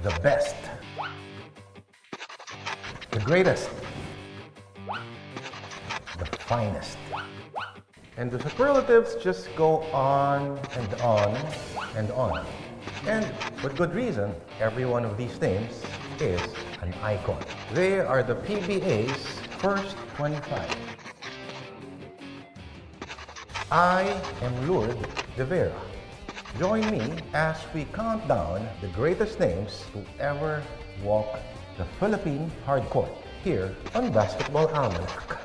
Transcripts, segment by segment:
the best, the greatest, the finest. And the superlatives just go on and on and on. And with good reason, every one of these names is an icon. They are the PBA's first 25. I am Lourdes De Vera. Join me as we count down the greatest names to ever walk the Philippine hardcourt here on Basketball Almanac.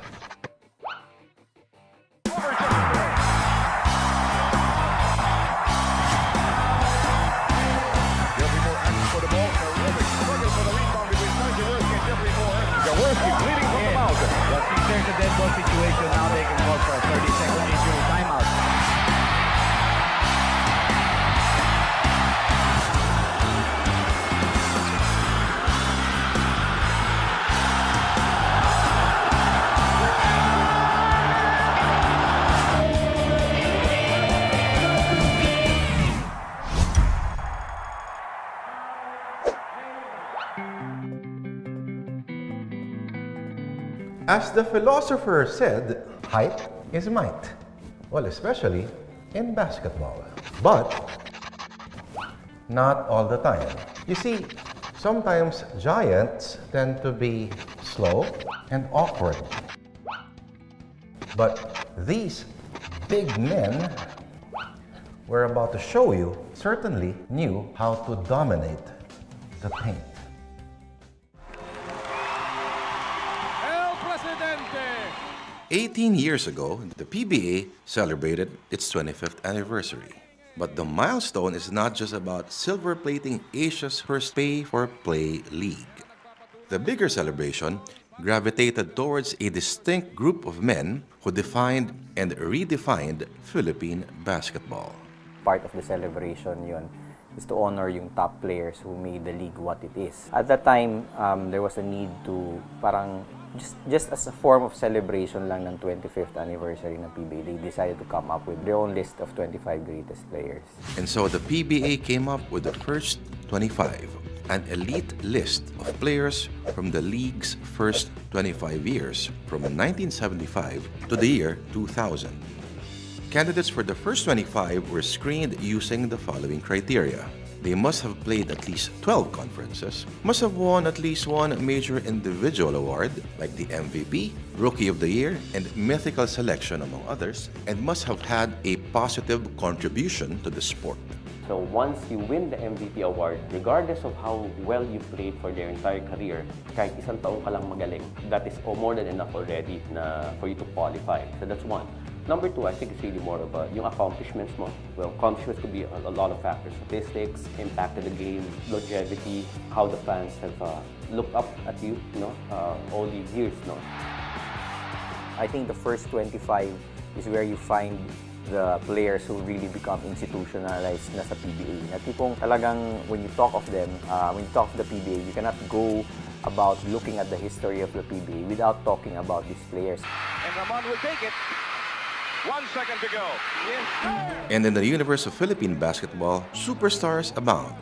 There's a dead ball situation now. They can call for a 30-second injury timeout. As the philosopher said, height is might. Well, especially in basketball. But not all the time. You see, sometimes giants tend to be slow and awkward. But these big men we're about to show you certainly knew how to dominate the paint. 18 years ago, the PBA celebrated its 25th anniversary. But the milestone is not just about silver plating Asia's first pay-for-play league. The bigger celebration gravitated towards a distinct group of men who defined and redefined Philippine basketball. Part of the celebration yun is to honor yung top players who made the league what it is. At that time, there was a need to parang just as a form of celebration lang ng 25th anniversary ng PBA, they decided to come up with their own list of 25 greatest players. And so the PBA came up with the first 25, an elite list of players from the league's first 25 years, from 1975 to the year 2000. Candidates for the first 25 were screened using the following criteria. They must have played at least 12 conferences, must have won at least one major individual award like the MVP, Rookie of the Year, and Mythical Selection among others, and must have had a positive contribution to the sport. So once you win the MVP award, regardless of how well you played for their entire career, kahit isang taong ka lang magaling, that is more than enough already for you to qualify. So that's one. Number two, I think it's really more about yung accomplishments mo. Well, accomplishments could be a lot of factors. Statistics, impact of the game, longevity, how the fans have looked up at you, all these years, I think the first 25 is where you find the players who really become institutionalized na sa PBA. Na tipong talagang when you talk of them, when you talk of the PBA, you cannot go about looking at the history of the PBA without talking about these players. And Ramon will take it. 1 second to go. And in the universe of Philippine basketball, superstars abound,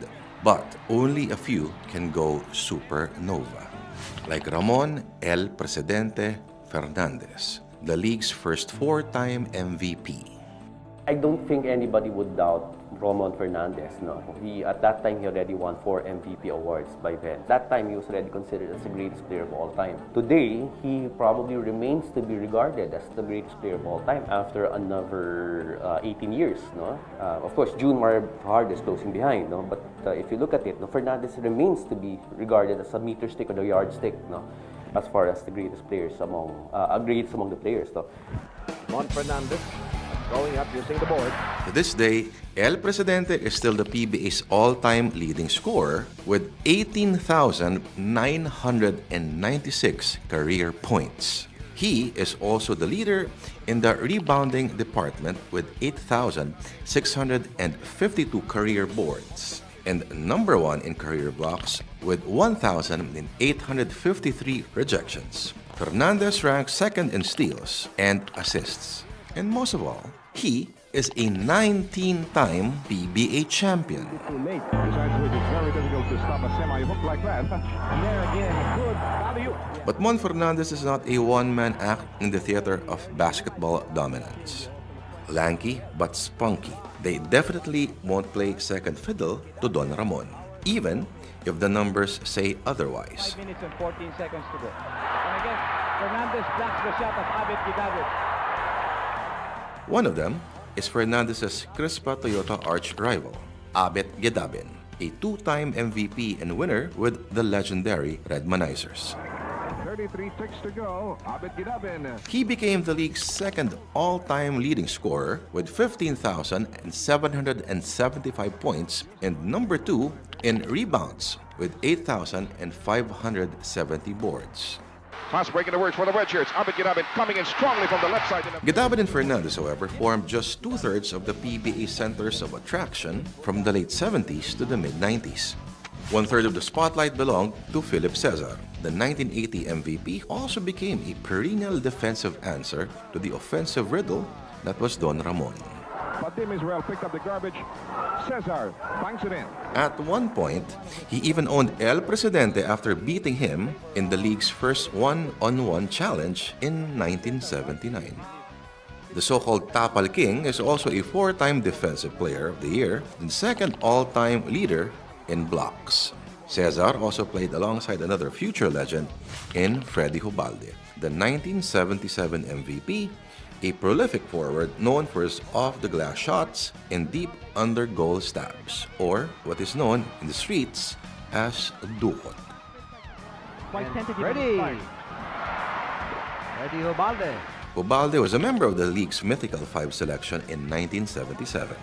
but only a few can go supernova. Like Ramon El Presidente Fernandez, the league's first 4-time MVP. I don't think anybody would doubt Ramon Fernandez. At that time, he already won 4 MVP awards by then. That time, he was already considered as the greatest player of all time. Today, he probably remains to be regarded as the greatest player of all time after another 18 years. Of course, June Mar is closing behind. But if you look at it, Fernandez remains to be regarded as a meter stick or the yardstick. As far as the greatest players among the players. Ramon Fernandez going up using the board. To this day, El Presidente is still the PBA's all-time leading scorer with 18,996 career points. He is also the leader in the rebounding department with 8,652 career boards and number 1 in career blocks with 1,853 rejections. Fernandez ranks second in steals and assists. And most of all, he is a 19-time PBA champion. Too late. Besides which, it's very difficult to stop a semi-hook like that. And there again, good value. But Mon Fernandez is not a one-man act in the theater of basketball dominance. Lanky but spunky, they definitely won't play second fiddle to Don Ramon, even if the numbers say otherwise. 5 minutes and 14 seconds to go. And again, Fernandez blocks the shot of Abet Gidabit. One of them is Fernandez's Crispa Toyota arch rival, Abet Gidabin, a two-time MVP and winner with the legendary Redmanizers. 33 ticks to go. Abet Gidabin. He became the league's second all-time leading scorer with 15,775 points and number 2 in rebounds with 8,570 boards. Fast breaking the works for the red shirts. Abet Gidabin coming in strongly from the left side. Gidabin and Fernandez, however, formed just two-thirds of the PBA centers of attraction from the late 70s to the mid-90s. One-third of the spotlight belonged to Philip Cesar. The 1980 MVP also became a perennial defensive answer to the offensive riddle that was Don Ramon. Padim Israel picked up the garbage. Cesar banks it in. At one point, he even owned El Presidente after beating him in the league's first one-on-one challenge in 1979. The so-called Tapal King is also a 4-time Defensive Player of the Year and second all-time leader in blocks. Cesar also played alongside another future legend in Freddy Hubalde, the 1977 MVP, a prolific forward known for his off-the-glass shots and deep under-goal stabs, or what is known in the streets as dukot. Ready. Ready, Ubalde. Hubalde was a member of the league's mythical 5 selection in 1977.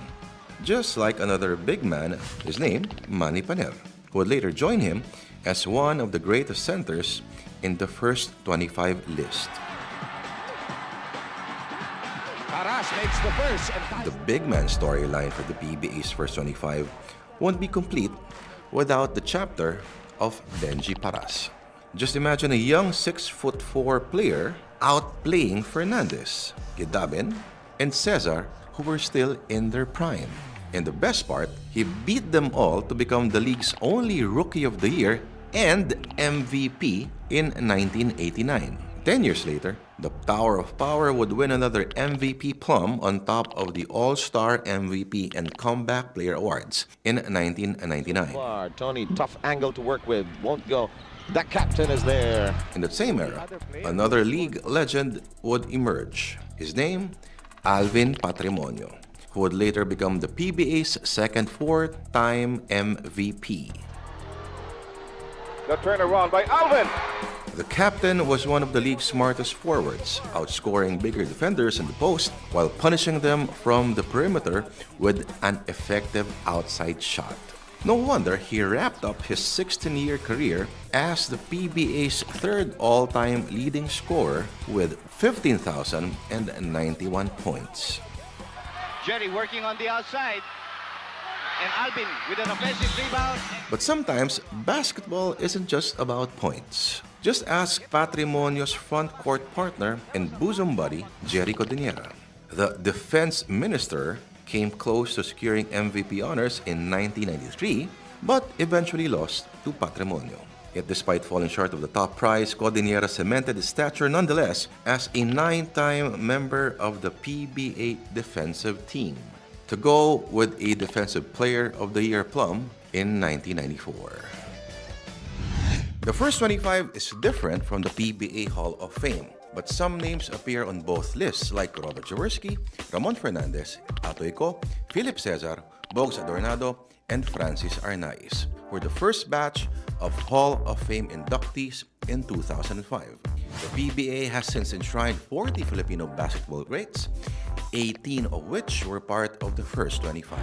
Just like another big man, his name, Manny Paner, who would later join him as one of the greatest centers in the first 25 list. Paras makes the first. The big man storyline for the PBA's first 25 won't be complete without the chapter of Benji Paras. Just imagine a young 6'4" player outplaying Fernandez, Gidabin, and Cesar, who were still in their prime. And the best part, he beat them all to become the league's only Rookie of the Year and MVP in 1989. 10 years later, the Tower of Power would win another MVP plum on top of the All-Star MVP and Comeback Player Awards in 1999. Tony, tough angle to work with, won't go. That captain is there. In that same era, another league legend would emerge. His name, Alvin Patrimonio, who would later become the PBA's second 4-time MVP. The turnaround by Alvin. The captain was one of the league's smartest forwards, outscoring bigger defenders in the post while punishing them from the perimeter with an effective outside shot. No wonder he wrapped up his 16-year career as the PBA's third all-time leading scorer with 15,091 points. Jerry working on the outside. And Alvin with an offensive rebound. But sometimes, basketball isn't just about points. Just ask Patrimonio's front court partner and bosom buddy, Jerry Codinera. The defense minister came close to securing MVP honors in 1993, but eventually lost to Patrimonio. Yet despite falling short of the top prize, Codinera cemented his stature nonetheless as a 9-time member of the PBA defensive team, to go with a Defensive Player of the Year plum in 1994. The first 25 is different from the PBA Hall of Fame, but some names appear on both lists like Robert Jaworski, Ramon Fernandez, Atoy Co, Philip Cesar, Bogs Adornado, and Francis Arnaiz, who were the first batch of Hall of Fame inductees in 2005. The PBA has since enshrined 40 Filipino basketball greats, 18 of which were part of the first 25.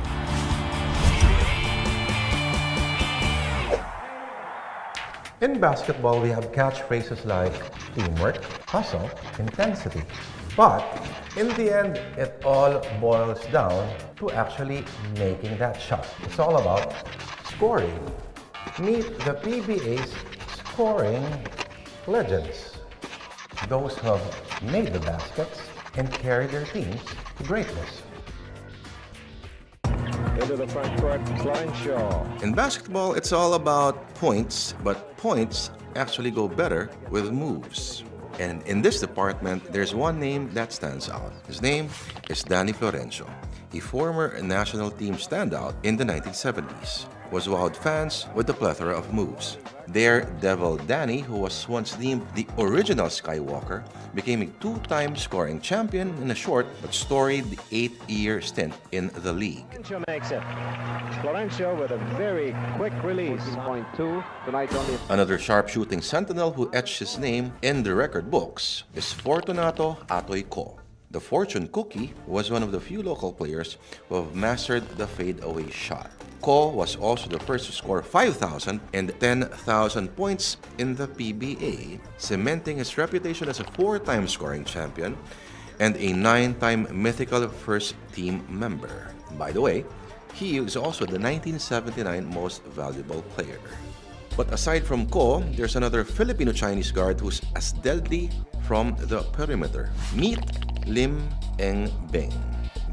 In basketball, we have catchphrases like teamwork, hustle, intensity. But in the end, it all boils down to actually making that shot. It's all about scoring. Meet the PBA's scoring legends. Those who have made the baskets and carried their teams to greatness. Into the front court, Florencio. In basketball, it's all about points, but points actually go better with moves. And in this department, there's one name that stands out. His name is Danny Florencio, a former national team standout in the 1970s. Was wowed fans with a plethora of moves. Daredevil Danny, who was once deemed the original Skywalker, became a two-time scoring champion in a short but storied 8-year stint in the league. Florencio makes it. Florencio with a very quick release. 14.2. Tonight only. Another sharp-shooting sentinel who etched his name in the record books is Fortunato Atoy Co. The Fortune Cookie was one of the few local players who have mastered the fadeaway shot. Ko was also the first to score 5,000 and 10,000 points in the PBA, cementing his reputation as a 4-time scoring champion and a 9-time mythical first-team member. By the way, he is also the 1979 most valuable player. But aside from Ko, there's another Filipino-Chinese guard who's as deadly from the perimeter. Meet Lim Eng Beng.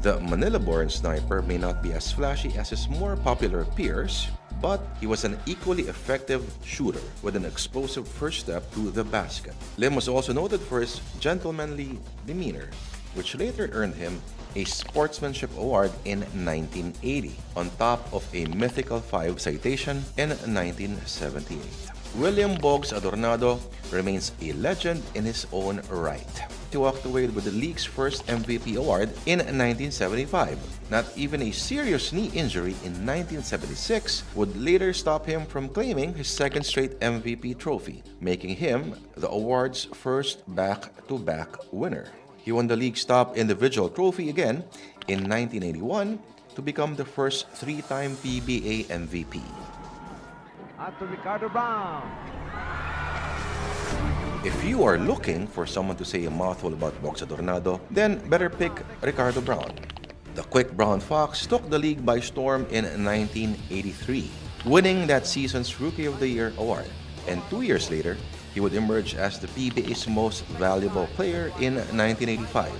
The Manila-born sniper may not be as flashy as his more popular peers, but he was an equally effective shooter with an explosive first step to the basket. Lim was also noted for his gentlemanly demeanor, which later earned him a Sportsmanship Award in 1980, on top of a mythical 5 citation in 1978. William Boggs Adornado remains a legend in his own right. He walked away with the league's first MVP award in 1975. Not even a serious knee injury in 1976 would later stop him from claiming his second straight MVP trophy, making him the award's first back-to-back winner. He won the league's top individual trophy again in 1981 to become the first 3-time PBA MVP. Out to Ricardo Brown. If you are looking for someone to say a mouthful about Boggs Adornado, then better pick Ricardo Brown. The quick brown fox took the league by storm in 1983, winning that season's Rookie of the Year award. And 2 years later, he would emerge as the PBA's most valuable player in 1985.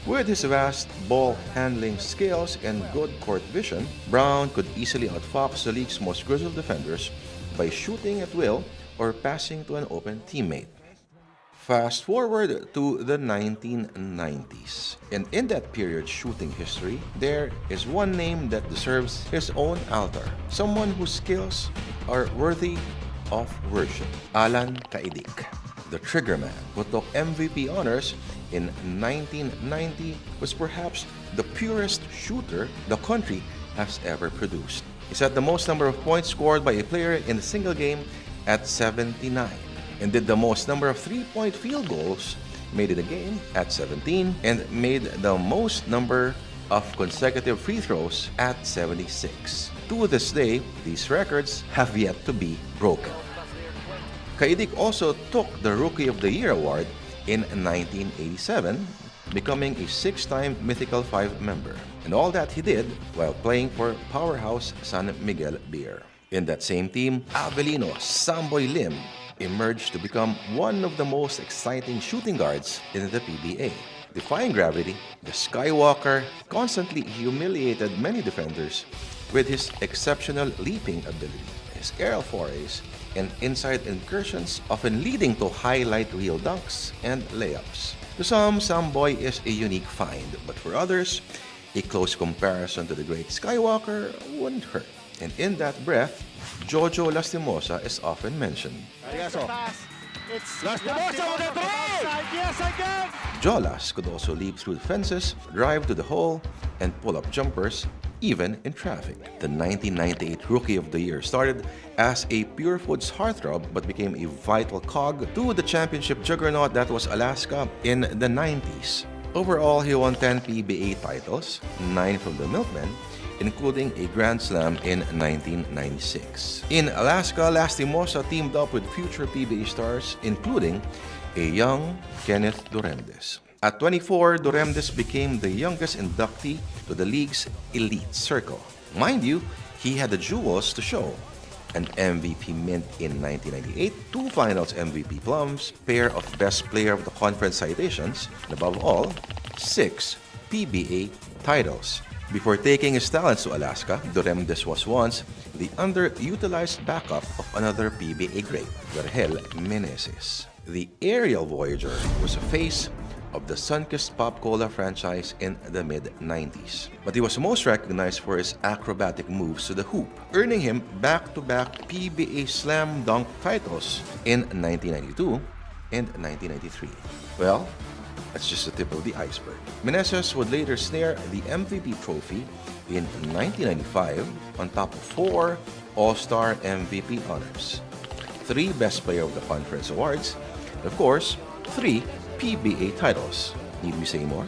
With his vast ball-handling skills and good court vision, Brown could easily outfox the league's most grizzled defenders by shooting at will or passing to an open teammate. Fast forward to the 1990s, and in that period's shooting history, there is one name that deserves his own altar, someone whose skills are worthy of worship: Alan Kaidik, the triggerman who took MVP honors in 1990, was perhaps the purest shooter the country has ever produced. He set the most number of points scored by a player in a single game at 79, and did the most number of 3-point field goals made in a game at 17, and made the most number of consecutive free throws at 76. To this day, these records have yet to be broken. Kaidik also took the Rookie of the Year award in 1987, becoming a 6-time Mythical 5 member. And all that he did while playing for powerhouse San Miguel Beer. In that same team, Avelino Samboy Lim emerged to become one of the most exciting shooting guards in the PBA. Defying gravity, the Skywalker constantly humiliated many defenders with his exceptional leaping ability, his aerial forays, and inside incursions, often leading to highlight reel dunks and layups. To some, Samboy is a unique find, but for others, a close comparison to the great Skywalker wouldn't hurt. And in that breath, Jojo Lastimosa is often mentioned. Lastimosa with a try! Yes, again! Jolas could also leap through the fences, drive to the hole, and pull up jumpers, even in traffic. The 1998 Rookie of the Year started as a Pure Foods heartthrob but became a vital cog to the championship juggernaut that was Alaska in the 90s. Overall, he won 10 PBA titles, 9 from the Milkmen, including a Grand Slam in 1996. In Alaska, Lastimosa teamed up with future PBA stars, including a young Kenneth Duremdes. At 24, Duremdes became the youngest inductee to the league's elite circle. Mind you, he had the jewels to show: an MVP mint in 1998, 2 finals MVP plums, pair of Best Player of the Conference citations, and above all, 6 PBA titles. Before taking his talents to Alaska, Doremdes was once the underutilized backup of another PBA great, Vergel Meneses. The aerial Voyager was a face of the Sunkist Pop Cola franchise in the mid-90s. But he was most recognized for his acrobatic moves to the hoop, earning him back-to-back PBA Slam Dunk titles in 1992 and 1993. Well, that's just the tip of the iceberg. Meneses would later snare the MVP trophy in 1995 on top of 4 All-Star MVP honors, 3 Best Player of the Conference awards, and of course, 3 PBA titles. Need we say more?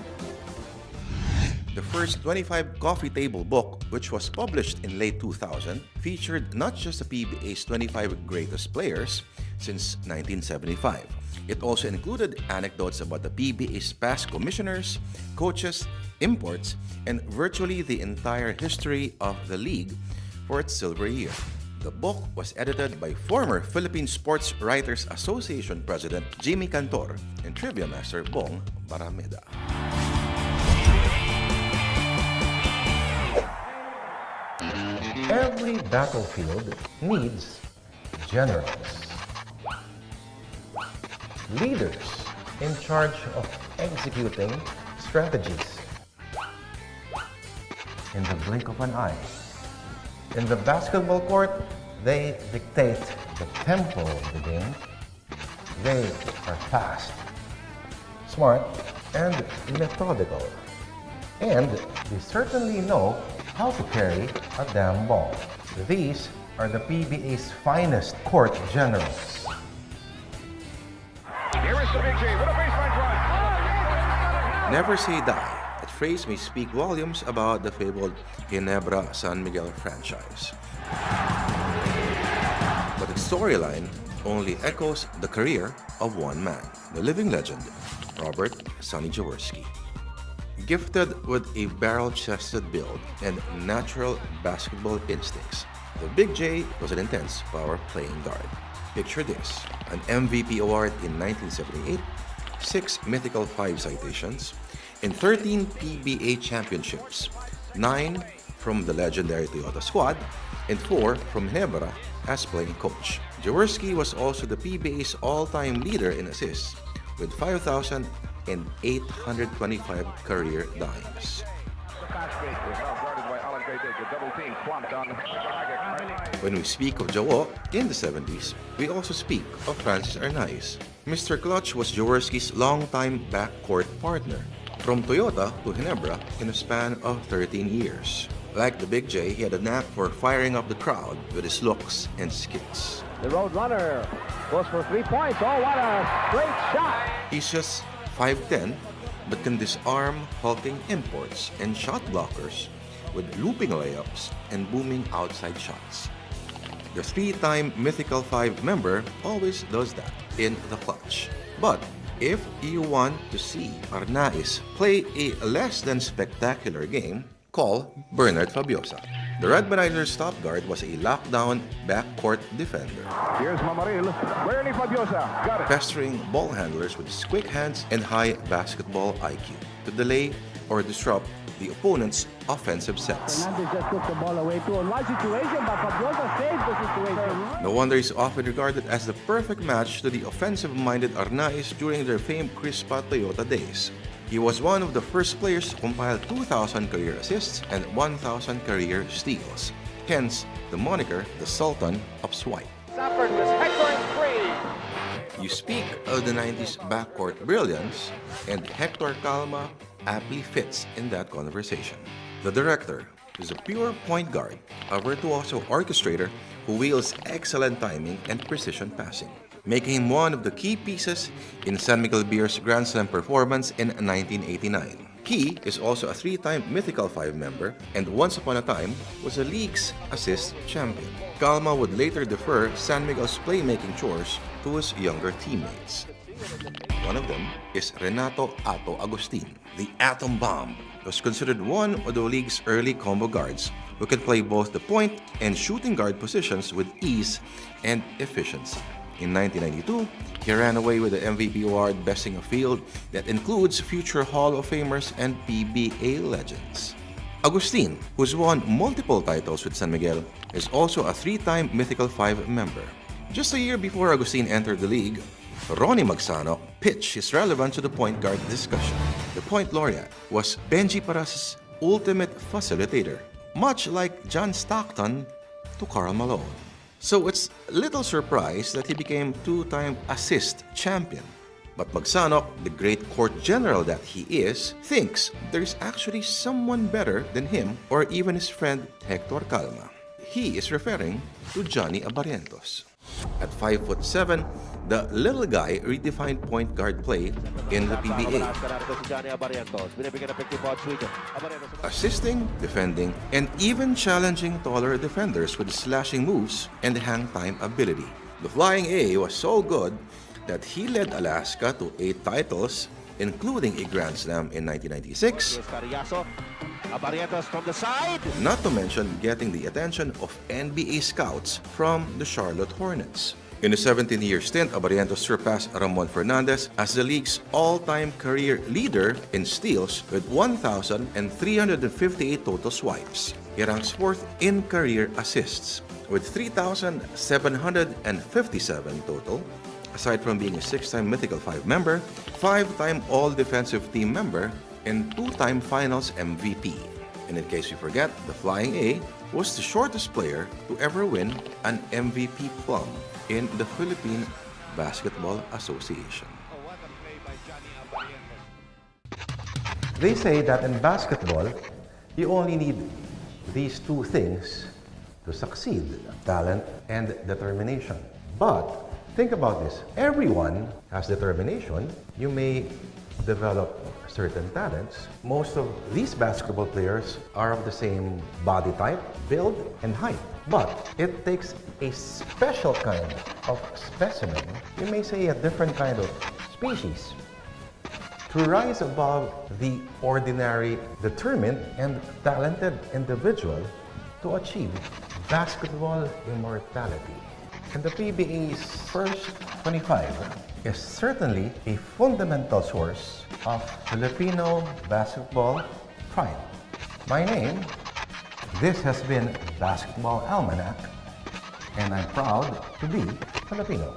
The first 25 coffee table book, which was published in late 2000, featured not just the PBA's 25 greatest players since 1975. It also included anecdotes about the PBA's past commissioners, coaches, imports, and virtually the entire history of the league for its silver year. The book was edited by former Philippine Sports Writers Association President Jimmy Cantor and Trivia Master Bong Barameda. Every battlefield needs generals, leaders in charge of executing strategies. In the blink of an eye. In the basketball court, they dictate the tempo of the game. They are fast, smart, and methodical. And they certainly know how to carry a damn ball. These are the PBA's finest court generals. Here is the Big J with a baseline drive. Never say die. That phrase may speak volumes about the fabled Ginebra San Miguel franchise. But its storyline only echoes the career of one man, the living legend, Robert Sonny Jaworski. Gifted with a barrel-chested build and natural basketball instincts, the Big J was an intense power playing guard. Picture this, an MVP award in 1978, 6 Mythical 5 citations, and 13 PBA championships, 9 from the legendary Toyota squad, and 4 from Ginebra as playing coach. Jaworski was also the PBA's all-time leader in assists, with 5,825 career dimes. When we speak of Jawo in the 70s, we also speak of Francis Arnaiz. Mr. Clutch was Jaworski's longtime backcourt partner, from Toyota to Ginebra in a span of 13 years. Like the Big J, he had a knack for firing up the crowd with his looks and skills. The road runner goes for 3 points. Oh, what a great shot! He's just 5'10", but can disarm hulking imports and shot blockers with looping layups and booming outside shots. The 3-time Mythical 5 member always does that in the clutch. But if you want to see Arnaiz play a less than spectacular game, call Bernard Fabiosa. The Redmanizer's top guard was a lockdown backcourt defender, Here's Mamaril. Bernie Fabiosa. Got it. pestering ball handlers with his quick hands and high basketball IQ to delay or disrupt the opponent's offensive sets. Fernandez just took the ball away to a one situation, but Fabiosa saved the situation. No wonder he's often regarded as the perfect match to the offensive-minded Arnaiz during their famed Crispa Toyota days. He was one of the first players to compile 2,000 career assists and 1,000 career steals. Hence, the moniker, the Sultan of Swipe. Stafford was heckling free. You speak of the 90s backcourt brilliance, and Hector Calma aptly fits in that conversation. The director is a pure point guard, a virtuoso orchestrator who wields excellent timing and precision passing, making him one of the key pieces in San Miguel Beer's Grand Slam performance in 1989. He is also a 3-time Mythical 5 member and once upon a time was a league's assist champion. Calma would later defer San Miguel's playmaking chores to his younger teammates. One of them is Renato Ato Agustin. The Atom Bomb was considered one of the league's early combo guards who can play both the point and shooting guard positions with ease and efficiency. In 1992, he ran away with the MVP award, besting a field that includes future Hall of Famers and PBA legends. Agustin, who's won multiple titles with San Miguel, is also a 3-time Mythical 5 member. Just a year before Agustin entered the league, Ronnie Magsano pitched his relevance to the point guard discussion. The point laureate was Benji Paras's ultimate facilitator, much like John Stockton to Karl Malone. So it's little surprise that he became 2-time assist champion. But Magsano, the great court general that he is, thinks there's actually someone better than him or even his friend Hector Calma. He is referring to Johnny Abarrientos. At 5'7", the little guy redefined point guard play in the PBA. Assisting, defending, and even challenging taller defenders with slashing moves and hang time ability. The Flying A was so good that he led Alaska to 8 titles, including a Grand Slam in 1996, from the side. not to mention getting the attention of NBA scouts from the Charlotte Hornets. In a 17-year stint, Abarrientos surpassed Ramon Fernandez as the league's all-time career leader in steals with 1,358 total swipes. He ranks 4th in career assists with 3,757 total. Aside from being a 6-time Mythical 5 member, 5-time All-Defensive Team member, and 2-time Finals MVP. And in case you forget, the Flying A was the shortest player to ever win an MVP plum in the Philippine Basketball Association. They say that in basketball, you only need these 2 things to succeed: talent and determination. But think about this. Everyone has determination. You may develop certain talents. Most of these basketball players are of the same body type, build, and height. But it takes a special kind of specimen, you may say a different kind of species, to rise above the ordinary, determined, and talented individual to achieve basketball immortality. And the PBA's first 25 is certainly a fundamental source of Filipino basketball pride. My name, this has been Basketball Almanac, and I'm proud to be Filipino.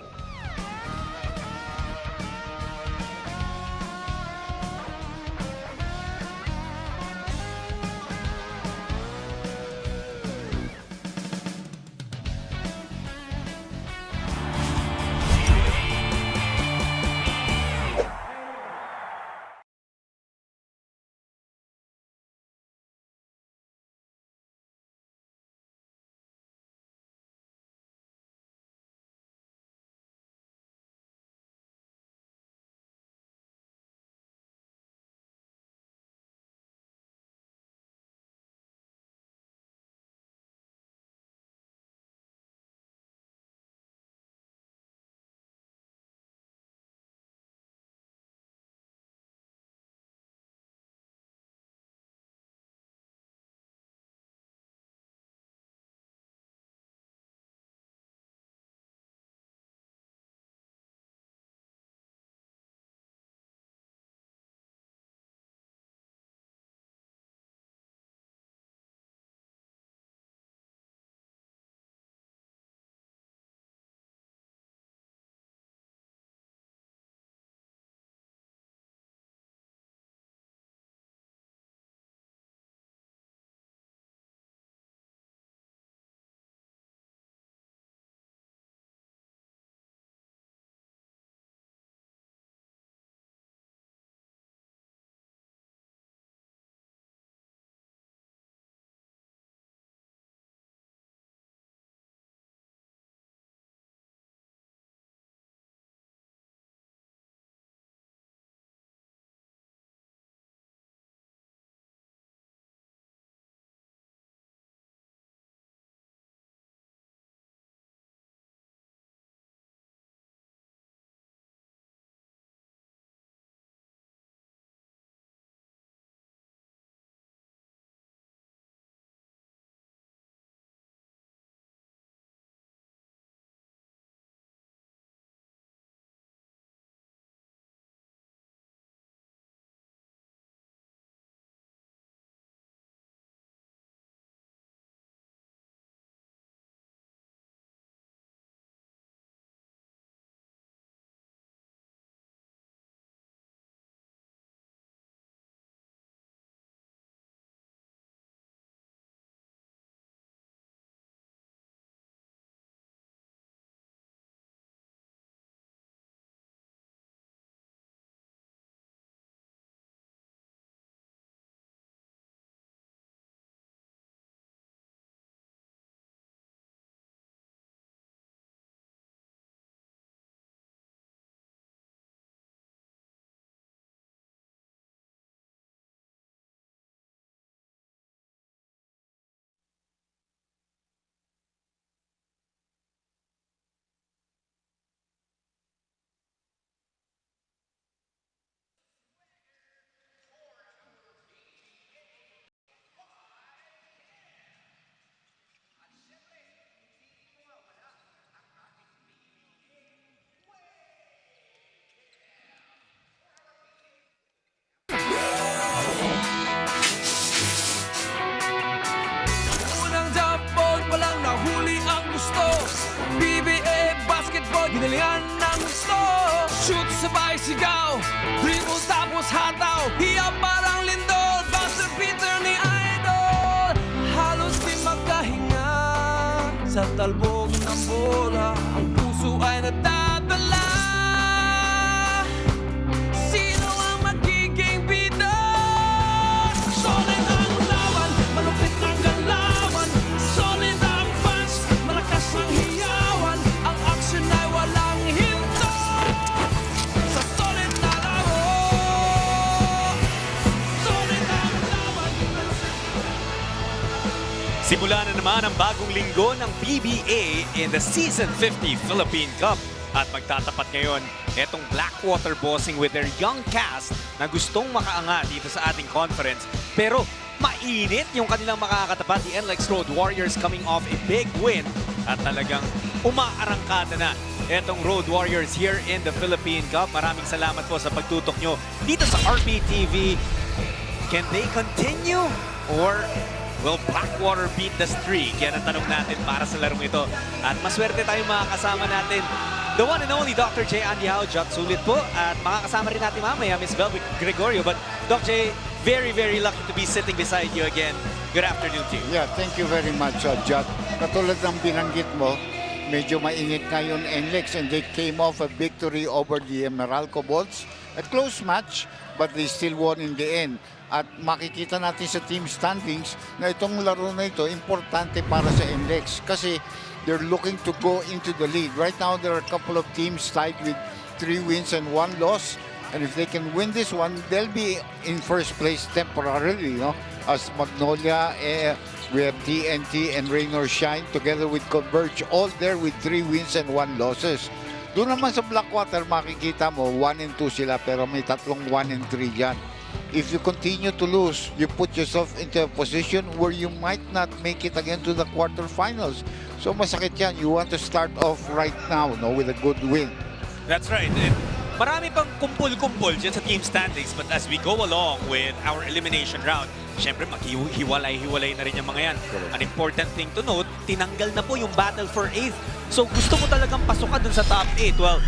Pilihan ng gusto, shoot sabay sigaw, dribble tapos hataw, hiya parang lindol, buzzer beater ni Idol. Halos di makahinga sa talbog ng bola, ang puso ay nadadala. Sino ang magiging bida? Solid ang laban, malupit ang galawan, solid ang fans, malakas ang hiyawan, ang action ay walang hinto. Sa solid na laro, solid ang laban. Simula na naman ang bagong linggo ng PBA in the Season 50 Philippine Cup. At magtatapat ngayon etong Blackwater Bossing with their young cast na gustong makaangat dito sa ating conference. Pero mainit yung kanilang makakatapat, the NLEX Road Warriors coming off a big win. At talagang umaarangkada na etong Road Warriors here in the Philippine Cup. Maraming salamat po sa pagtutok nyo dito sa RPTV. Can they continue or will Blackwater beat the streak? Yan ang tanong natin para sa larong ito. At maswerte tayong makakasama natin the one and only Dr. J. Andy Hao, Jot Sulit po. At makakasama rin natin mamaya, Miss Velvet Gregorio. But Dr. J, very, very lucky to be sitting beside you again. Good afternoon to you. Yeah, thank you very much, Jot. Katulad ng binanggit mo, medyo mainit ngayon NLEX and they came off a victory over the Meralco Bolts. A close match, but they still won in the end. At makikita natin sa team standings na itong laro na ito importante para sa NLEX kasi they're looking to go into the lead. Right now, there are a couple of teams tied with 3 wins and 1 loss. And if they can win this one, they'll be in first place temporarily, you know. As Magnolia, we have TNT and Rain or Shine together with Converge, all there with 3 wins and 1 losses. Doon naman sa Blackwater, makikita mo, 1 and 2 sila pero may tatlong 1 and 3 dyan. If you continue to lose, you put yourself into a position where you might not make it again to the quarterfinals. So masakit yan. You want to start off right now, no, with a good win. That's right. And marami pang kumpul-kumpul dyan sa team standings. But as we go along with our elimination round, syempre maghiwalay-hiwalay na rin yung mga yan. An important thing to note, tinanggal na po yung battle for 8th. So gusto mo talagang pasukan dun sa top 8. Well,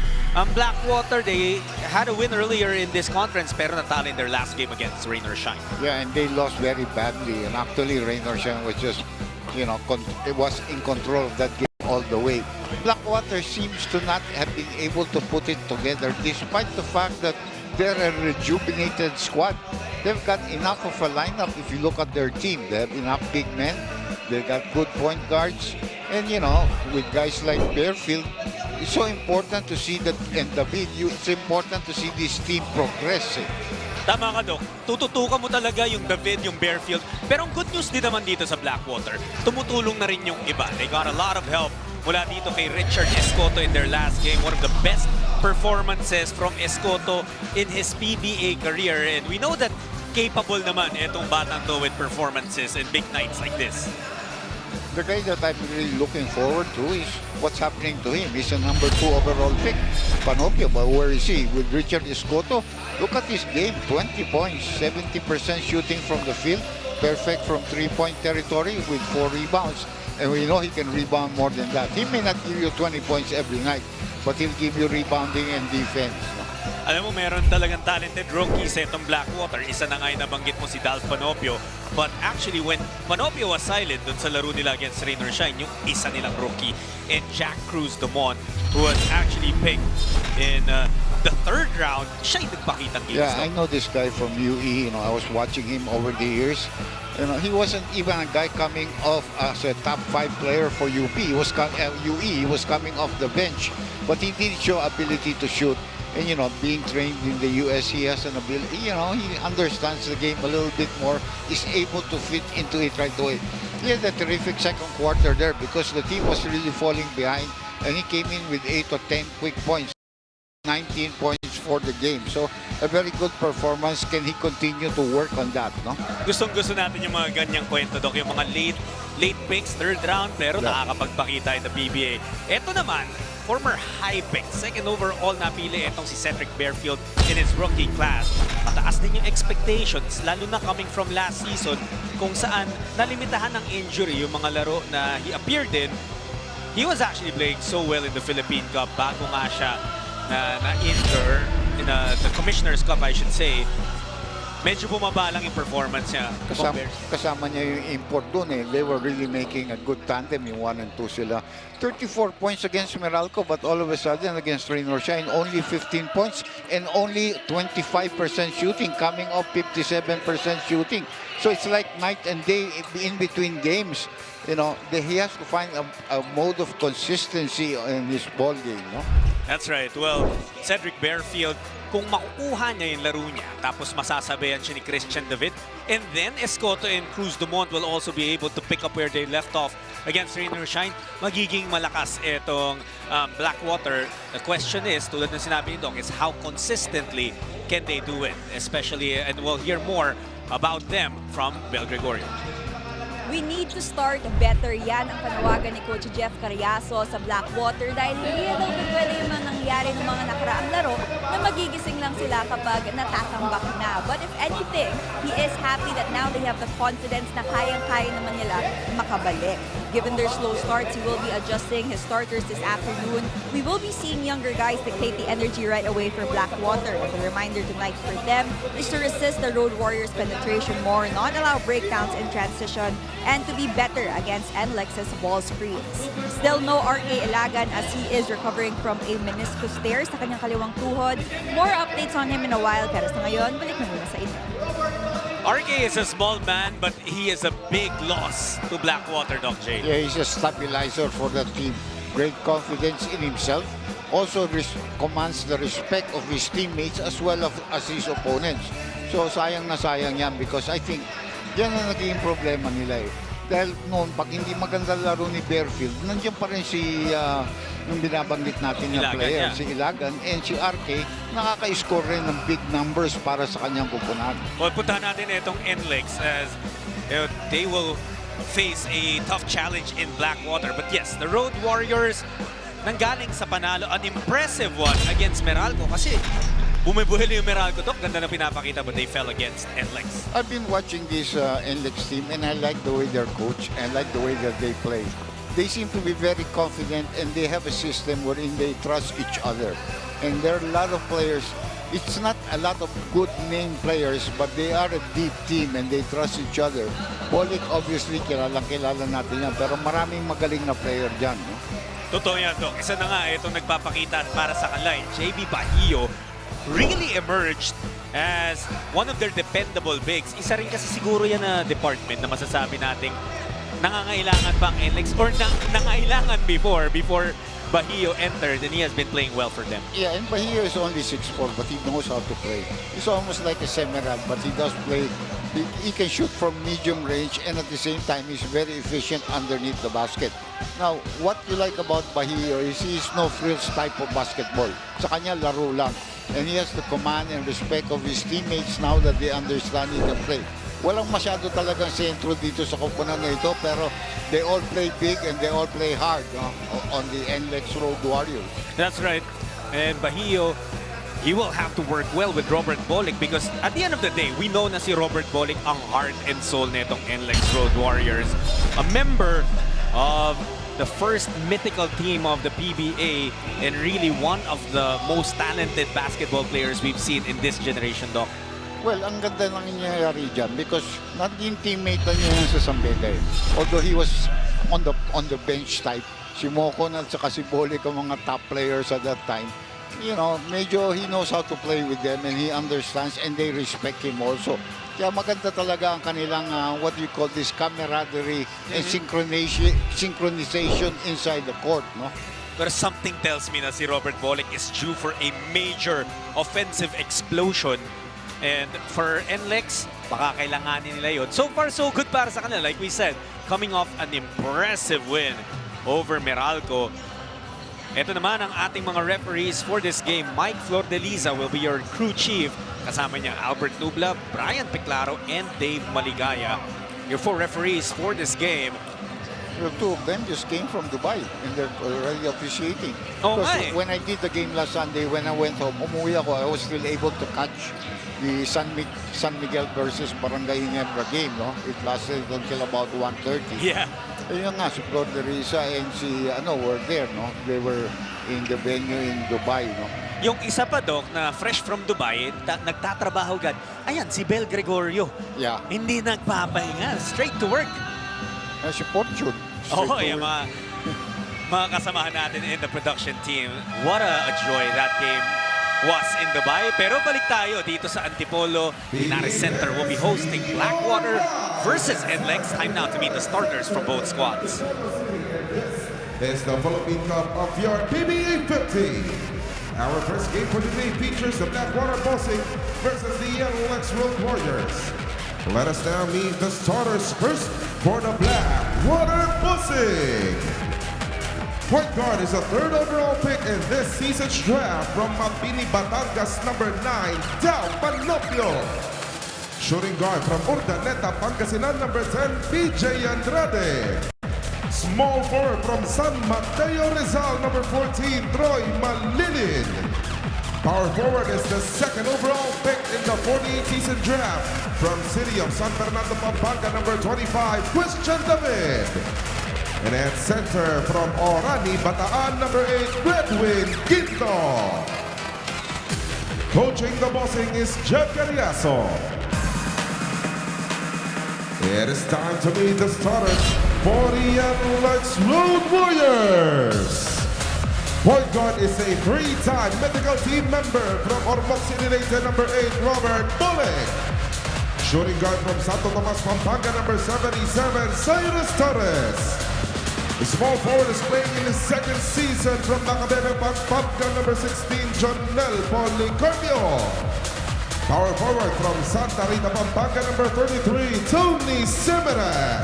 Blackwater, they had a win earlier in this conference pero natalo in their last game against Rain or Shine. Yeah, and they lost very badly. And actually, Rain or Shine was just, you know, it was in control of that game all the way. Blackwater seems to not have been able to put it together despite the fact that they're a rejuvenated squad. They've got enough of a lineup if you look at their team. They have enough big men. They got good point guards. And, you know, with guys like Bearfield, it's so important to see that, and David, it's important to see this team progress. Tama ka, Dok. Tututukan mo talaga yung David, yung Bearfield. Pero ang good news din naman dito sa Blackwater, tumutulong na rin yung iba. They got a lot of help mula dito kay Richard Escoto in their last game. One of the best performances from Escoto in his PBA career. And we know that capable naman itong batang to with performances and big nights like this. The guy that I'm really looking forward to is what's happening to him. He's a number 2 overall pick. Panopio, but where is he? With Richard Escoto, look at his game. 20 points, 70% shooting from the field. Perfect from 3-point territory with 4 rebounds. And we know he can rebound more than that. He may not give you 20 points every night, but he'll give you rebounding and defense. Alam mo, meron talagang talented rookies sa itong Blackwater. Isa na nga yung nabanggit mo si Dalf Panopio. But actually, when Panopio was silent dun sa laro nila against Rain or Shine, yung isa nilang rookie, and Jack Cruz Dumont, who was actually picked in the 3rd round, siya yung nagpakitang games. Yeah, I know this guy from UE. You know, I was watching him over the years. You know, he wasn't even a guy coming off as a top 5 player for UP. He was UE. He was coming off the bench, but he did show ability to shoot. And, you know, being trained in the US, he has an ability, you know, he understands the game a little bit more, is able to fit into it right away. He had a terrific second quarter there because the team was really falling behind, and he came in with 8 or 10 quick points, 19 points for the game. So, a very good performance. Can he continue to work on that, no? Gustong-gusto natin yung mga ganyang kwento, Doc, yung mga late picks, 3rd round, pero nakakapagpakita in the PBA. Ito naman, former high pick, 2nd overall napili itong si Cedric Bearfield in his rookie class. Mataas din yung expectations, lalo na coming from last season kung saan nalimitahan ng injury yung mga laro na he appeared in. he was actually playing so well in the Philippine Cup bago nga siya na-injure in the Commissioner's Cup, I should say. Medyo bumaba lang yung performance niya. Kasama niya yung import doon eh. They were really making a good tandem, yung 1 and 2 sila. 34 points against Meralco, but all of a sudden against Raynor Shine, only 15 points and only 25% shooting, coming off 57% shooting. So it's like night and day in between games. You know, he has to find a mode of consistency in his ball game, no? That's right. Well, Cedric Bearfield, kung makukuha niya yung laro niya, tapos masasabayan siya ni Christian David, and then Escoto and Cruz Dumont will also be able to pick up where they left off against Raynor Shine, magiging malakas itong Blackwater. The question is, tulad ng sinabi ni Doc, is how consistently can they do it? Especially, and we'll hear more about them from Bel Gregorio. We need to start better, yan ang panawagan ni Coach Jeff Carriazo sa Blackwater dahil hindi na daw pwede yung mga nangyari ng mga nakaraang laro na magigising lang sila kapag natatambak na. But if anything, he is happy that now they have the confidence na kayang-kaya naman nila makabalik. Given their slow starts, he will be adjusting his starters this afternoon. We will be seeing younger guys dictate the energy right away for Blackwater. And the reminder tonight for them is to resist the Road Warriors' penetration more, not allow breakdowns in transition, and to be better against NLEX's ball screens. Still no RK Ilagan as he is recovering from a meniscus tear sa kanyang kaliwang tuhod. More updates on him in a while, pero sa ngayon, balik na muna sa inyo. RK is a small man, but he is a big loss to Blackwater, Doc J. Yeah, he's a stabilizer for the team. Great confidence in himself. Also commands the respect of his teammates as well as his opponents. So sayang na sayang yan because I think yan ang naging problema nila eh. Dahil noon, pag hindi maganda laro ni Bearfield, nandiyan pa rin si yung binabanggit natin na player, si Ilagan, and si RK, nakaka-score rin ng big numbers para sa kanyang kupunan. Well, puntahan natin itong NLEX as they will face a tough challenge in Blackwater. But yes, the Road Warriors nanggaling sa panalo, an impressive one against Meralco kasi bumibuhil yung Meralco, Doc. Ganda na pinapakita, but they fell against NLEX. I've been watching this NLEX team and I like the way they're coached and like the way that they play. They seem to be very confident and they have a system wherein they trust each other. And there are a lot of players. It's not a lot of good name players, but they are a deep team and they trust each other. Bolik, obviously, kilala natin yan. Pero maraming magaling na player dyan. No? Totoo yan, Doc. Isa na nga itong nagpapakita para sa kanila. JB Bahio really emerged as one of their dependable bigs. Isa rin kasi siguro yan na department na masasabi nating nangangailangan pang NLEX or nangangailangan before Bahio entered, and he has been playing well for them. Yeah, and Bahio is only 6'4", but he knows how to play. He's almost like a Semerad, but he does play. He can shoot from medium range, and at the same time, he's very efficient underneath the basket. Now, what you like about Bahio is he's no frills type of basketball. Sa kanya, laro lang. And he has the command and respect of his teammates now that they understand he can play. Walang masyado talagang sentro dito sa koponan na ito, pero they all play big and they all play hard on the NLEX Road Warriors. That's right. And Bahio, he will have to work well with Robert Bolick because at the end of the day, we know na si Robert Bolick ang heart and soul nitong NLEX Road Warriors. A member of the first mythical team of the PBA and really one of the most talented basketball players we've seen in this generation, Doc. Well, ang ganda ng nangyayari dyan because naging teammate na niya yan sa Sambeda eh. Although he was on the bench type, si Mokon at saka si Bolick ang mga top players at that time. You know, medyo he knows how to play with them and he understands and they respect him also. Kaya maganda talaga ang kanilang, what you call this, camaraderie and synchronization inside the court, no? But something tells me na si Robert Bolick is due for a major offensive explosion. And for NLEX, baka kailanganin nila yun. So far, so good para sa kanila. Like we said, coming off an impressive win over Meralco. Ito naman ang ating mga referees for this game. Mike Flordeliza will be your crew chief. Kasama niya Albert Nubla, Brian Piclaro, and Dave Maligaya. Your 4 referees for this game. The 2 of them just came from Dubai and they're already officiating. Oh, because when I did the game last Sunday, when I went home, umuwi ako, I was still able to catch the San Miguel versus Barangay Ginebra game, no? It lasted until about 1:30. Yeah. Ayun nga, si Corderisa and si were there, no? They were in the venue in Dubai, no? Yung isa pa, Doc, na fresh from Dubai, nagtatrabaho agad. Ayan, si Bel Gregorio. Yeah. Hindi nagpapahinga. Straight to work. Si Fortune. Oo, yung mga kasamahan natin in the production team. What a joy that game was in Dubai. Pero balik tayo dito sa Antipolo. Linares Center will be hosting Blackwater versus NLEX. Time now to meet the starters from both squads. It's the Philippine Cup of your PBA 50. Our first game for today features the Blackwater Bossing versus the NLEX Road Warriors. Let us now meet the starters first for the Blackwater Bossing. Point guard is a third overall pick in this season's draft from Mabini, Batangas, number 9, Del Panopio. Shooting guard from Urdaneta, Pangasinan, number 10, PJ Andrade. Small forward from San Mateo, Rizal, number 14, Troy Malilin. Power forward is the second overall pick in the 48th season draft from City of San Fernando, Pampanga, number 25, Christian David. And at center from Orani, Bataan, number 8, Redwin Quinto. Coaching the Bossing is Jeff Carriazo. It is time to meet the starters for the NLEX Road Warriors. Point guard is a three-time medical team member from Ormoc City Leyte, number 8, Robert Bullock. Shooting guard from Santo Tomas, Pampanga, number 77, Cyrus Torres. The small forward is playing in his second season from Macabebe, Pampanga, number 16, Jonel Policarpio. Power forward from Santa Rita, Pampanga, number 33, Tony Semeran.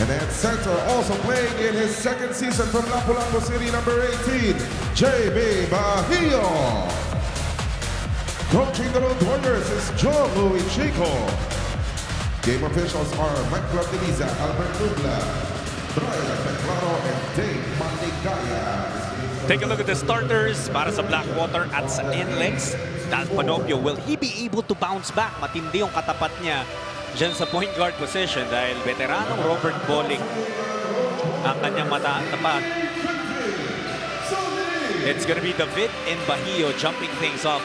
And at center, also playing in his second season from Lapu-Lapu City, number 18, J.B. Bahio. Coaching the Road Warriors is Joe Louis Chico. Game officials are Mike Platiniza, Albert Nubla, Brian Meclaro, and Dave Mandigaya. Take a look at the starters para sa Blackwater at sa NLEX. Del Panopio, will he be able to bounce back? Matindi yung katapat niya dyan sa point guard position dahil veteranong Robert Bolick ang kanyang matapat. It's gonna be David and Bahio jumping things up.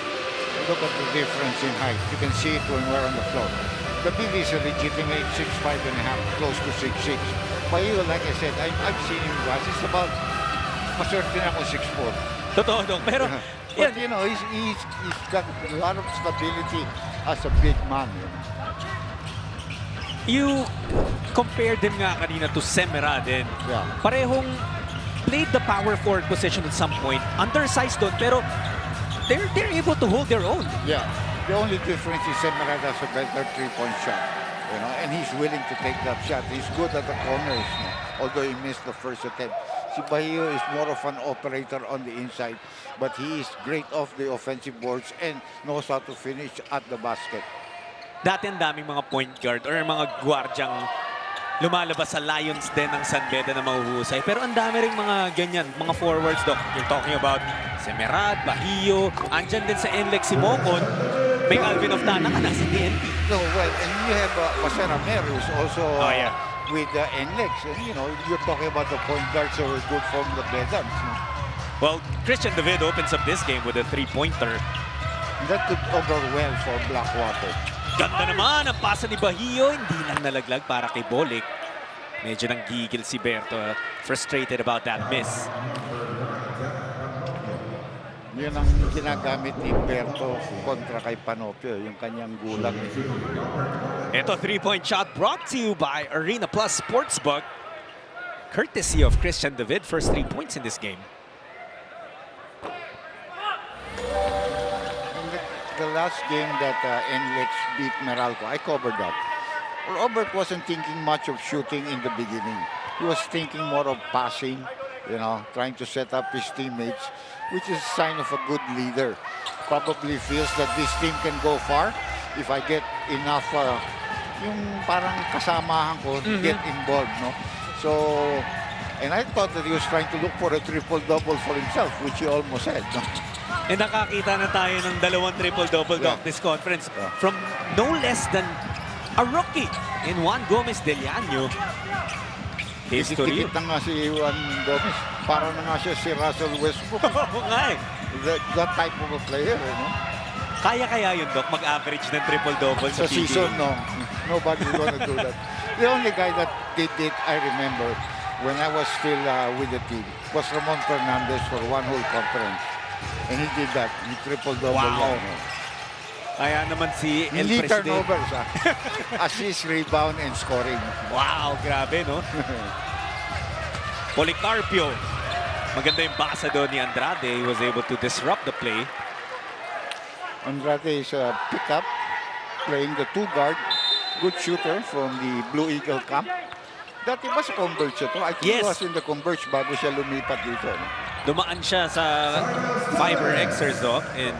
Look at the difference in height. You can see it when we're on the floor. David is a legitimate 6'5 and a half, close to 6'6. Bahio, like I said, I've seen him guys. It's about maswerte na ako 6'4. Totoo, Dok. Pero, but, you know, he's got a lot of stability as a big man. You compared them nga kanina to Semerad and parehong played the power forward position at some point. Undersized doon, pero they're able to hold their own. Yeah. The only difference is Semerad has a better three-point shot. You know, and he's willing to take that shot. He's good at the corners, although he missed the first attempt. Si Bahio is more of an operator on the inside, but he is great off the offensive boards and knows how to finish at the basket. Dati ang daming mga point guard or mga gwardyang lumalabas sa Lions din ng San Beda na mahuhusay. Pero ang dami rin mga ganyan, mga forwards, Doc. You're talking about Semerad, Bahio, andyan din sa NLEX si Mocon. May Alvin of Tana ka nasa DNP. No, well, and you have Jose Ramiro who's also with NLEX. And, you know, you're talking about the point guards who are good from the Bedams. Well, Christian David opens up this game with a three-pointer. That could over well for Blackwater. Ganda naman ang pasa ni Bahio. Hindi lang nalaglag para kay Bolick. Medyo nang gigil si Berto. Frustrated about that miss. Yun ang ginagamit ni Berto kontra kay Panopio, yung kanyang gulang. Ito, three-point shot brought to you by Arena Plus Sportsbook. Courtesy of Christian David. First 3 points in this game. The last game that NLEX beat Meralco, I covered that. Robert wasn't thinking much of shooting in the beginning. He was thinking more of passing, you know, trying to set up his teammates, which is a sign of a good leader. Probably feels that this team can go far if I get enough, yung parang kasamahan ko, get involved, no? So, and I thought that he was trying to look for a triple-double for himself, which he almost had, no? And nakakita na tayo ng dalawang triple-double this conference from no less than a rookie in Juan Gomez Del Llano. History. Dikit na nga si Juan Gomez. Para na nga siya si Russell Westbrook. Oo nga eh. That type of a player, Kaya yun, Doc, mag-average ng triple-double sa Sa PBA. season, no. Nobody's gonna do that. The only guy that did it, I remember, when I was still with the team, was Ramon Fernandez for one whole conference. And he did that. He triple-double. Wow. Kaya naman si El Hindi Presidente. turnovers, assist, rebound, and scoring. Wow, grabe, no? Policarpio. Maganda yung basa doon ni Andrade. He was able to disrupt the play. Andrade is a pickup, playing the two guard. Good shooter from the Blue Eagle camp. Dati ba sa Converge ito? I think Yes. he was in the Converge bago siya lumipat dito. Dumaan siya sa Fiber Xers, Doc. And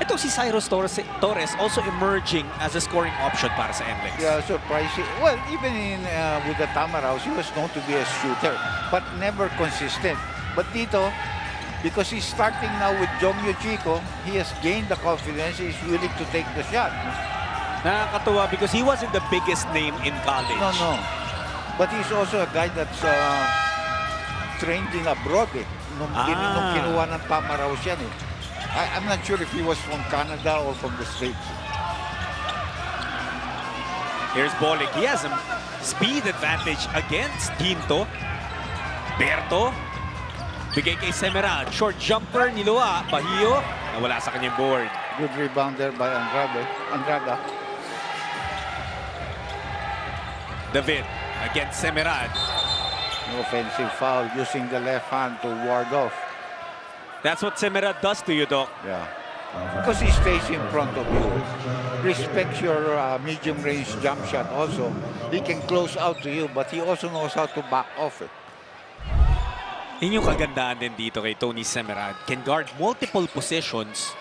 ito si Cyrus Torres also emerging as a scoring option para sa NLEX. Yeah, surprising. Well, even in with the Tamaraws, he was known to be a shooter, but never consistent. But dito, because he's starting now with Jongyo Chico, he has gained the confidence. He's willing to take the shot. Nakakatuwa because he wasn't the biggest name in college. No. But he's also a guy that's trained in abroad. Nung kinuha ng Tamaraws yan. I'm not sure if he was from Canada or from the States. Here's Bolick. He has a speed advantage against Ginto. Berto. Bigay kay Semerad. Short jumper, niluwa. Bahio. Nawala sa kanyang board. Good rebound there by Andrada. David against Semerad. No offensive foul using the left hand to ward off. That's what Semerad does to you, Doc. Yeah. Because he stays in front of you. Respects your medium-range jump shot also. He can close out to you, but he also knows how to back off it. Yun yung kagandaan din dito kay Tony Semerad. Can guard multiple positions.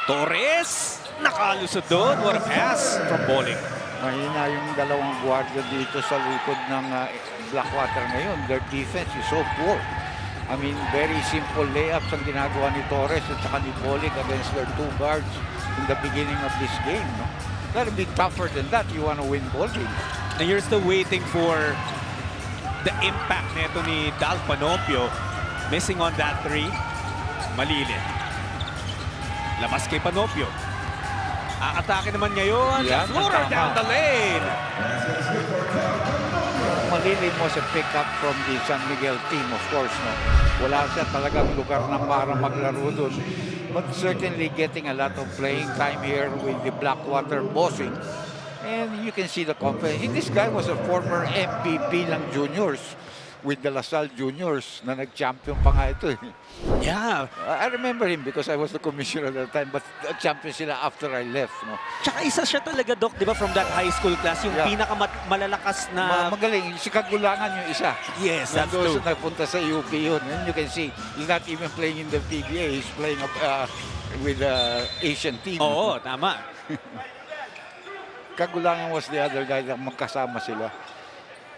Torres! Nakalusot doon. What a pass from Bolick. Mahina yung dalawang guardia dito sa likod ng Blackwater ngayon. Their defense is so poor. I mean, very simple layups ang ginagawa ni Torres at saka ni Bolick against their two guards in the beginning of this game. No? Gotta be tougher than that. You want to win ball games. And you're still waiting for the impact nito ni Dal Panopio. Missing on that three. Malilit. Labas kay Panopio. Aatake naman ngayon. Yeah, Floater down the lane. Malilin mo sa pick-up from the San Miguel team, of course. No? Wala siya talagang lugar na para maglaro dun. But certainly getting a lot of playing time here with the Blackwater Bossing. And you can see the confidence. This guy was a former MVP ng juniors with the LaSalle Juniors na nag-champion pa nga ito. Yeah. I remember him because I was the commissioner at the time, but champion sila after I left. No? Tsaka isa siya talaga, Doc, di ba, from that high school class, yung pinakamalalakas na... Magaling. Si Kagulangan yung isa. Yes, that's Nandun true. sa nagpunta sa UP yun. And you can see, he's not even playing in the PBA. He's playing with the Asian team. Oo, tama. Kagulangan was the other guy na magkasama sila.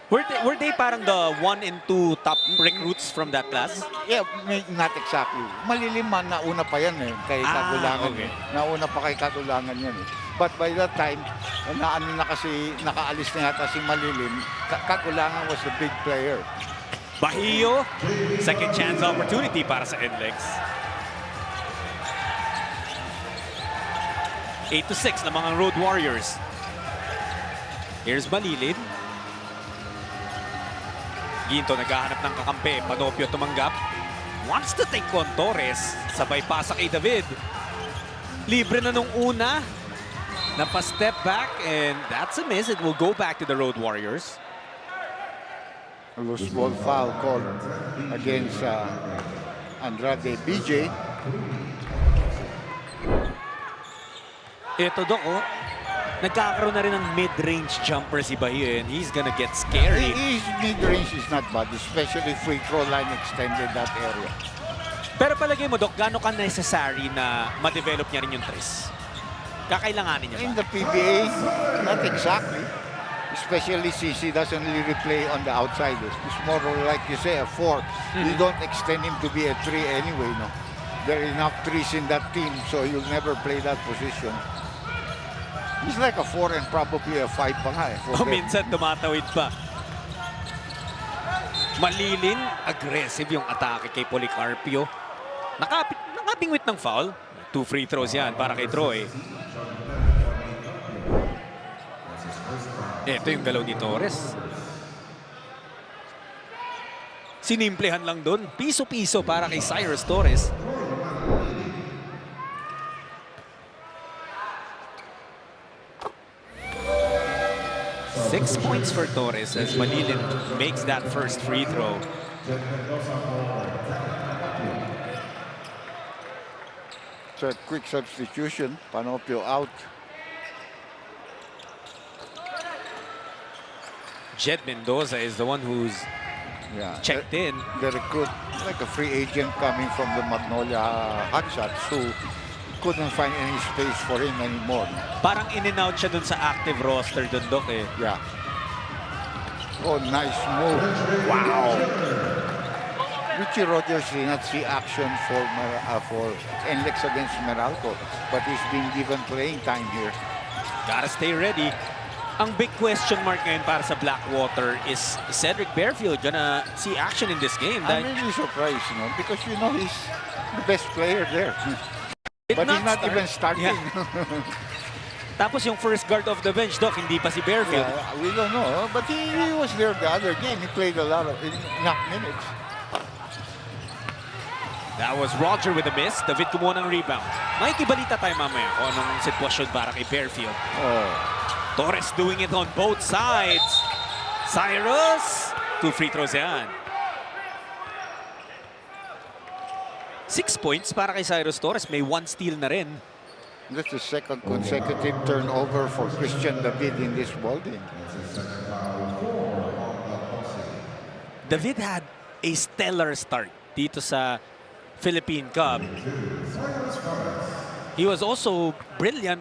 Were they parang the 1 and 2 top recruits from that class? Yeah, not exactly. Malilim man, nauna pa yan kay Kagulangan. Okay. Nauna pa kay Kagulangan yan But by that time, nakaalis na yata si Malilim. Kagulangan was the big player. Bahio, second chance opportunity para sa NLEX. 8-6 na mga Road Warriors. Here's Malilin. Ginto naghahanap ng kakampi. Panopio tumanggap. Wants to take on Torres. Sabay pasa kay David. Libre na nung una. Napa-step back and that's a miss. It will go back to the Road Warriors. A loose ball foul called against Andrade BJ. Ito, Doc, nagkakaroon na rin ng mid-range jumper si Bahio and he's gonna get scary. His mid-range is not bad, especially free throw line extended that area. Pero palagay mo, Doc, gano'n ka necessary na ma-develop niya rin yung tres? Kakailanganin niya ba? In the PBA, not exactly. Especially since he doesn't really play on the outside. It's more like you say, a 4. You don't extend him to be a 3 anyway, no? There are enough 3s in that team, so you'll never play that position. He's like a 4 and probably a 5 pa nga O minsan tumatawid pa. Malilin, aggressive yung atake kay Policarpio. Nakapingwit ng foul. 2 free throws yan para kay Troy. Ito yung galaw ni Torres. Sinimplehan lang doon. Piso-piso para kay Cyrus Torres. Six points for Torres as Malilin makes that first free throw. It's a quick substitution. Panopio out. Jed Mendoza is the one who's checked in. The recruit, like a free agent coming from the Magnolia Hotshots, who couldn't find any space for him anymore. Parang in and out siya dun sa active roster dun, Doc, eh. Yeah. Oh, nice move. Wow. Richie Rogers did not see action for NLEX against Meralco, but he's been given playing time here. Gotta stay ready. Ang big question mark ngayon para sa Blackwater is Cedric Bearfield gonna see action in this game? I'm really surprised, you know, because you know he's the best player there. But he's not even starting. Yeah. Tapos yung first guard of the bench, Doc, hindi pa si Bearfield. Yeah, we don't know, but he was there the other game. He played a lot of enough minutes. That was Roger with a miss. David kumuha ng rebound. May kibalita tayo mamaya kung anong sitwasyon para kay Bearfield. Torres doing it on both sides. Cyrus, 2 free throws yan. 6 points para kay Cyrus Torres. May 1 steal na rin. That's the second consecutive turnover for Christian David in this ballgame. David had a stellar start dito sa Philippine Cup. He was also brilliant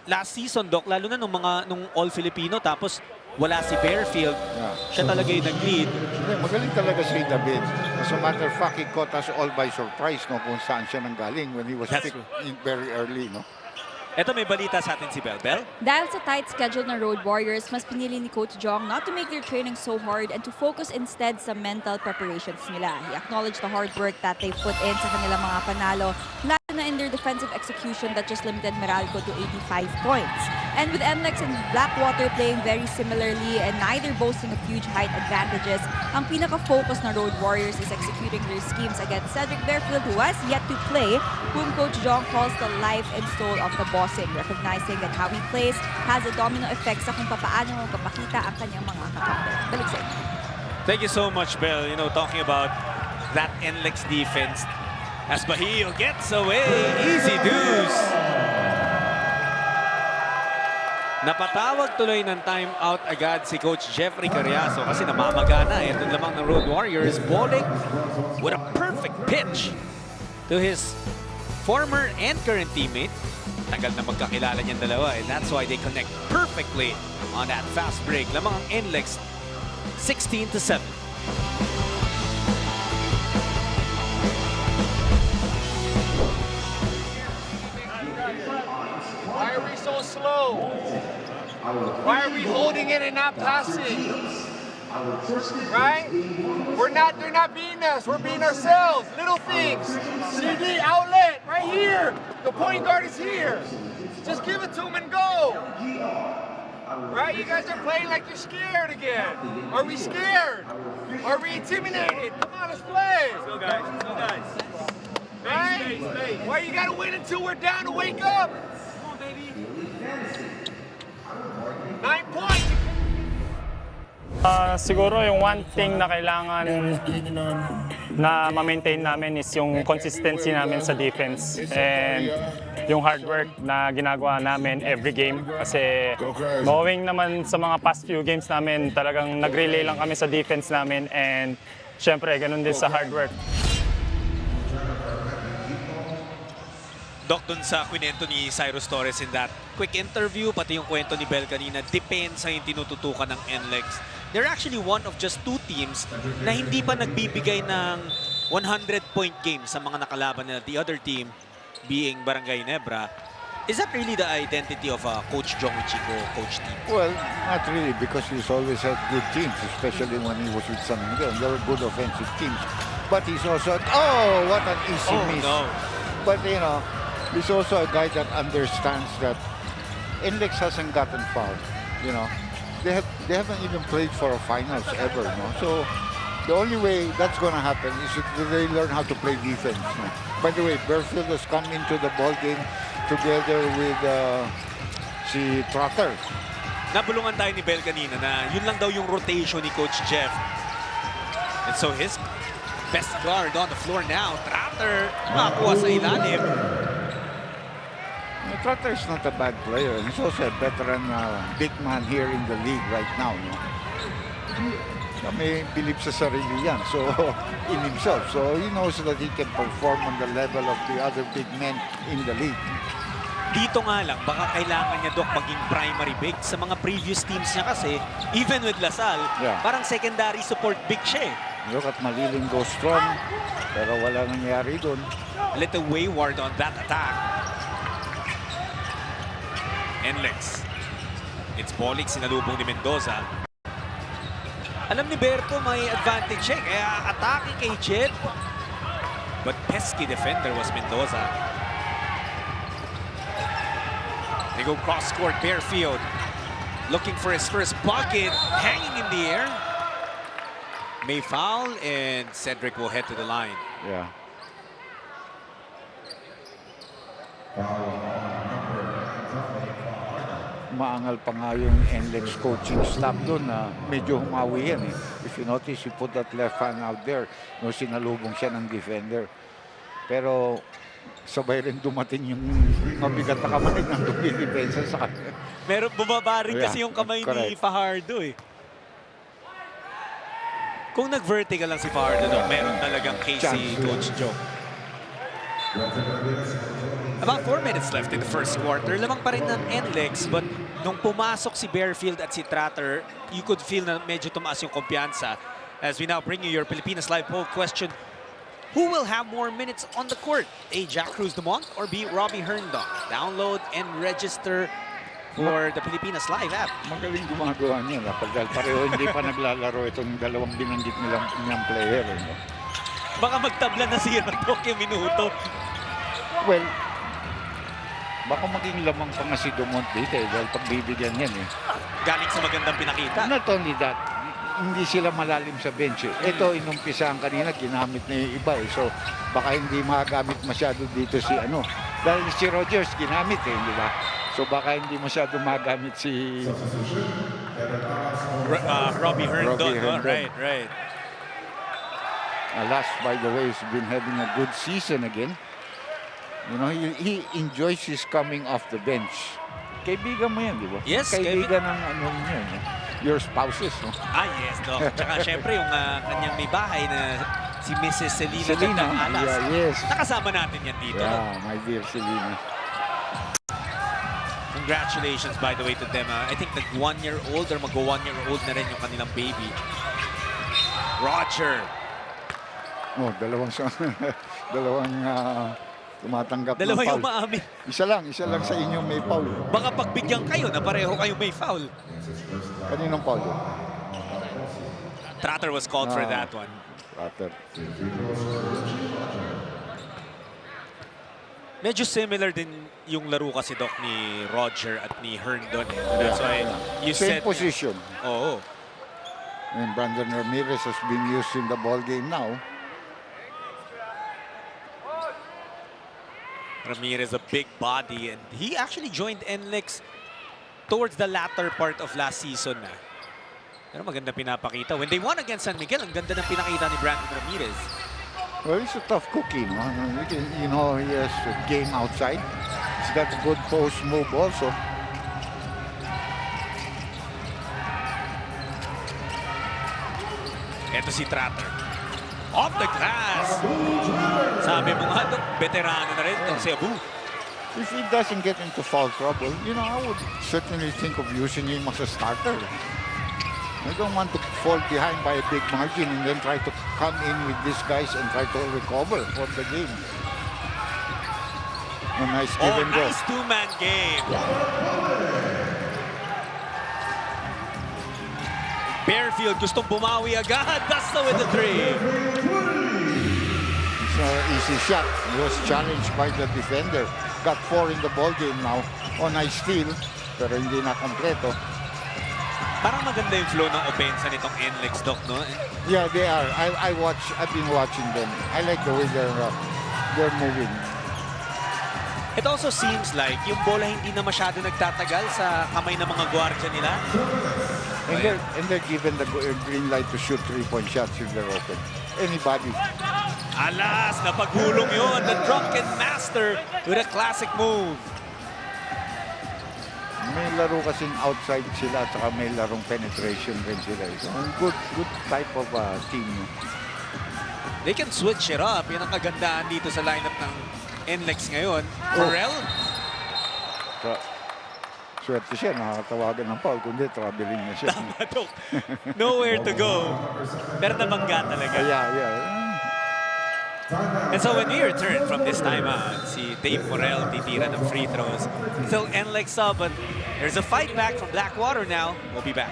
last season, Doc, lalo na nung All-Filipino, tapos wala si Bearfield. Yeah. Siya talaga yung nag-lead. Magaling talaga si David. As a matter of fact, he caught us all by surprise, no, kung saan siya nanggaling when he was picked in very early, no? Ito may balita sa atin si Bel. Bel? Dahil sa tight schedule ng Road Warriors, mas pinili ni Coach Jong not to make their training so hard and to focus instead sa mental preparations nila. He acknowledged the hard work that they put in sa kanilang mga panalo, lalo na in their defensive execution that just limited Meralco to 85 points. And with NLEX and Blackwater playing very similarly and neither boasting of huge height advantages, ang pinaka-focus ng Road Warriors is executing their schemes against Cedric Bearfield, who has yet to play, whom Coach Jong calls the life and soul of the Bossing, recognizing that how he plays has a domino effect sa kung papaano magpapakita ang kanyang mga kakampi. Balik sa inyo. Thank you so much, Bel. You know, talking about that NLEX defense, as Bahio gets away, easy deuce. Napatawag tuloy ng timeout agad si Coach Jeffrey Carriazo kasi namamaga na. Ito lamang ng Road Warriors, balling with a perfect pitch to his former and current teammate. Tagal na magkakilala niyang dalawa, and that's why they connect perfectly on that fast break. Lamang ang NLEX 16-7. Why are we so slow? Why are we holding it and not passing? Right? They're not beating us. We're beating ourselves. Little things. CD, outlet, right here. The point guard is here. Just give it to him and go. Right? You guys are playing like you're scared again. Are we scared? Are we intimidated? Come on, let's play. Let's go, guys. Let's go, guys. Right? Why you gotta wait until we're down to wake up? Come on, baby. 9 points. Siguro yung one thing na kailangan na ma-maintain namin is yung consistency namin sa defense and yung hard work na ginagawa namin every game. Kasi knowing naman sa mga past few games namin, talagang nag-relay lang kami sa defense namin and syempre ganun din sa hard work. Doc, dun sa kwento ni Cyrus Torres in that quick interview, pati yung kwento ni Bel kanina, depensa yung tinututukan ng NLEX. They're actually one of just 2 teams na hindi pa nagbibigay ng 100-point game sa mga nakalaban nila. The other team being Barangay Nebra. Is that really the identity of Coach Jong Chico, Coach Team? Well, not really, because he's always had good teams, especially when he was with San Miguel. They were good offensive teams. But he's also, oh, what an easy miss. No. But, you know, he's also a guy that understands that NLEX hasn't gotten fouled, you know. They haven't even played for a finals ever, no? So the only way that's going to happen is if they learn how to play defense. No? By the way, Berfield has come into the ball game together with si Trotter. Nabulungan tayo ni Bel kanina na yun lang daw yung rotation ni Coach Jeff. And so his best guard on the floor now. Trotter, makakuha sa ilalim. Trotter is not a bad player. He's also a veteran big man here in the league right now. No? So, may believe sa sarili yan. So, in himself. So, he knows that he can perform on the level of the other big men in the league. Dito nga lang, baka kailangan niya, Doc, maging primary big. Sa mga previous teams niya kasi, even with Lasal, parang secondary support big siya eh. Look at Maliling go strong, pero wala nangyari doon. A little wayward on that attack. NLEX. It's Bolik, sinalubong ni Mendoza. Alam ni Berto may advantage eh, kaya atake kay Jet. But pesky defender was Mendoza. They go cross-court, Bearfield. Looking for his first bucket, hanging in the air. May foul, and Cedric will head to the line. Yeah. Maangal pa nga yung NLEX coaching staff doon na medyo humawi yan eh. If you notice, he put that left hand out there. No, sinalubong siya ng defender. Pero sabay rin dumating yung mabigat na kamay ng dumidepensa sa kanya. Meron bumaba rin kasi yung kamay ni Fajardo eh. Kung nag-vertical lang si Fajardo, meron talagang case si Coach Joe. About 4 minutes left in the first quarter. Lamang pa rin ng NLEX, but nung pumasok si Bearfield at si Trotter, you could feel na medyo tumaas yung kumpiyansa. As we now bring you your Pilipinas Live poll question, who will have more minutes on the court? A. Jack Cruz Dumont or B. Robbie Herndon? Download and register for the Pilipinas Live app. Magaling gumagawa niya. Dahil pareho hindi pa naglalaro itong dalawang binanggit nilang player. No? Baka magtabla na siya ng toke minuto. Well, baka maging lamang pa nga si Dumont dito eh, dahil pagbibigyan yan eh. Galing sa magandang pinakita. Not only that, hindi sila malalim sa bench eh. Ito, inumpisahan kanina, ginamit na yung iba eh. So, baka hindi magamit masyado dito si ano. Dahil si Rogers ginamit eh, di ba? So, baka hindi masyado magamit si Robbie Herndon. Right, right. Alas, by the way, has been having a good season again. You know, he enjoys his coming off the bench. Kaibigan mo yan, di ba? Yes, kaibigan ng ano yun, your spouses, no? Ah, yes, no. Tsaka syempre yung kanyang may bahay na si Mrs. Selena Alas. Yeah, yes. Nakasama natin yan dito. Yeah, no? My dear Selena. Congratulations, by the way, to them. I think nag 1-year-old or mag-1-year-old na rin yung kanilang baby. Roger. Oh, dalawang tumatanggap ng Dalawa foul. yung maamin. Isa lang sa inyo may foul. Baka pagbigyan kayo na pareho kayo may foul. Kaninong foul? Trotter was called for that one. Trotter. Medyo similar din yung laro kasi, Doc, ni Roger at ni Herndon. That's why you Same said... position. Oo. And Brandon Ramirez has been used in the ball game now. Ramirez, a big body, and he actually joined NLEX towards the latter part of last season na. Pero maganda pinapakita. When they won against San Miguel, ang ganda ng pinakita ni Brandon Ramirez. Well, he's a tough cookie, no? You know, he has a game outside. He's got a good post move also. Ito si Trotter. Off the glass. Sabi mo nga, veterano na rin itong si Abu. If he doesn't get into foul trouble, you know, I would certainly think of using him as a starter. I don't want to fall behind by a big margin and then try to come in with these guys and try to recover for the game. nice give and go. Nice two-man game. Bearfield gustong bumawi agad. Basta with the 3. So easy shot. He was challenged by the defender. Got 4 in the ball game now. Nice steal, pero hindi na kompleto. Parang maganda yung flow ng opensa nitong NLEX, Doc, no? Yeah, they are. I've been watching them. I like the way they're moving. It also seems like yung bola hindi na masyado nagtatagal sa kamay ng mga gwardiya nila. And they're given the green light to shoot 3-point shots if they're open. Anybody. Alas, napaghulong yun. The drunken master with a classic move. May laro kasing outside sila at saka may larong penetration rin sila. So, good type of team. They can switch it up. Yan ang kagandaan dito sa lineup ng NLEX ngayon. Morel? Swerte siya, nakakatawagan ng foul. Kundi, traveling na siya. Tama, Dok. Nowhere to go. Pero nabangga talaga. Yeah. And so when we return from this timeout, si Dave Morel titira ng free throws. Still NLEX up, but there's a fight back from Blackwater now. We'll be back.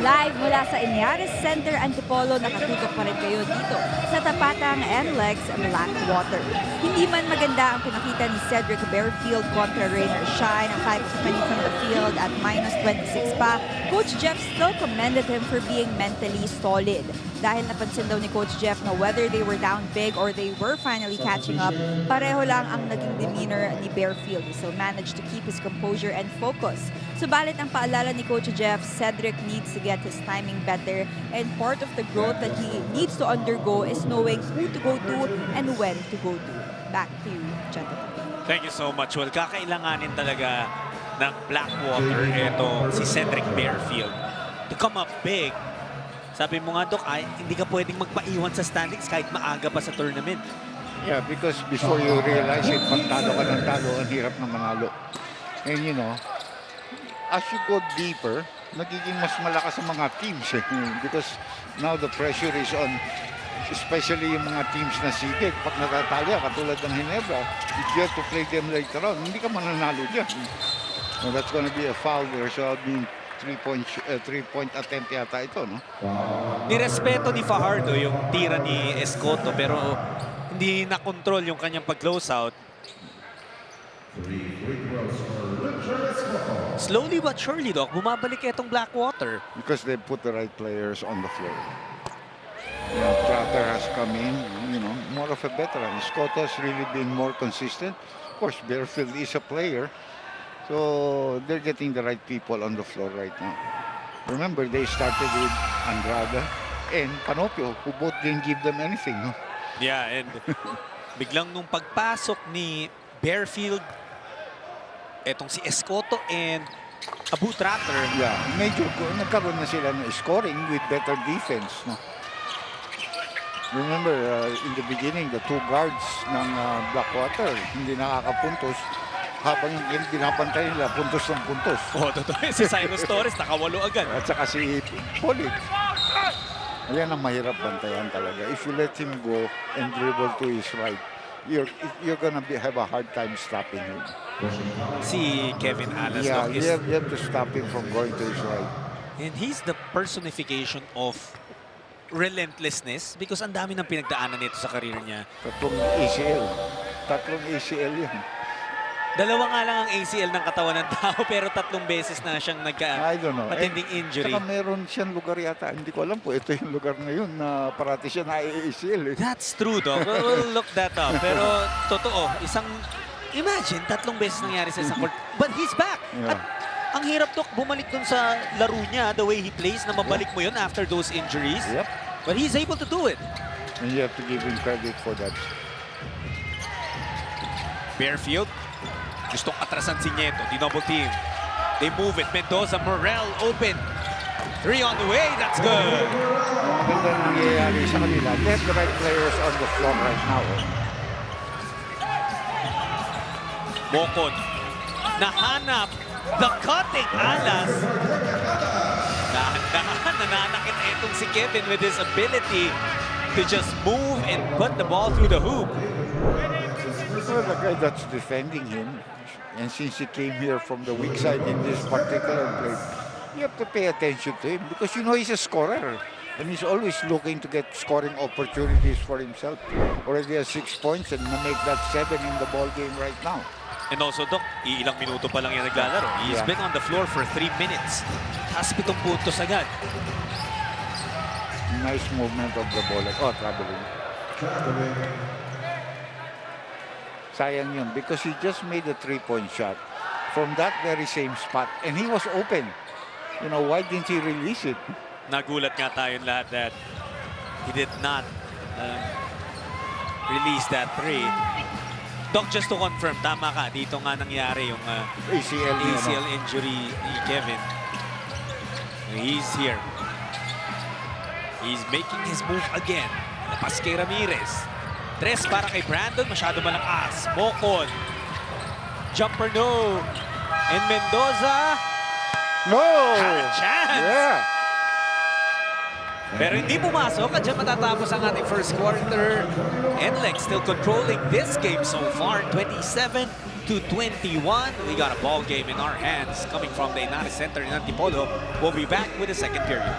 Live mula sa Inyares Center, Antipolo, nakatutok pa rin kayo dito sa tapatang NLEX Blackwater. Hindi man maganda ang pinakita ni Cedric Bearfield kontra Rainer Shine, ang 5 of 20 from the field at -26 pa, Coach Jeff still commended him for being mentally solid. Dahil napansin daw ni Coach Jeff na whether they were down big or they were finally catching up, pareho lang ang naging demeanor ni Bearfield. He still managed to keep his composure and focus. Subalit ang paalala ni Coach Jeff, Cedric needs to get his timing better, and part of the growth that he needs to undergo is knowing who to go to and when to go to. Back to you, gentlemen. Thank you so much. Well, kakailanganin talaga ng Blackwater ito si Cedric Bearfield to come up big. Sabi mo nga, Doc, hindi ka pwedeng magpaiwan sa standings kahit maaga pa sa tournament. Yeah, because before you realize it, pagtalo ka ng talo, ang hirap na manalo. And you know, as you go deeper, nagiging mas malakas ang mga teams. Because now the pressure is on, especially yung mga teams na sigit. Pag natatalo, katulad ng Ginebra, you have to play them later on. Hindi ka mananalo dyan. So that's gonna be a foul there. So I'll be 3-point attempt yata ito, no? Nirespeto ni Fajardo yung tira ni Escoto, pero hindi na-control yung kanyang pag-close out. Slowly but surely, Doc, bumabalik itong Blackwater. Because they put the right players on the floor. You know, Trotter has come in, you know, more of a veteran. Scott has really been more consistent. Of course, Bearfield is a player. So they're getting the right people on the floor right now. Remember, they started with Andrada and Panopio, who both didn't give them anything. No? Yeah, and biglang nung pagpasok ni Bearfield, etong si Escoto and Abu Trotter. Yeah, medyo nagkaroon na sila ng scoring with better defense. No? Remember, in the beginning, the two guards ng Blackwater, hindi nakakapuntos. Habang yung pinapantay nila, puntos ng puntos. Oh, totoo. Si Cyrus Torres, nakawalo agad. At saka si Polit. Ayan ang mahirap bantayan talaga. If you let him go and dribble to his right, you're gonna have a hard time stopping him. Si Kevin Alas. Yeah, you have to stop him from going to his right. And he's the personification of relentlessness because ang dami ng pinagdaanan nito sa karir niya. Tatlong ACL yan. Dalawa nga lang ang ACL ng katawan ng tao pero 3 beses na siyang matinding injury. Saka meron siyang lugar yata. Hindi ko alam po. Ito yung lugar ngayon na parati siya na ACL. That's true, Doc. We'll look that up. Pero totoo, imagine, 3 beses nangyari sa isang court. But he's back. Yeah. At ang hirap, Doc, bumalik dun sa laro niya, the way he plays, na mabalik mo yun after those injuries. Yep. But he's able to do it. And you have to give him credit for that. Barefield. Gustong atrasan si Nieto. Di double team. They move it. Mendoza, Morel, open. 3 on the way. That's good. Maganda nangyayari sa kanila. They have the right players on the floor right now. Bokod. Nahanap. The cutting alas. Dahan-dahan nananakit itong si Kevin with his ability to just move and put the ball through the hoop. Well, the guy that's defending him, and since he came here from the weak side in this particular play, you have to pay attention to him because you know he's a scorer. And he's always looking to get scoring opportunities for himself. Already has 6 points and make that 7 in the ball game right now. And also, Doc, ilang minuto pa lang yan naglalaro. He's been on the floor for 3 minutes. Tapos 7 puntos agad. Nice movement of the ball. Oh, traveling. Sayang yun because he just made a 3-point shot from that very same spot. And he was open. You know, why didn't he release it? Nagulat nga tayong lahat that he did not release that 3. Doc, just to confirm, tama ka, dito nga nangyari yung ACL injury ni Kevin. He's here. He's making his move again. Napas kay Ramirez. 3 para kay Brandon, masyado malakas. Bokod. Jumper no. And Mendoza. No! Had a chance. Yeah. Pero hindi pumasok. At dyan matatapos ang ating first quarter. NLEX still controlling this game so far. 27-21. We got a ball game in our hands coming from the Inari Center in Antipolo. We'll be back with the second period.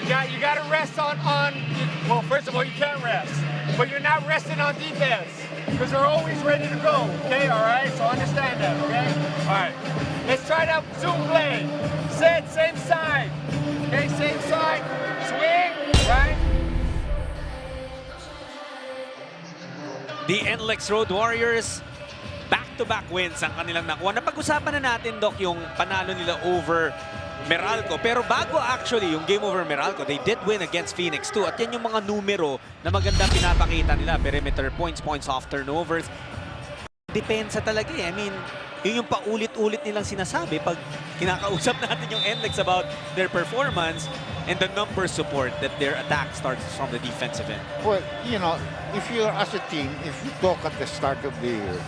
Guys, you got to rest on. Well, first of all, you can't rest, but you're not resting on defense because they're always ready to go. Okay, all right. So understand that. Okay, all right. Let's try that zoom play. Set, same side. Okay, same side. Swing, right. The NLEX Road Warriors, back-to-back wins ang kanilang nakuha. Napag-usapan na natin, Doc, yung panalo nila over Meralco. Pero bago actually yung game over Meralco, they did win against Phoenix too. At yan yung mga numero na maganda pinapakita nila. Perimeter points, points off turnovers. Depensa talaga eh. I mean, yun yung paulit-ulit nilang sinasabi pag kinakausap natin yung NLEX about their performance and the numbers support that their attack starts from the defensive end. Well, you know, if you're as a team, if you talk at the start of the year,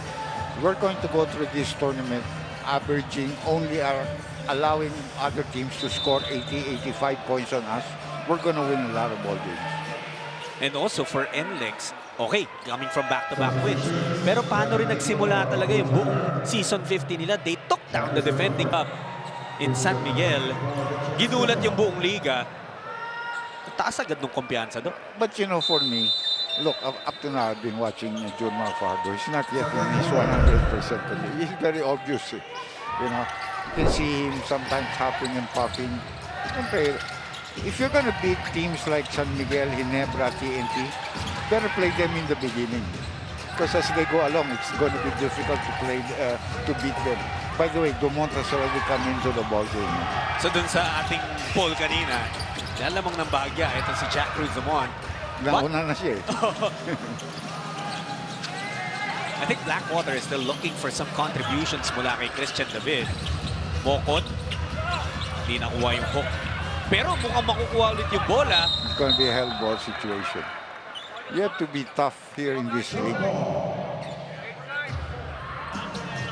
we're going to go through this tournament averaging only allowing other teams to score 80, 85 points on us, we're going to win a lot of ball games. And also for NLEX, okay, coming from back-to-back wins. Pero paano rin nagsimula talaga yung buong season 50 nila? They took down the defending cup in San Miguel. Ginulat yung buong liga. Taas agad ng kumpiyansa doon. But you know, for me, look, up to now, I've been watching Junmar Fargo. He's not yet in his 100%. He's very obvious. You know, you can see him sometimes hopping and popping. If you're going to beat teams like San Miguel, Ginebra, TNT, better play them in the beginning. Because as they go along, it's going to be difficult to play to beat them. By the way, Dumont has already come into the ball game. So dun sa ating poll kanina, lalamang ng bahagya, ito si Jack Cruz Dumont. Nauna na siya eh. I think Blackwater is still looking for some contributions mula kay Christian David. Bokod, hindi nakuha yung hook. Pero mukhang makukuha ulit yung bola. It's going to be a hell ball situation. You have to be tough here in this league.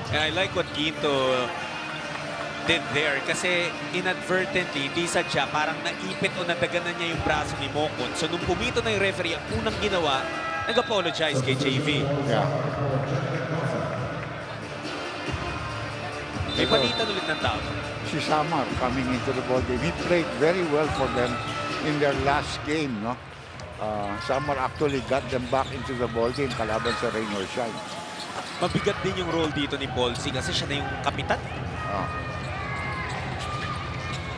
And I like what Ginto did there kasi inadvertently, hindi sadya, parang naipit o nadaganan niya yung braso ni Mokon. So nung pumito na yung referee, ang unang ginawa, nag-apologize kay JV. Yeah. May palitan ulit ng tao. Si Samar coming into the ball game. He played very well for them in their last game, no? Samar actually got them back into the ball game kalaban sa rain or shine. Mabigat din yung role dito ni Paul C kasi siya na yung kapitan.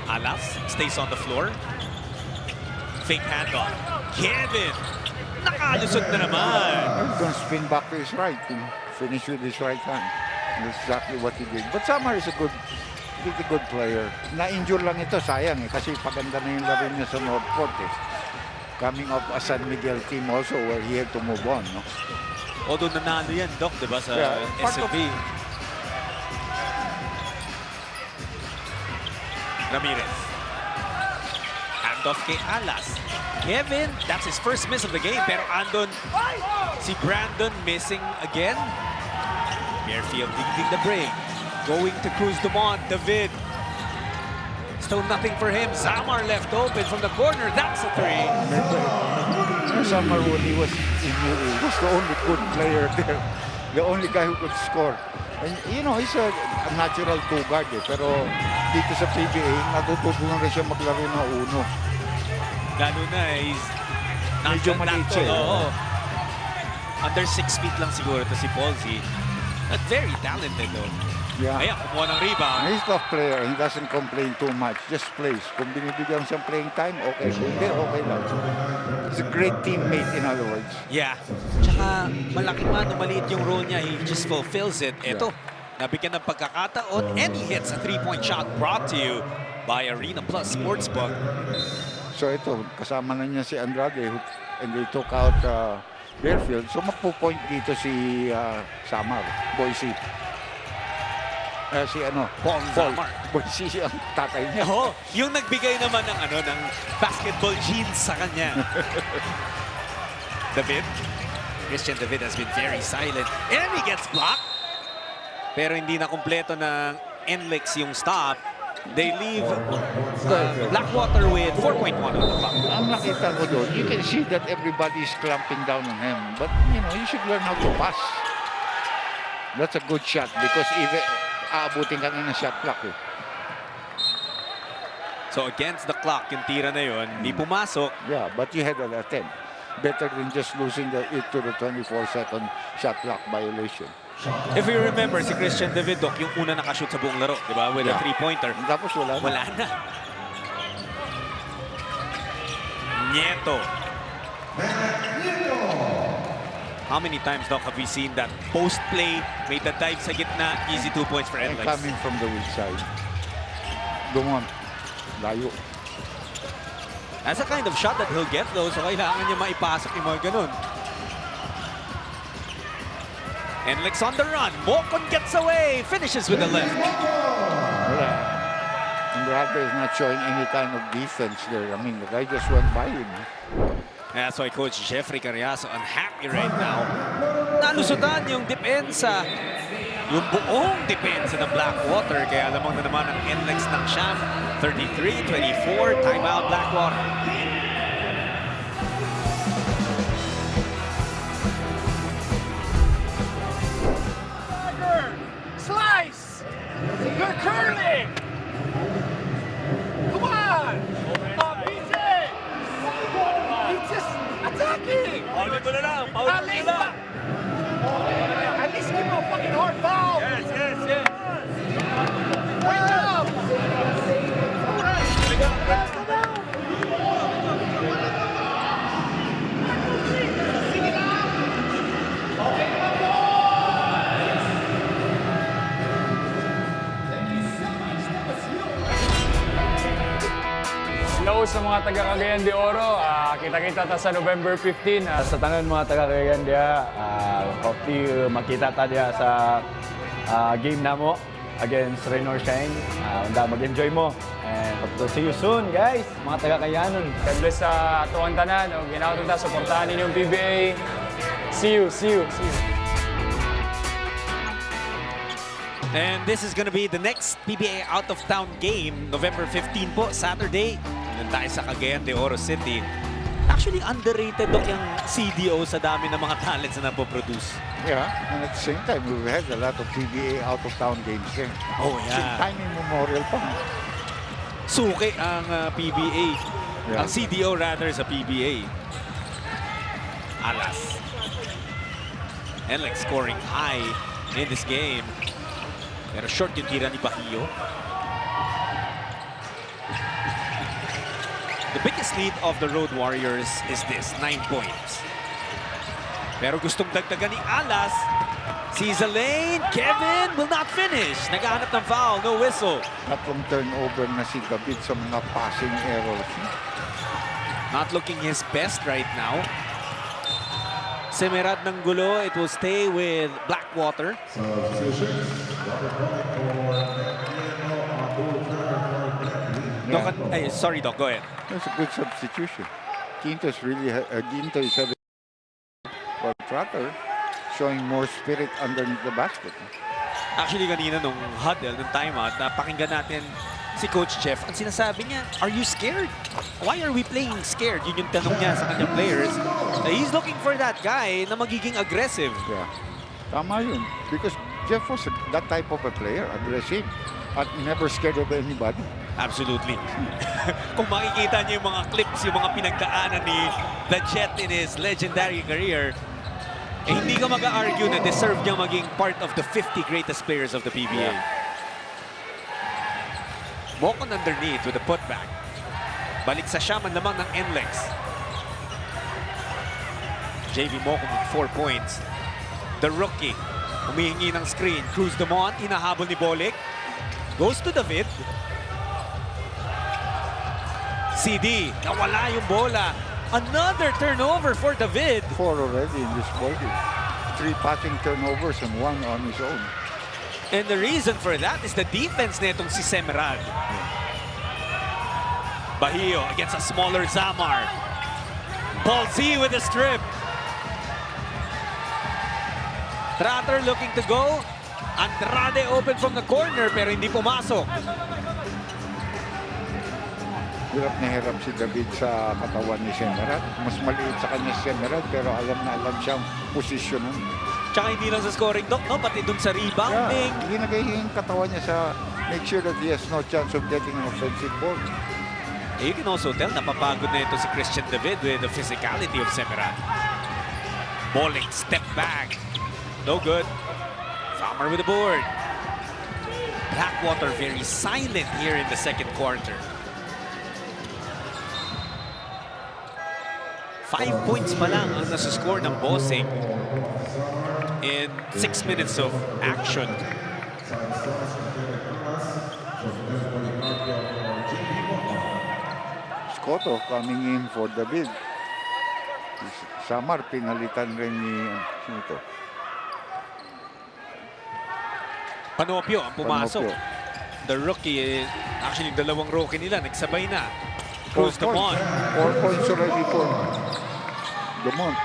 Alas stays on the floor. Fake handoff. Kevin! Nakalusot na naman. Don't spin back to his right. Finish with his right hand. That's exactly what he did. But Samar is a pretty good player. Na-injure lang ito, sayang eh. Kasi paganda na yung laro niya sa Northport eh. Coming off a San Miguel team also where he had to move on. No? Although nanalo yan, Doc, diba, sa SFB. Ramirez. Handoff kay Alas. Kevin, that's his first miss of the game. Pero andon si Brandon missing again. Fairfield digging the break. Going to Cruz Dumont. David. Still nothing for him. Zamar left open from the corner. That's a three. Samar, when he was in UA, was the only good player there. The only guy who could score. And, you know, he's a natural two-guard eh. Pero dito sa PBA, natututunan rin siya maglaro na uno. Lalo na, he's not medyo maliit siya. Under 6 feet lang siguro to si Paulsy. But very talented though. Yeah. Ayan, kumuha ng rebound. He's a tough player. He doesn't complain too much. Just plays. Kung binibigyan siyang playing time, okay. Kung hindi, okay lang. He's a great teammate, in other words. Yeah. Tsaka, malaki man o maliit yung role niya, he just fulfills it. Ito, nabigyan ng pagkakataon and he hits a three-point shot brought to you by Arena Plus Sportsbook. So ito, kasama na niya si Andrade and they took out Fairfield. So magpo-point dito si Samar, Boise. Si Paul Samar. Boise ang tatay niya. Oh, yung nagbigay naman ng ng basketball jeans sa kanya. David. Christian David has been very silent. And he gets blocked. Pero hindi na kumpleto ng NLEX yung stop. They leave Blackwater with 4.1 on the clock. Ang nakita ko doon, you can see that everybody is clamping down on him. But, you know, you should learn how to pass. That's a good shot because even aabutin ka na ng shot clock eh. So against the clock, yung tira na yun, hindi pumasok. Yeah, but you had an attempt. Better than just losing it to the 24-second shot clock violation. If you remember, si Christian David, Doc, yung una nakashoot sa buong laro, di ba? With a three-pointer. Tapos wala na. Wala na. Nieto. How many times, Doc, have we seen that post play, made the dive sa gitna, easy 2 points for NLEX? Coming from the weak side. Dumont. Layo. That's a kind of shot that he'll get, though, so kailangan niya maipasok yung mga ganun. NLEX on the run. Mocon gets away. Finishes with the left. Andrade is not showing any kind of defense there. I mean, the guy just went by him. That's why Coach Jeffrey Carriazo unhappy right now. Nalusutan yung depensa. Yung buong depensa ng Blackwater. Kaya lamang na naman ang NLEX ng Sham. 33-24. Timeout Blackwater. Slice! You're curling! Come on! BJ! He's just attacking! At least give him a fucking hard foul! Yes. Wake up! Hello sa mga taga Cagayan de Oro. Kita-kita ta sa November 15. Sa tanan mga taga Cagayan de hope to makita ta diya sa game namo against Rain or Shine. Unda mag-enjoy mo. And hope to see you soon, guys. Mga taga Cagayanon. God bless sa atuang tanan. Ginawag ta suportahan ninyo yung PBA. See you. And this is gonna be the next PBA out-of-town game, November 15 po, Saturday. Nandun tayo sa Cagayan de Oro City. Actually, underrated Doc yung CDO sa dami ng mga talents na napoproduce. Yeah, and at the same time, we've had a lot of PBA out-of-town games there. Oh, yeah. Time immemorial pa. Suki ang PBA. Yeah. Ang CDO rather sa PBA. Alas. NLEX scoring high in this game. Pero short yung tira ni Bahio. The biggest lead of the Road Warriors is this, 9 points. Pero gustong dagdagan ni Alas. Sees a lane. Kevin will not finish. Naghahanap ng foul, no whistle. Tatlong turnover na si David sa mga passing errors. Not looking his best right now. Semerad ng gulo. It will stay with Blackwater. Doc, sorry, Doc. Go ahead. That's a good substitution. Quinto is having but Trotter showing more spirit underneath the basket. Actually, kanina nung huddle, nung timeout, napakinggan natin si Coach Jeff. Ang sinasabi niya, are you scared? Why are we playing scared? Yun yung tanong niya sa kanyang players. He's looking for that guy na magiging aggressive. Yeah. Tama yun. Because Jeff was that type of a player, aggressive, at never scared of anybody. Absolutely. Kung makikita niyo yung mga clips, yung mga pinagdaanan ni The Jet in his legendary career, eh, hindi ka mag-argue na deserve niya maging part of the 50 greatest players of the PBA. Yeah. Mocon underneath with a putback. Balik sa Shaman naman ng NLEX. JV Mocon with 4 points. The rookie, humihingi ng screen. Cruz Demont, inahabol ni Bolik. Goes to David. CD, nawala yung bola. Another turnover for David. 4 already in this ball game. 3 passing turnovers and 1 on his own. And the reason for that is the defense netong si Semerad. Bahio against a smaller Zamar. Paul Z with a strip. Trotter looking to go. Andrade open from the corner pero hindi pumasok. Hirap na hirap si David sa katawan ni Semerad. Mas maliit sa kanya si Semerad pero alam na alam siyang posisyonan. Tsaka hindi lang sa scoring, Doc, no? Pati dun sa rebounding. Yeah, ginagay yung katawan niya sa make sure that he has no chance of getting an offensive ball. You can also tell napapagod na ito si Christian David with the physicality of Semerad. Bolik, step back. No good. Summer with the board. Blackwater very silent here in the second quarter. 5 points pa lang ang nasuscore ng Bossing in 6 minutes of action. Scotto coming in for David. Samar pinalitan rin ni ito. Panopio ang pumasok. Panopio. The rookie, actually dalawang rookie nila, nagsabay na. Cruz Demont. 4 points already for Demont.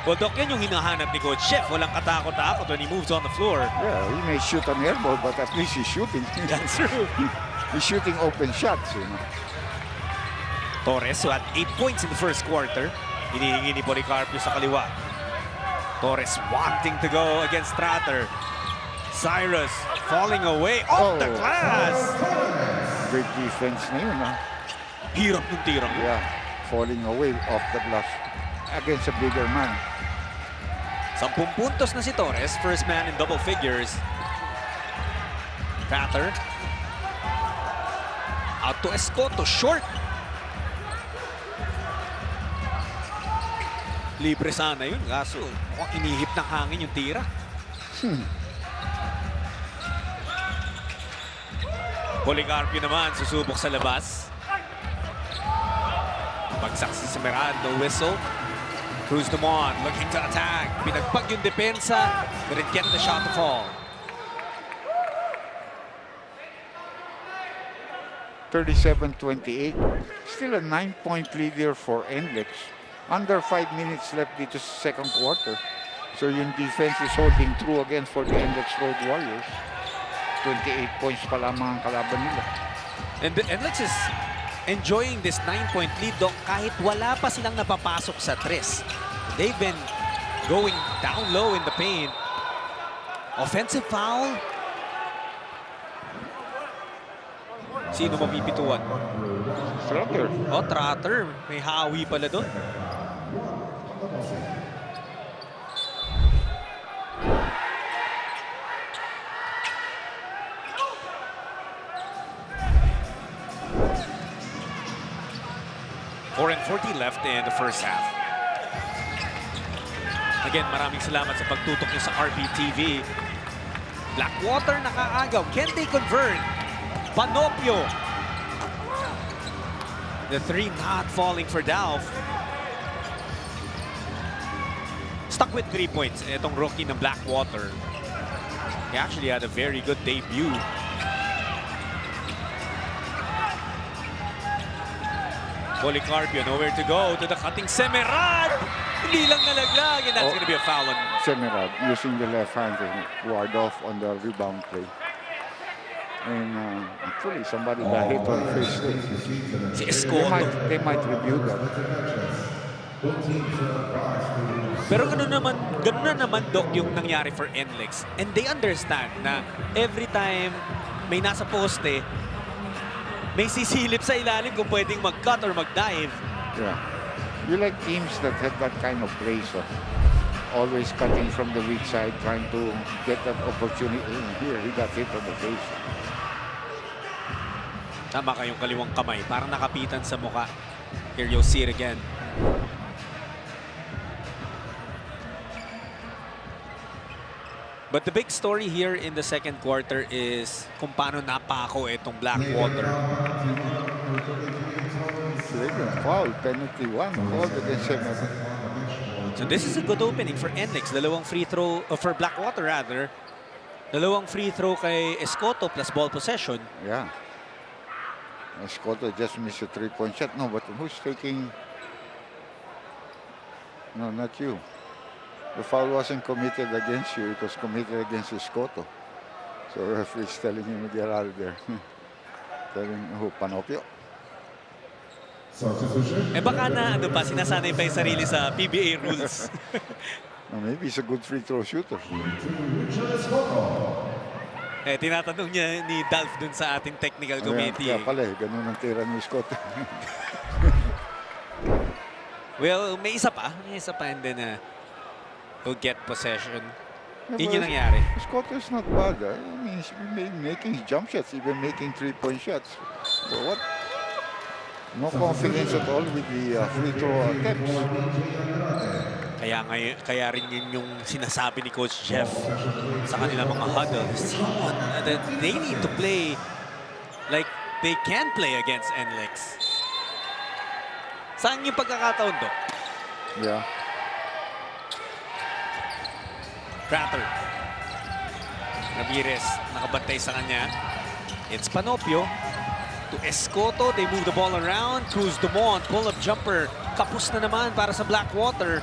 Well, Doc, yan yung hinahanap ni Coach Chef. Walang katakot-takot when he moves on the floor. Yeah, he may shoot an air ball, but at least he's shooting. That's true. He's shooting open shots, you know. Torres, who had 8 points in the first quarter. Hinihingi ni Policarpio sa kaliwa. Torres wanting to go against Trotter. Cyrus falling away off the glass. Great defense na yun, ha? Hirap ng tirang. Yeah, falling away off the glass against a bigger man. 10 puntos na si Torres, first man in double figures. Trotter. Out to Escoto, short. Libre sana yun, kaso mukhang inihip ng hangin yung tira. Policarpio naman, susubok sa labas. Bagsak si Semerad, no whistle. Cruz Demont looking to attack. Pinagpag yung depensa, but it get the shot to fall. 37-28. Still a 9-point leader for NLEX. Under 5 minutes left dito sa second quarter. So yung defense is holding true again for the NLEX Road Warriors. 28 points pa lamang ang kalaban nila. And NLEX is enjoying this 9-point lead, Doc, kahit wala pa silang napapasok sa tres. They've been going down low in the paint. Offensive foul. Sino mapipituan? Trotter. Oh, Trotter. May hawi pala doon. 4:40 left in the first half. Again, maraming salamat sa pagtutok niyo sa RPTV. Blackwater nakaagaw. Can they convert? Panopio. The three not falling for Dalf. Stuck with 3 points. Itong rookie ng Blackwater. He actually had a very good debut. Policarpio, nowhere to go. To the cutting Semerad. Hindi lang nalaglag. And that's going to be a foul on Semerad using the left hand to ward off on the rebound play. And actually, somebody got hit on the face. Si Escoto. They might review that. Pero gano'n na naman, Doc, yung nangyari for NLEX. And they understand na every time may nasa poste, may sisilip sa ilalim kung pwedeng mag-cut or mag-dive. Yeah. You like teams that have that kind of play, so always cutting from the weak side, trying to get that opportunity. Here, he got hit on the face. Tama kayong kaliwang kamay. Parang nakapitan sa muka. Here you'll see it again. But the big story here in the second quarter is kung paano napako itong Blackwater. Foul, penalty one, foul against Semerad. So this is a good opening for NLEX. Dalawang free throw, for Blackwater rather. Dalawang free throw kay Escoto plus ball possession. Yeah. Escoto just missed a three-point shot. No, but who's taking? No, not you. The foul wasn't committed against you. It was committed against Escoto. So the referee is telling him to get out of there. Telling who, Panopio. Eh baka na ano pa, sinasanay pa yung sarili sa PBA rules. Maybe he's a good free throw shooter. Eh tinatanong niya ni Dalf dun sa ating technical committee. Kaya pala eh, ganun ang tira ni Escoto. Well, may isa pa and then he'll get possession. Yun yung nangyari. Escoto is not bad. I mean, he's been making jump shots, even making three-point shots. So what? No confidence at all with the free throw attempts. Kaya rin yun yung sinasabi ni Coach Jeff sa kanila mga huddles. They need to play like they can play against NLEX. Saan yung pagkakataon, Doc? Yeah. Crater. Ramirez nakabantay sa kanya. It's Panopio to Escoto. They move the ball around. Cruz Dumont, pull-up jumper. Kapus na naman para sa Blackwater.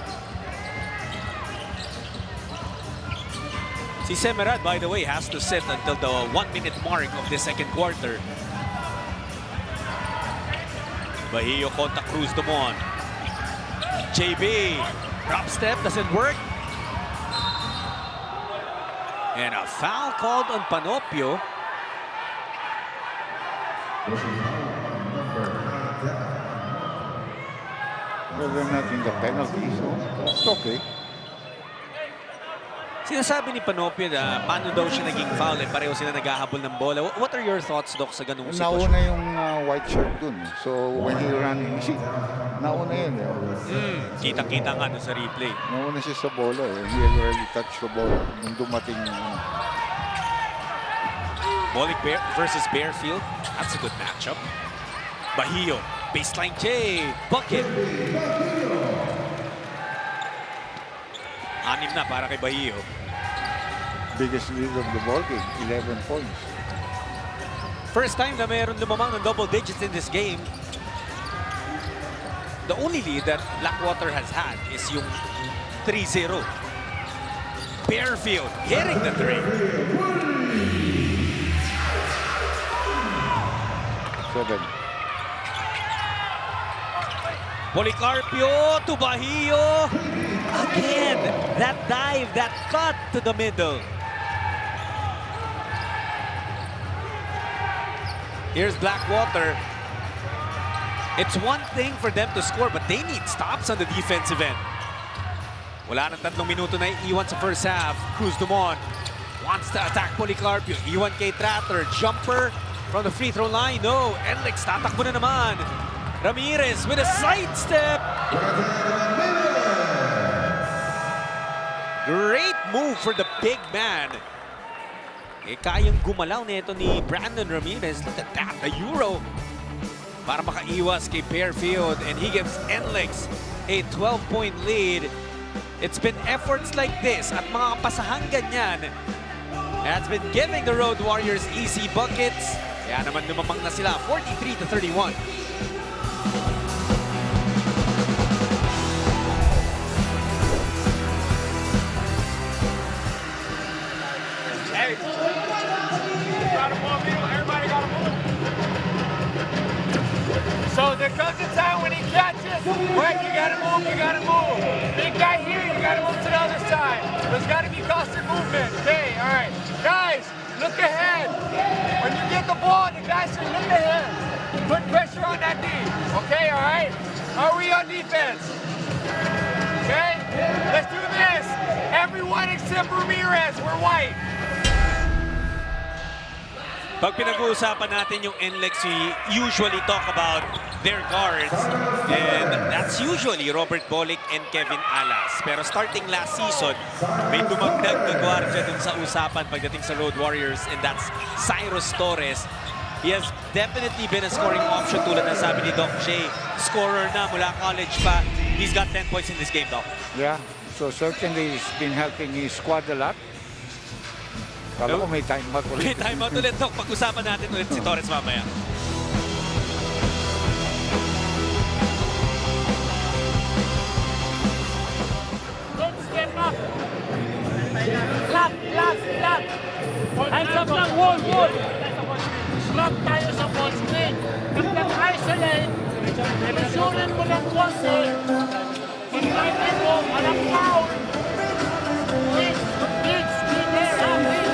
Si Semerad, by the way, has to sit until the 1-minute mark of the second quarter. Bahio kontra Cruz Dumont. JB, drop step, doesn't work. And a foul called on Panopio. Well, they're not in the penalty, so it's okay. Sinasabi ni Panopio na paano daw siya naging foul, eh pareho sila naghahabol ng bola. What are your thoughts, Doc, sa ganung sitwasyon? Nauna yung white shirt dun. So when he ran, see, nauna yun. Kitang-kita nga dun sa replay. Nauna siya sa bola. He already touched the ball nung dumating. Bolick versus Bearfield. That's a good matchup. Bahio, baseline J, bucket. 6 na para kay Bahio. Biggest lead of the ball game, 11 points. First time na mayroon lumamang ng double digits in this game. The only lead that Blackwater has had is yung 3-0. Bearfield hitting the three. 7. Policarpio to Bahio. Again, that dive, that cut to the middle. Here's Blackwater. It's one thing for them to score, but they need stops on the defensive end. Wala nang 3 minuto na iwan sa first half. Cruz Dumont wants to attack Policarpio. Iwan kay Tratter. Jumper from the free throw line. No, NLEX tatakbo na naman. Ramirez with a sidestep. Great move for the big man. Kayang gumalaw nito ni Brandon Ramirez. Look at that, the Euro. Para makaiwas kay Bearfield, and he gives NLEX a 12-point lead. It's been efforts like this at mga kapasahang ganyan that's been giving the Road Warriors easy buckets. Kaya naman lumamang na sila, 43-31. Hey, gotta move, everybody gotta move. So there comes a time when he catches, right? You gotta move, you gotta move. Big guy here, you gotta move to the other side. There's gotta be constant movement. Okay, all right. Guys, look ahead. When you get the ball, the guys should look ahead. Put pressure on that knee. Okay, all right? Are we on defense? Okay? Let's do this. Everyone except Ramirez, we're white. Pag pinag-uusapan natin yung NLEX, we usually talk about their guards. And that's usually Robert Bolick and Kevin Alas. Pero starting last season, may dumagdag na guardia dun sa usapan pagdating sa Road Warriors, and that's Cyrus Torres. He has definitely been a scoring option tulad ng sabi ni Doc J. Scorer na mula college pa. He's got 10 points in this game, Doc. Yeah, so certainly he's been helping his squad a lot. Kala ko may time out ulit. May time out ulit, Doc. Pag-usapan natin ulit si Torres mamaya. Don't step up. Lock, lock, lock. Hands up lang, wall. Lock tayo sa ball screen. Kapag isolate, ilusunin mo lang konti. Pag-drive mo, walang foul. Hits, be there, hits.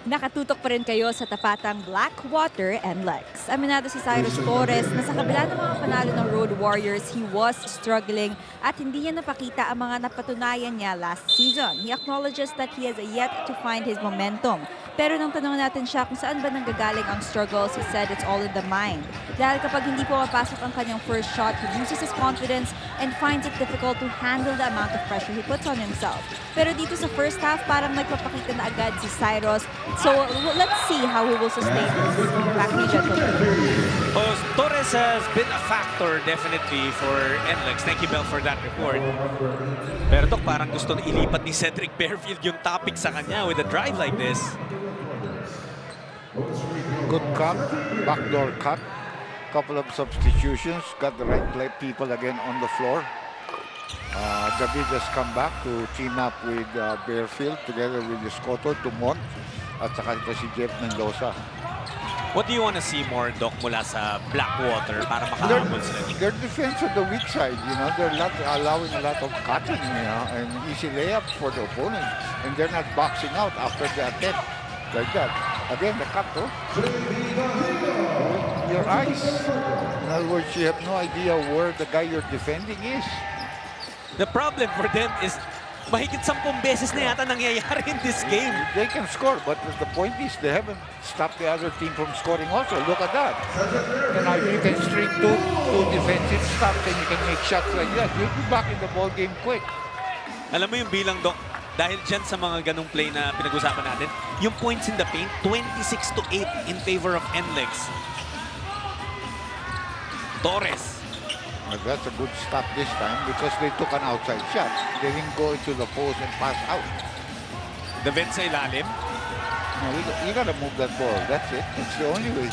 Nakatutok pa rin kayo sa tapatang Blackwater NLEX. Aminado si Cyrus Torres na sa kabila ng mga panalo ng Road Warriors, he was struggling at hindi niya napakita ang mga napatunayan niya last season. He acknowledges that he has yet to find his momentum. Pero nang tanong natin siya kung saan ba nanggagaling ang struggles, he said it's all in the mind. Dahil kapag hindi po mapasok ang kanyang first shot, he loses his confidence and finds it difficult to handle the amount of pressure he puts on himself. Pero dito sa first half, parang nagpapakita na agad si Cyrus. So let's see how he will sustain this. Back to you, gentlemen. Torres has been a factor definitely for NLEX. Thank you, Bel, for that report. Pero Doc, parang gusto na ilipat ni Cedric Bearfield yung topic sa kanya with a drive like this. Good cut, backdoor cut, couple of substitutions, got the right people again on the floor. David has come back to team up with Bearfield together with Escoto, Dumont, at saka ito si Jeff Mendoza. What do you want to see more, Doc, mula sa Blackwater para makahabol sila? Their defense on the weak side, you know, they're not allowing a lot of cutting, you know, and easy layups for the opponent, and they're not boxing out after the attempt like that. Again, the cut, oh. Your eyes. In other words, you have no idea where the guy you're defending is. The problem for them is mahigit 10 beses na yata nangyayari in this game. They can score, but the point is they haven't stopped the other team from scoring also. Look at that. And now you can string two defensive stops and you can make shots like that. You'll be back in the ball game quick. Alam mo yung bilang, Doc, dahil dyan sa mga ganong play na pinag-usapan natin, yung points in the paint, 26-8 in favor of NLEX. Torres. Well, that's a good stop this time because they took an outside shot. They didn't go into the post and pass out. David sa ilalim. No, you gotta move that ball. That's it. It's the only way.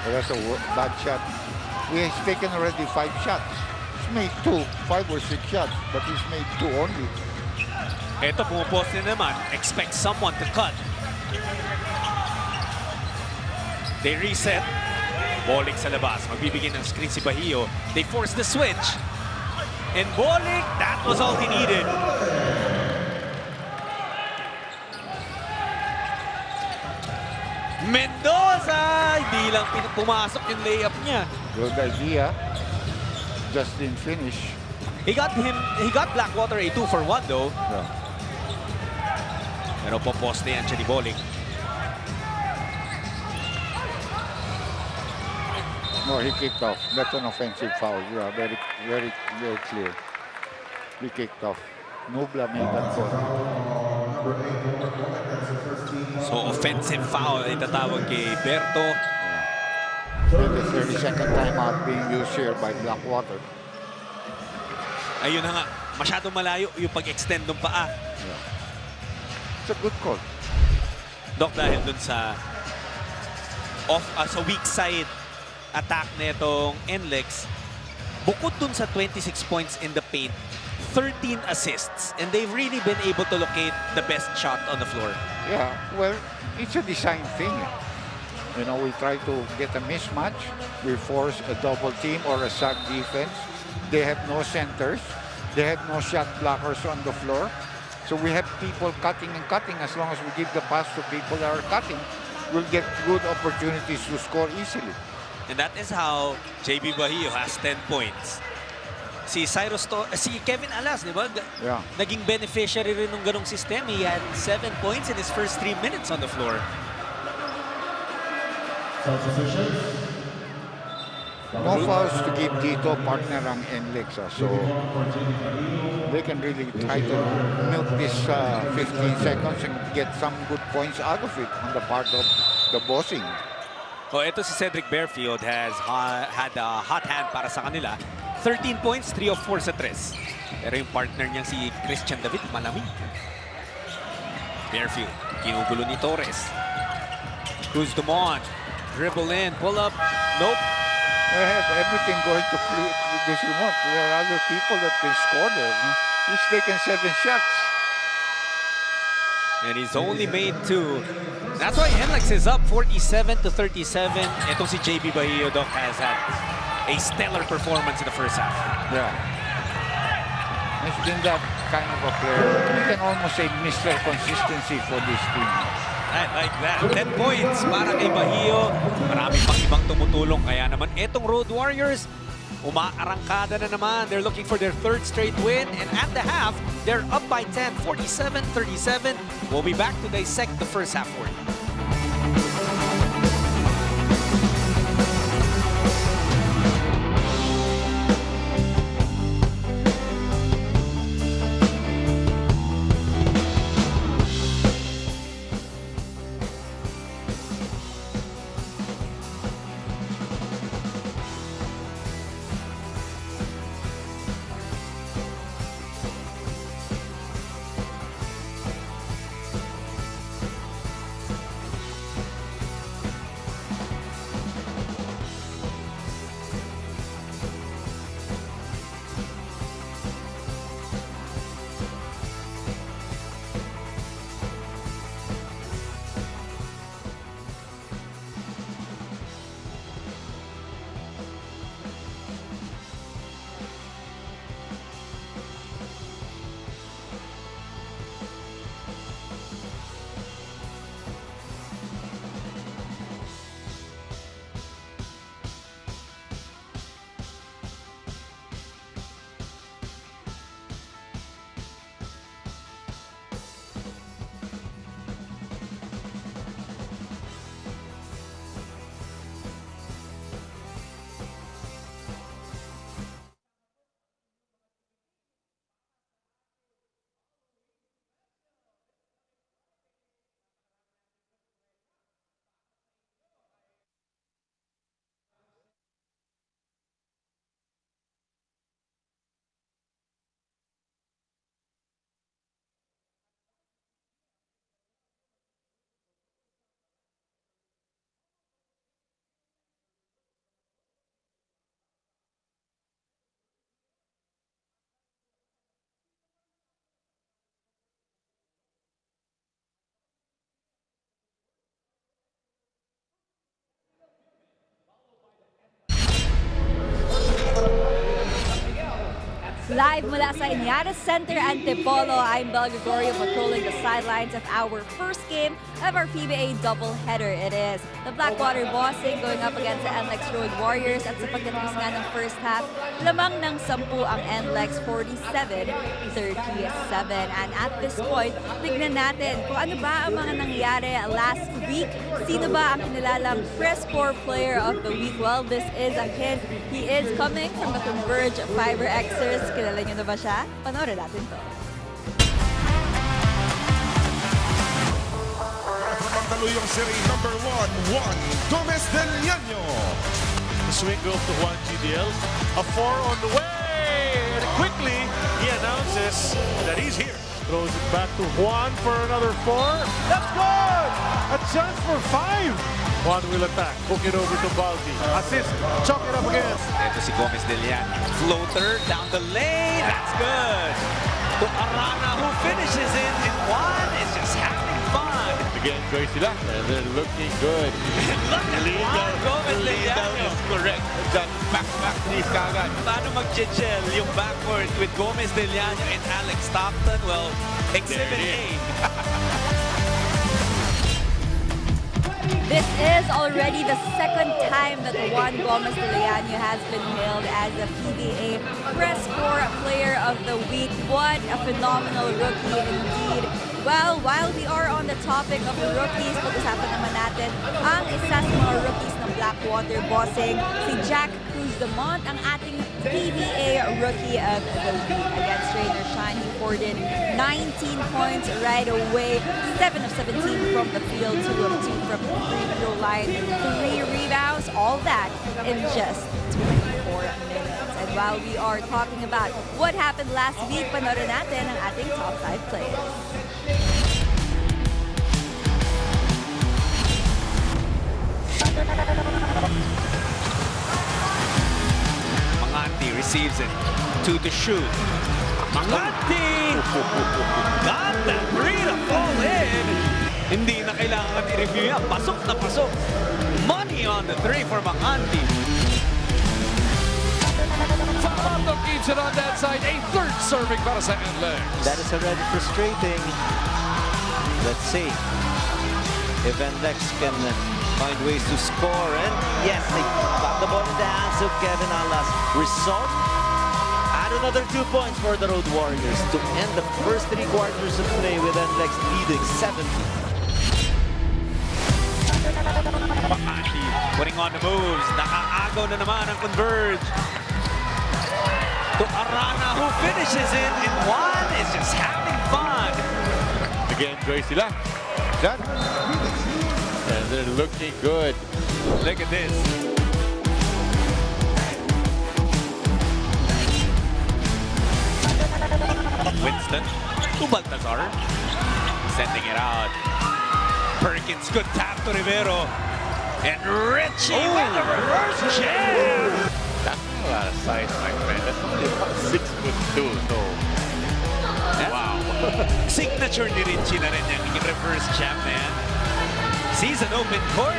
Well, that's a bad shot. He's taken already 5 shots. He's made 5 or 6 shots, but he's made 2 only. Ito, pumupost na naman. Expect someone to cut. They reset. Bolick sa labas. Magbibigay ng screen si Bahio. They force the switch. And Bolick, that was all he needed. Mendoza! Hindi lang pumasok yung layup niya. Good idea. Just didn't finish. He got Blackwater a 2-for-1 though. Yeah. Pero poposte yan siya ni Bowling. No, he kicked off. That's an offensive foul. Yeah, very, very, very clear. He kicked off. Nubla made that call. So offensive foul ay tatawag kay Berto. And the 32nd timeout being used here by Blackwater. Ayun na nga, masyadong malayo yung pag-extend ng paa. Yeah. It's a good call. Doc, dahil dun sa sa weak side attack netong NLEX, bukod dun sa 26 points in the paint, 13 assists, and they've really been able to locate the best shot on the floor. Yeah, well, it's a design thing. You know, we try to get a mismatch. We force a double team or a sack defense. They have no centers. They have no shot blockers on the floor. So we have people cutting and cutting. As long as we give the pass to people that are cutting, we'll get good opportunities to score easily. And that is how JB Bahio has 10 points. Si Kevin Alas, di ba? Yeah. Naging beneficiary rin ng ganong system. He had 7 points in his first 3 minutes on the floor. No fouls to give dito, partner ang NLEX. So they can really try to milk this 15 seconds and get some good points out of it on the part of the bossing. Oh, ito si Cedric Bearfield has had a hot hand para sa kanila. 13 points, 3 of 4 sa 3. Pero yung partner niya si Christian David, malamig. Bearfield, kinugulo ni Torres. Cruz Dumont, dribble in, pull up, nope. They have everything going to this remote. There are other people that can score there. He's taken 7 shots. And he's only made 2. That's why NLEX is up 47-37. Itong si JB Bahio, Doc, has had a stellar performance in the first half. Yeah. He's been that kind of a player. You can almost say Mr. Consistency for this team. I like that. 10 points para kay Bahio. Marami pang ibang tumutulong. Kaya naman itong Road Warriors, umaarangkada na naman. They're looking for their 3rd straight win. And at the half, they're up by 10, 47-37. We'll be back to dissect the first half for you. Live mula sa Iñata Center, Antipolo, I'm Bel Gregorio patrolling the sidelines of our first game of our PBA doubleheader. It is the Blackwater Bossing going up against the NLEX Road Warriors at sa pagkatapos nga ng first half, lamang ng 10 ang NLEX 47-37. And at this point, tignan natin kung ano ba ang mga nangyari last week. Sino ba ang kinilalang press corps player of the week? Well, this is a hint. He is coming from the Converge Fiber Xers. Kilala niyo na ba siya? Panoorin natin to. From Mandaluyong City, number 1, Juan Gomez del Llano. The swing goes to Juan GDL. A 4 on the way. And quickly, he announces that he's here. Throws it back to Juan for another 4. That's good! A chance for 5. Juan will attack. Hook it over to Baldi. Assist. Chalk it up again. Ito si Gomez del Llano. Floater down the lane. That's good. To Arana, who finishes it, and Juan is just having fun. Again, Joy sila. And they're looking good. Look at Juan Gomez del Llano. Correct. Back knees kagad. Paano mag-gel yung backcourt with Gomez del Llano and Alex Stockton? Well, Exhibit A. This is already the second time that Juan Gomez del Llano has been hailed as a PBA Press Corps Player of the Week. What a phenomenal rookie indeed. Well, while we are on the topic of rookies, pag-usapan naman natin ang isa sa mga rookies ng Blackwater Bossing, si Jack Cruz-Demont, ang ating PBA Rookie of the Week. Against Rainer Shine, he poured in 19 points right away, 7 of 17 from the field, 2 of 2 from the free throw line, 3 rebounds, all that in just 24 minutes. And while we are talking about what happened last week, panoorin natin ang ating top 5 players. Manganti receives it. 2 to shoot. Manganti! Got that three to fall in. Hindi na kailangan i-review yan. Pasok na pasok. Money on the 3 for Manganti. Fernando keeps it on that side. A third serving para sa NLEX. That is already frustrating. Let's see if NLEX can find ways to score. And yes, they got the ball in the hands of Kevin Alas. Result, add another 2 points for the Road Warriors to end the first 3 quarters of play with NLEX leading 70. Manganti putting on the moves. Nakaagaw na naman ang Converge. To Arana, who finishes it, and Juan is just having fun. Again, Joy sila. Done. And they're looking good. Look at this. Winston to Baltazar. Sending it out. Perkins, good tap to Rivero. And Richie with the reverse jam. That's a lot of size, my friend. That's only about 6'2", so... Wow. Signature ni Richie na rin yung reverse jam, man. Sees an open court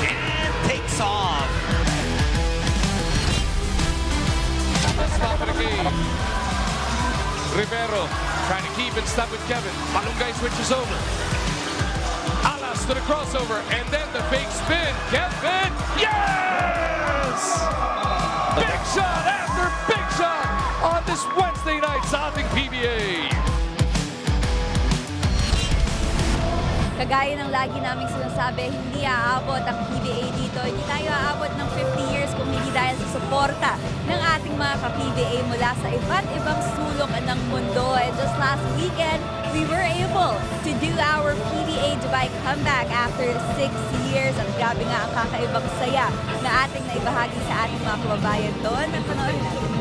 and takes off. Let's stop it again. Rivero trying to keep in step with Kevin. Malungay switches over. Alas to the crossover, and then the big spin. Kevin, yes! Big shot after big shot on this Wednesday night sa ating PBA. Kagaya ng lagi naming sinasabi, hindi aabot ang PBA dito. Hindi tayo aabot ng 50 years kung hindi dahil sa suporta ng ating mga ka-PBA mula sa iba't ibang sulok ng mundo. And just last weekend, we were able to do our PBA Dubai comeback after 6 years. At grabe nga ang kakaibang saya na ating naibahagi sa ating mga kababayan doon. Panoorin natin.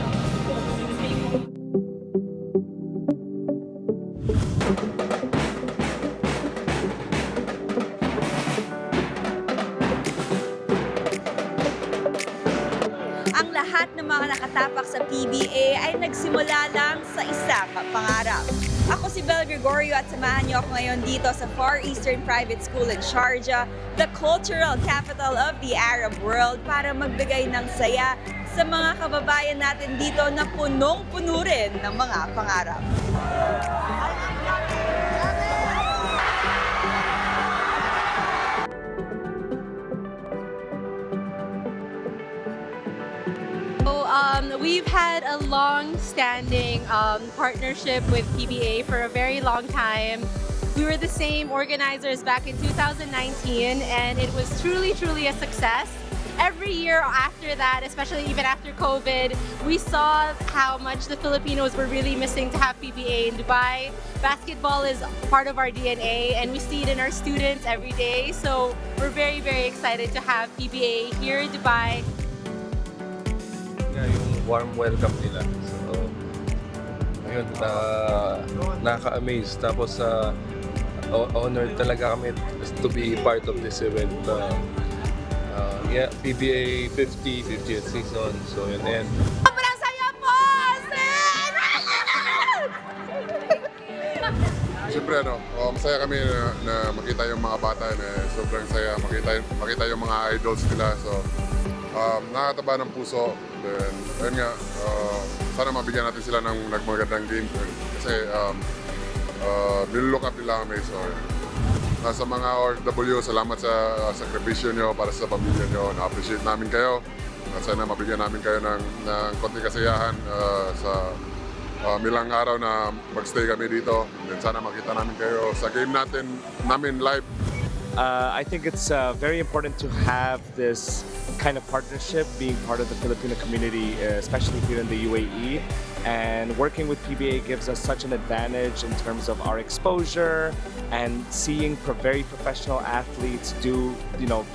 Ang lahat ng mga nakatapak sa PBA ay nagsimula lang sa isang pangarap. Ako si Bel Gregorio at samahan niyo ako ngayon dito sa Far Eastern Private School in Sharjah, the cultural capital of the Arab world, para magbigay ng saya sa mga kababayan natin dito na punong-puno rin ng mga pangarap. We've had a long-standing partnership with PBA for a very long time. We were the same organizers back in 2019, and it was truly, truly a success. Every year after that, especially even after COVID, we saw how much the Filipinos were really missing to have PBA in Dubai. Basketball is part of our DNA, and we see it in our students every day. So we're very, very excited to have PBA here in Dubai. Yung warm welcome nila. So, ayun, nakaka-amaze. Tapos, honored talaga kami to be part of this event. Yeah, PBA 50th season. So, yun. And Sobrang saya po! Siyempre, masaya kami na makita yung mga bata na sobrang saya. Makita yung mga idols nila. So, nakakataba ng puso. Then, ayun nga, sana mabigyan natin sila ng nagmagandang game. Kasi, nilook up nila kami. So, sa mga OFW, salamat sa sakripisyo nyo para sa pamilya nyo. Na-appreciate namin kayo. At sana mabigyan namin kayo ng konting kasiyahan sa milang araw na magstay kami dito. And sana makita namin kayo sa game namin live. I think it's very important to have this kind of partnership, being part of the Filipino community, especially here in the UAE. And working with PBA gives us such an advantage in terms of our exposure and seeing very professional athletes do,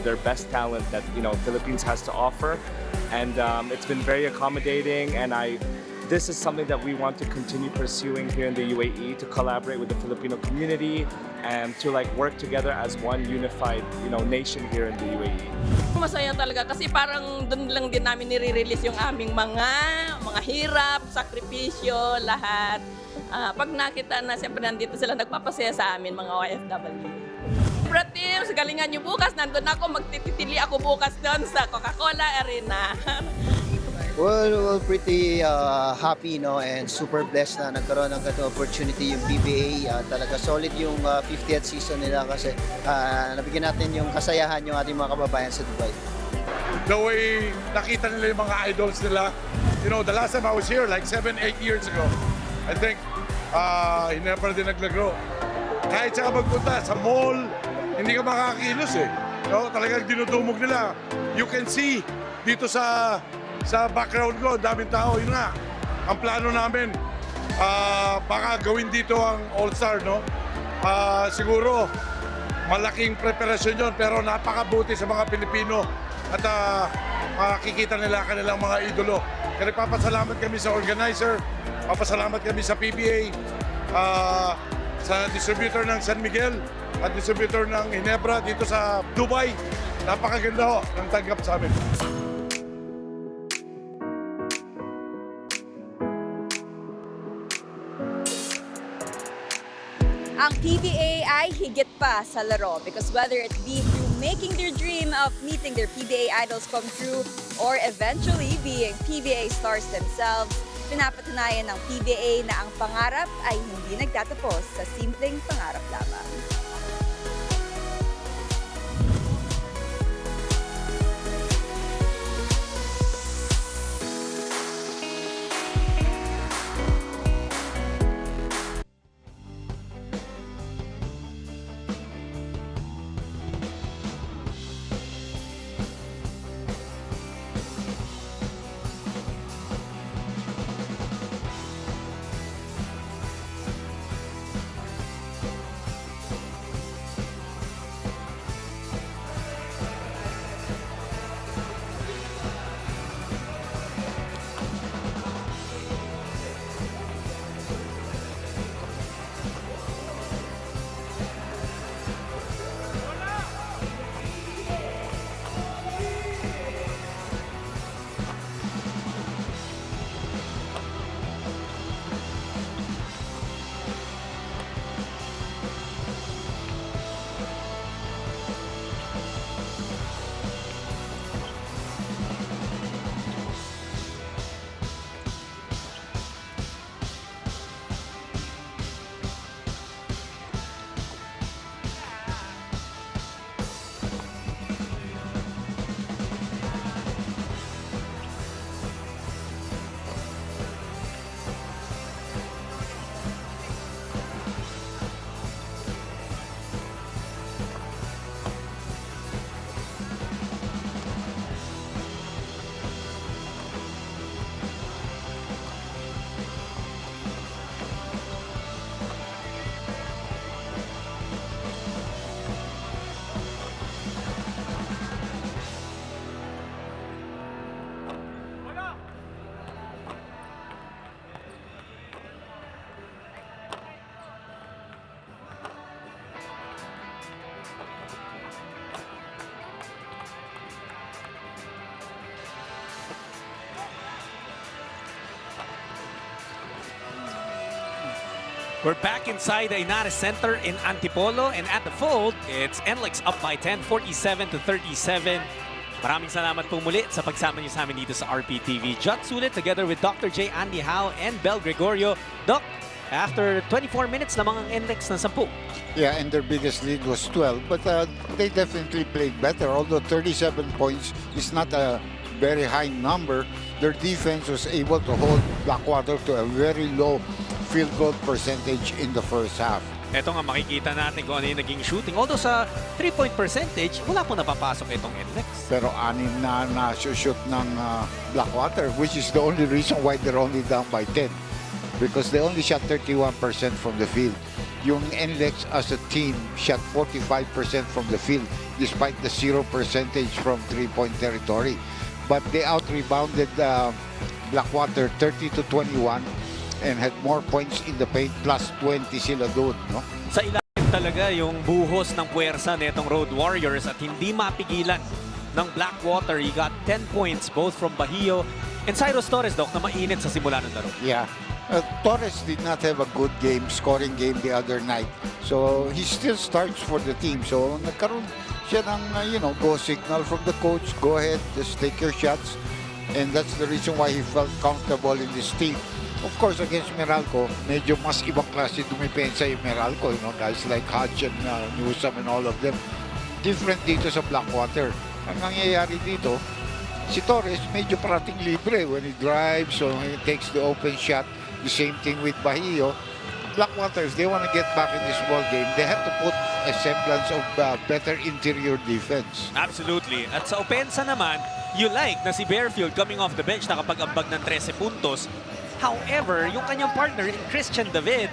their best talent that, Philippines has to offer. And it's been very accommodating, and this is something that we want to continue pursuing here in the UAE, to collaborate with the Filipino community and to work together as one unified, nation here in the UAE. Masaya talaga kasi parang doon lang din namin nire-release yung aming mga hirap, sakripisyo, lahat. Pag nakita na siyempre nandito sila, nagpapasaya sa amin mga OFW. Teams, galingan nyo bukas. Nandun ako, magtitili ako bukas doon sa Coca-Cola Arena. Well, pretty happy and super blessed na nagkaroon ng ganitong opportunity yung PBA. Talaga solid yung 50th season nila kasi nabigyan natin yung kasayahan yung ating mga kababayan sa Dubai. The way nakita nila yung mga idols nila, the last time I was here, like 7-8 years ago, I think, hindi na pala din naglagro. Kahit saan magpunta, sa mall, hindi ka makakilos eh. Talagang dinudumog nila. You can see dito sa background ko, daming tao. Yun nga, ang plano namin, baka gawin dito ang All-Star, siguro, malaking preparasyon yun, pero napakabuti sa mga Pilipino at makikita nila kanilang mga idolo. Kaya nagpapasalamat kami sa organizer, papasalamat kami sa PBA, sa distributor ng San Miguel at distributor ng Ginebra dito sa Dubai. Napakaganda ng tanggap sa amin. Ang PBA ay higit pa sa laro because whether it be through making their dream of meeting their PBA idols come true or eventually being PBA stars themselves, pinapatunayan ng PBA na ang pangarap ay hindi nagtatapos sa simpleng pangarap lamang. We're back inside the Inares Center in Antipolo, and at the fold, it's NLEX up by 10, 47-37. Maraming salamat po muli sa pagsama niyo sa amin dito sa RPTV. Jot Sulit together with Dr. J. Andy Howe and Bel Gregorio. Doc, after 24 minutes lamang ang NLEX na 10. Yeah, and their biggest lead was 12, but they definitely played better. Although 37 points is not a very high number, their defense was able to hold Blackwater to a very low field goal percentage in the first half. Ito nga makikita natin kung ano yung naging shooting. Although sa 3-point percentage, wala po napapasok itong NLEX. Pero 6 na shoot ng Blackwater, which is the only reason why they're only down by 10. Because they only shot 31% from the field. Yung NLEX as a team shot 45% from the field despite the 0% from 3-point territory. But they out-rebounded Blackwater 30-21 and had more points in the paint, plus 20 sila doon, no? Sa ilalim talaga yung buhos ng puwersa nitong Road Warriors at hindi mapigilan ng Blackwater. You got 10 points both from Bahio and Cyrus Torres, Doc, na mainit sa simula ng laro. Yeah. Torres did not have a good game, scoring game the other night. So he still starts for the team. So nagkaroon siya ng, go signal from the coach. Go ahead, just take your shots. And that's the reason why he felt comfortable in this team. Of course, against Meralco, medyo mas ibang klase dumipensa yung Meralco. Guys like Hodge and Newsome and all of them. Different dito sa Blackwater. Ang nangyayari dito, si Torres medyo parating libre when he drives or he takes the open shot. The same thing with Bahio. Blackwater, if they want to get back in this ball game, they have to put a semblance of better interior defense. Absolutely. At sa opensa naman, you like na si Bearfield coming off the bench nakapag-ambag ng 13 puntos. However, yung kanyang partner, Christian David,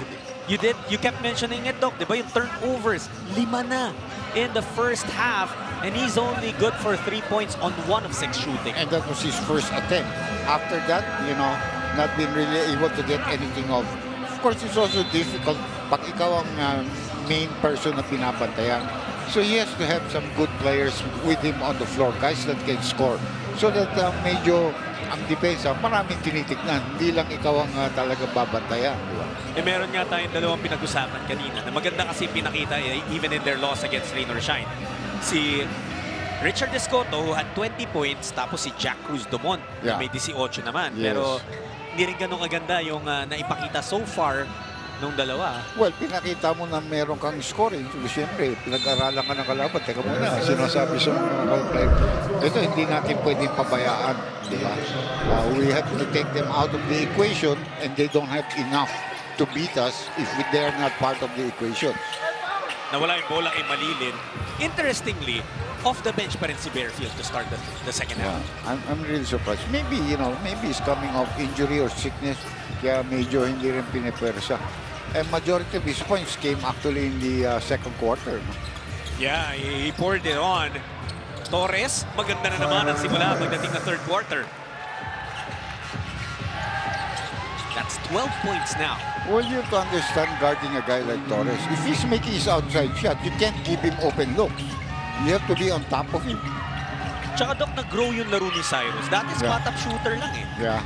you kept mentioning it, Doc, di ba? Yung turnovers, 5 na in the first half, and he's only good for 3 points on 1 of 6 shooting. And that was his first attempt. After that, not been really able to get anything off. Of course, it's also difficult pag ikaw ang main person na binabantayan. So he has to have some good players with him on the floor, guys that can score. So that medyo ang depensa, maraming tinitignan. Hindi lang ikaw ang talagang babantayan. Diba? Meron nga tayong dalawang pinag-usapan kanina na maganda kasi pinakita even in their loss against Rain or Shine. Si Richard Escoto who had 20 points tapos si Jack Cruz Dumont na may 18 naman. Yes. Pero hindi rin ganun kaganda yung naipakita so far nung dalawa. Well, pinakita mo na meron kang scoring. So, siyempre, pinag-aralan ka ng kalaban. Teka muna, sinasabi sa mga player, ito hindi natin pwedeng pabayaan. Diba? We have to take them out of the equation and they don't have enough to beat us if they are not part of the equation. Nawala yung bola kay Malilin. Interestingly, off the bench pa rin si Bearfield to start the second half. I'm really surprised. Maybe, maybe he's coming off injury or sickness. Kaya medyo hindi rin pinipwersa. And majority of his points came actually in the second quarter. No? Yeah, he poured it on. Torres, maganda na naman ang simula pagdating na third quarter. That's 12 points now. Well, you have to understand guarding a guy like Torres. If he's making his outside shot, you can't give him open looks. You have to be on top of him. Tsaka, Doc, nag-grow yung laro ni Cyrus. Dati spot-up shooter lang eh. Yeah.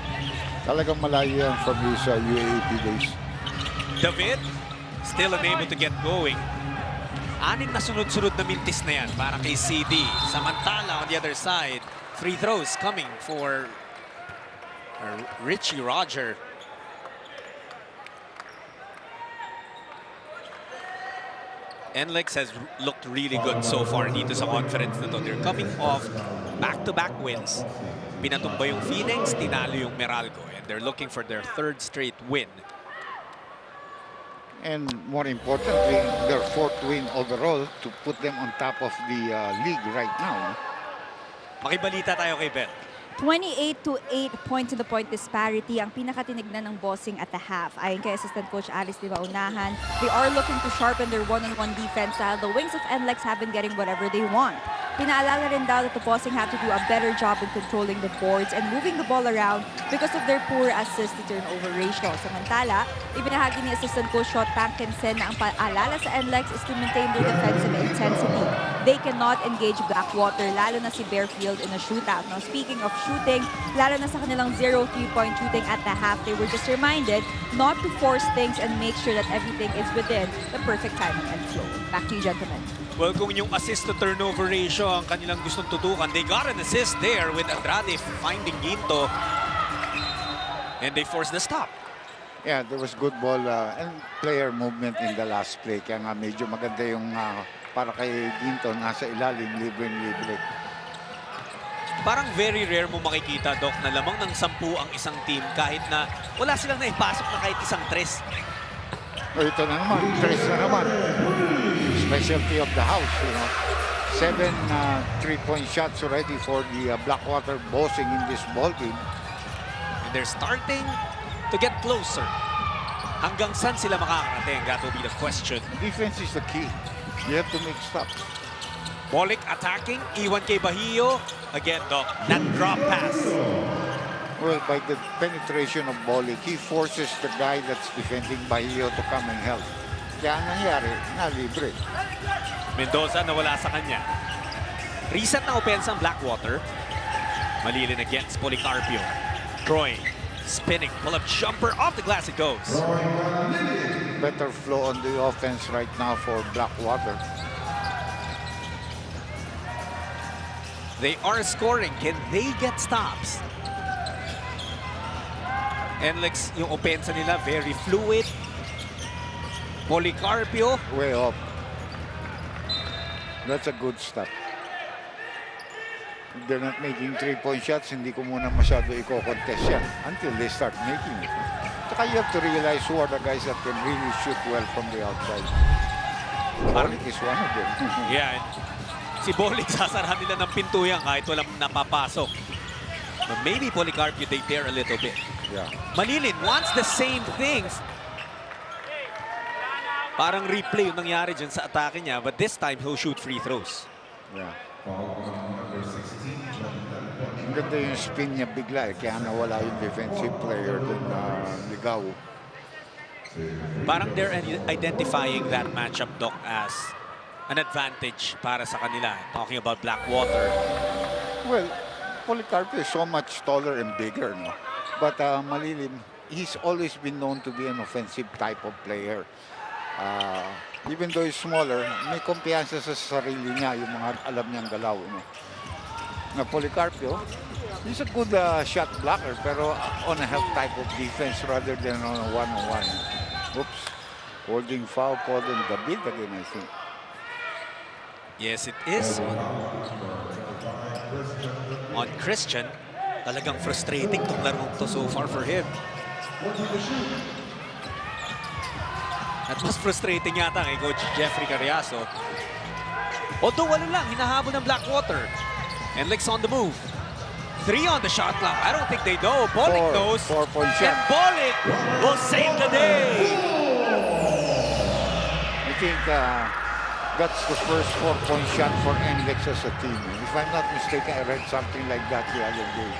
Talagang malayo yan from his UAAP days. David, still unable to get going. 6 na sunod-sunod na mintis na yan para kay CD. Samantala, on the other side, free throws coming for Richie Roger. NLEX has looked really good so far dito sa conference na to. They're coming off back-to-back wins. Pinatumba yung Phoenix, tinalo yung Meralco. And they're looking for their 3rd straight win. And more importantly, their 4th win overall to put them on top of the league right now. Makibalita tayo kay Ben. 28-8 points to the point disparity ang pinakatinignan ng Bossing at the half. Ayon kay Assistant Coach Alice Dibaunahan, they are looking to sharpen their one-on-one defense while the wings of NLEX have been getting whatever they want. Pinaalala rin daw that the Bossing have to do a better job in controlling the boards and moving the ball around because of their poor assist-to-turnover ratio. Samantala, ibinahagi ni Assistant Coach Shot Tankinson na ang paalala sa NLEX is to maintain their defensive intensity. They cannot engage Blackwater, lalo na si Bearfield in a shootout. Now, speaking of shooting, lalo na sa kanilang 0 3-point shooting at the half, they were just reminded not to force things and make sure that everything is within the perfect timing and flow. Back to you, gentlemen. Well, kung yung assist-to-turnover ratio ang kanilang gustong tutukan, they got an assist there with Andrade finding Ginto. And they forced the stop. Yeah, there was good ball and player movement in the last play. Kaya nga medyo maganda yung para kay Ginto, nasa ilalim, libre-libre. Parang very rare mo makikita, Doc, na lamang ng 10 ang isang team kahit na wala silang naipasok na kahit isang tres. O ito na naman, tres na naman. Specialty of the house, you know. 7 3-point shots already for the Blackwater Bossing in this ball game. And they're starting to get closer. Hanggang saan sila makakarating? That will be the question. Defense is the key. You have to make stops. Bolic attacking, iwan kay Bahio. Again, Doc, that drop pass. Well, by the penetration of Bolic, he forces the guy that's defending Bahio to come and help. Kaya ang nangyari, nalibre. Mendoza nawala sa kanya. Recent na opensa ang Blackwater. Malilin against Policarpio. Troy, spinning, pull-up jumper off the glass it goes. Better flow on the offense right now for Blackwater. They are scoring. Can they get stops? NLEX, yung opensa nila, very fluid. Policarpio. Way up. That's a good stop. If they're not making 3-point shots, hindi ko muna masyado i-contest yan until they start making it. Saka you have to realize who are the guys that can really shoot well from the outside. Bolic is one of them. Yeah. Si Bolic, sasarahan nila ng pinto yan kahit walang napapasok. But maybe Policarpio, they dare a little bit. Yeah. Malilin wants the same things. Parang replay yung nangyari dyan sa atake niya, but this time he'll shoot free throws. Yeah. Ang ganda yung spin niya bigla kaya nawala yung defensive player dun na ligaw. Parang they're identifying that matchup, Doc, as an advantage para sa kanila. Talking about Blackwater. Well, Policarpio is so much taller and bigger, no? But Malilin, he's always been known to be an offensive type of player. Even though he's smaller, may kumpiyansa sa sarili niya, yung mga alam niyang galaw. No? Na Policarpio, he's a good shot blocker, pero on a help type of defense rather than on a one-on-one. Oops. Holding foul called on the bid again, I think. Yes, it is. On Christian, talagang frustrating tong larong to so far for him. At mas frustrating yata kay Coach Jeffrey Carriazo. Although wala lang, hinahabol ng Blackwater. NLEX on the move. 3 on the shot clock. I don't think they know. Bolic knows. 4-point shot. And Bolic will save the day. I think that's the first 4-point shot for NLEX as a team. If I'm not mistaken, I read something like that the other day.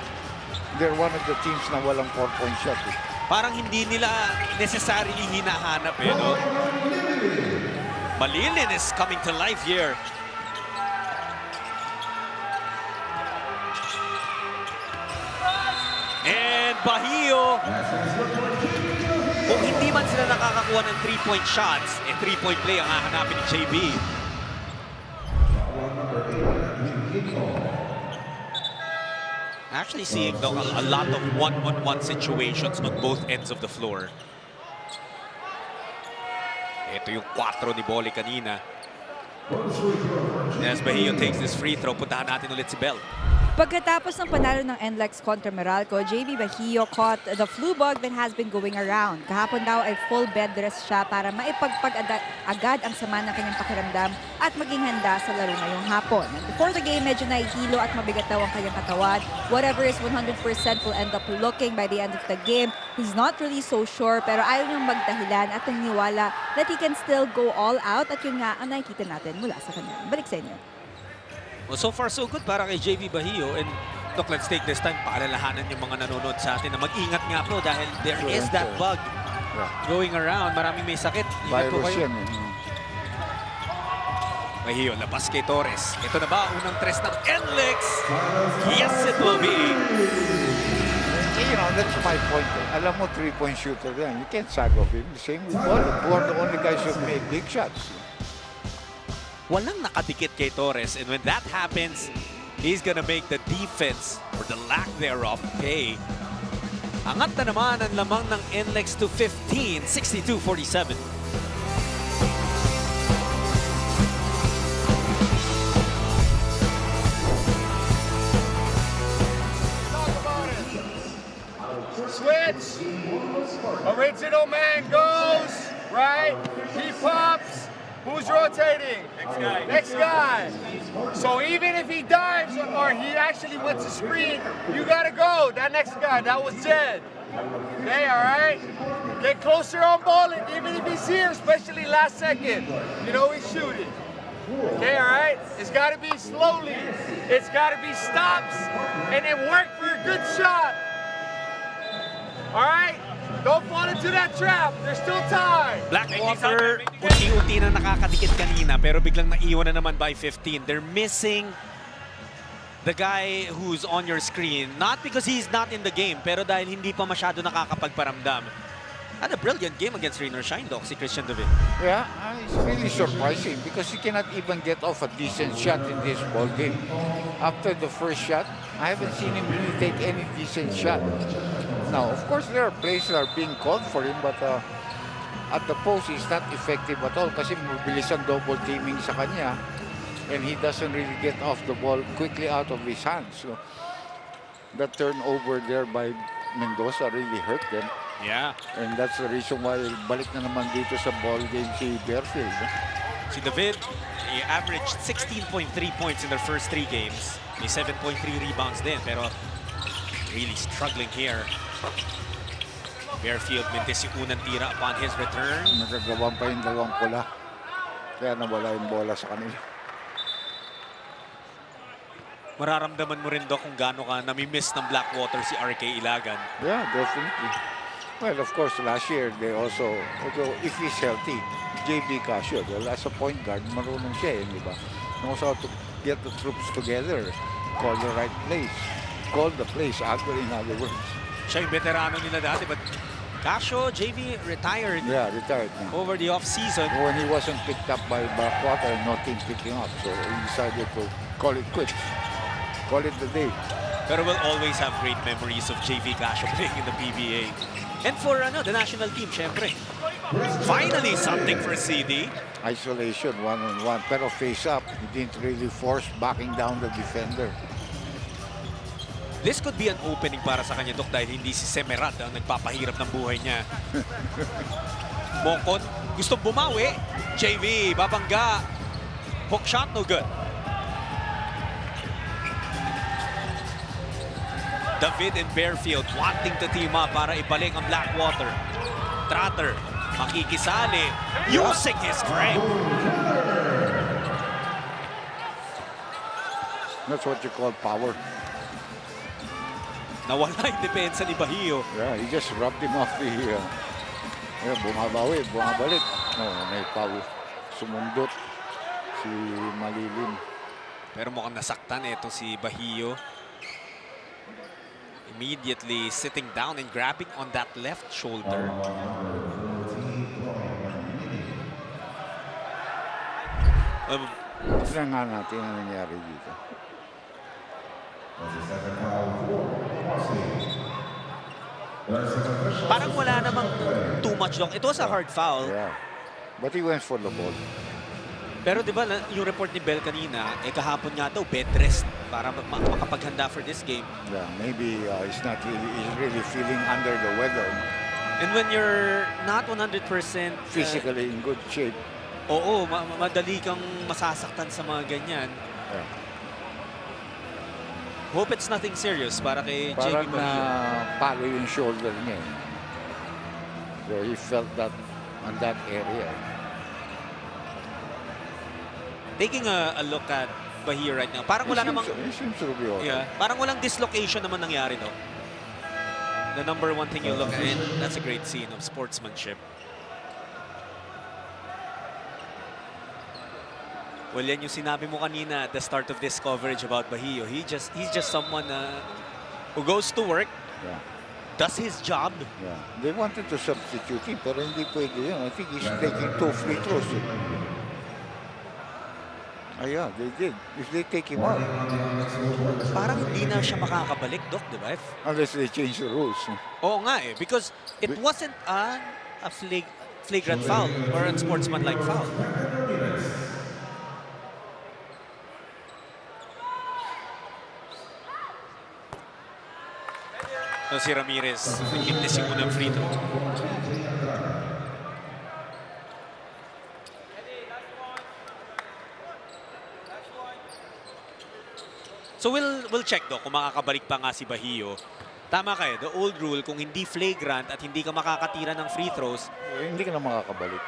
They're one of the teams na walang 4-point shot. Parang hindi nila necessarily hinahanap, eh, no? Malilin is coming to life here. And Bahio, kung hindi man sila nakakakuha ng 3-point shots, 3-point play ang hahanapin ni JB. Actually seeing a lot of one-on-one situations on both ends of the floor. Ito yung 4 ni Bolic kanina. As Bahio takes this free throw, puntahan natin ulit si Bell. Pagkatapos ng panalo ng NLEX kontra Meralco, JB Bahio caught the flu bug that has been going around. Kahapon daw ay full bed rest siya para maipagpag-agad ang sama ng kanyang pakiramdam at maging handa sa laro ngayong hapon. And before the game, medyo nahihilo at mabigat daw ang kanyang katawan. Whatever is 100% will end up looking by the end of the game. He's not really so sure pero ayaw niyang magdahilan at naniniwala that he can still go all out at yun nga ang nakikita natin mula sa kanya. Balik sa inyo. Well, so far so good para kay JV Bahio. And look, let's take this time paalalahanan yung mga nanonood sa atin na mag-ingat nga po dahil there is that bug going around. Maraming may sakit. Ingat po Virus kayo. yan. Bahio, labas kay Torres. Ito na ba unang tres ng NLEX? Yes, it will be. You know, that's my point. Alam mo, three-point shooter yan. You can't sag off him. Same with Paul. Who are the only guys who make big shots. Walang nakadikit kay Torres. And when that happens, he's gonna make the defense, or the lack thereof, pay. Angat na naman ang lamang ng NLEX to 15, 62-47. Switch. Original man goes, right? He pops. Who's rotating? Next guy. Next guy. So even if he dives or he actually wins the screen, you gotta go. That next guy, that was Jed. Okay, all right? Get closer on ball, and even if he's here, especially last second, you know he's shooting. Okay, all right? It's gotta be slowly. It's gotta be stops, and then work for a good shot. All right? Don't fall into that trap. There's still time. Blackwater, unti-unti na nakakadikit kanina pero biglang naiwan na naman by 15. They're missing the guy who's on your screen. Not because he's not in the game, pero dahil hindi pa masyado nakakapagparamdam. Had a brilliant game against Raynor Shindok, si Christian David. Yeah, it's really surprising because he cannot even get off a decent shot in this ball game. After the first shot, I haven't seen him really take any decent shot. Now, of course, there are plays that are being called for him, but at the post, he's not effective at all kasi mabilis ang double teaming sa kanya and he doesn't really get off the ball quickly out of his hands. So, that turnover there by Mendoza really hurt them. Yeah. And that's the reason why balik na naman dito sa ball game si Bearfield. Si David, he averaged 16.3 points in their first 3 games. May 7.3 rebounds din, pero really struggling here. Bearfield mintis yung unang tira upon his return. Nagagawan pa yung dalawang pula. Kaya nawala yung bola sa kanila. Mararamdaman mo rin daw kung gaano ka namimiss ng Blackwater si RK Ilagan. Yeah, definitely. Well, of course, last year, they also, although if he's healthy, JB Casio, well, as a point guard, marunong siya, di ba? Knows how to get the troops together, call the right plays, call the plays, actually, in other words. Siya yung veterano nila dati, but Casio, JV, retired. Yeah, retired now. Over the off-season. When he wasn't picked up by Blackwater, no team picking up, so he decided to call it quits. Call it the day. Pero we'll always have great memories of JV Casio playing in the PBA. And for the national team, syempre. Finally, something for CD. Isolation, one-on-one. Pero face-up, he didn't really force backing down the defender. This could be an opening para sa kanya, Dok, dahil hindi si Semerad ang nagpapahirap ng buhay niya. Mokon, gustong bumawi. JV, babangga. Hook shot, no good. David and Bearfield wanting to team up para ibalik ang Blackwater. Trotter, makikisali, using his strength. That's what you call power. Nawala yung depensa ni Bahio. Yeah, he just rubbed him off the... bumabawi, bumabalik. No, may power. Sumundot si Malilim. Pero mukhang nasaktan ito si Bahio. Immediately sitting down and grabbing on that left shoulder. Tignan nga natin ang nangyari dito. Parang wala namang too much, Doc. It was a hard foul. Yeah. But he went for the ball. Pero di ba yung report ni Bell kanina, kahapon nga daw bed rest para makapaghanda for this game. Yeah, maybe he's really feeling under the weather. And when you're not 100% physically in good shape. Oo, madali kang masasaktan sa mga ganyan. Yeah. Hope it's nothing serious para kay Parang JB Bahio. palo yung shoulder niya. So he felt that on that area. Taking a look at Bahia right now. Parang wala namang... He seems to be okay. Yeah, parang walang dislocation naman nangyari, no? The number one thing you look at, and that's a great scene of sportsmanship. Well, yan yung sinabi mo kanina at the start of this coverage about Bahio. He's just someone who goes to work, does his job. Yeah. They wanted to substitute him, pero hindi pwede yun. I think he's taking 2 free throws. Yeah, they did. If they take him out. Parang hindi na siya makakabalik, Doc, di ba? Unless they change the rules. Oo nga eh, because it wasn't a flagrant foul or a sportsman-like foul. So si Ramirez, nagmintis yung unang free throw. So we'll check, Doc, kung makakabalik pa nga si Bahio. Tama kayo, the old rule, kung hindi flagrant at hindi ka makakatira ng free throws, hindi ka na makakabalik.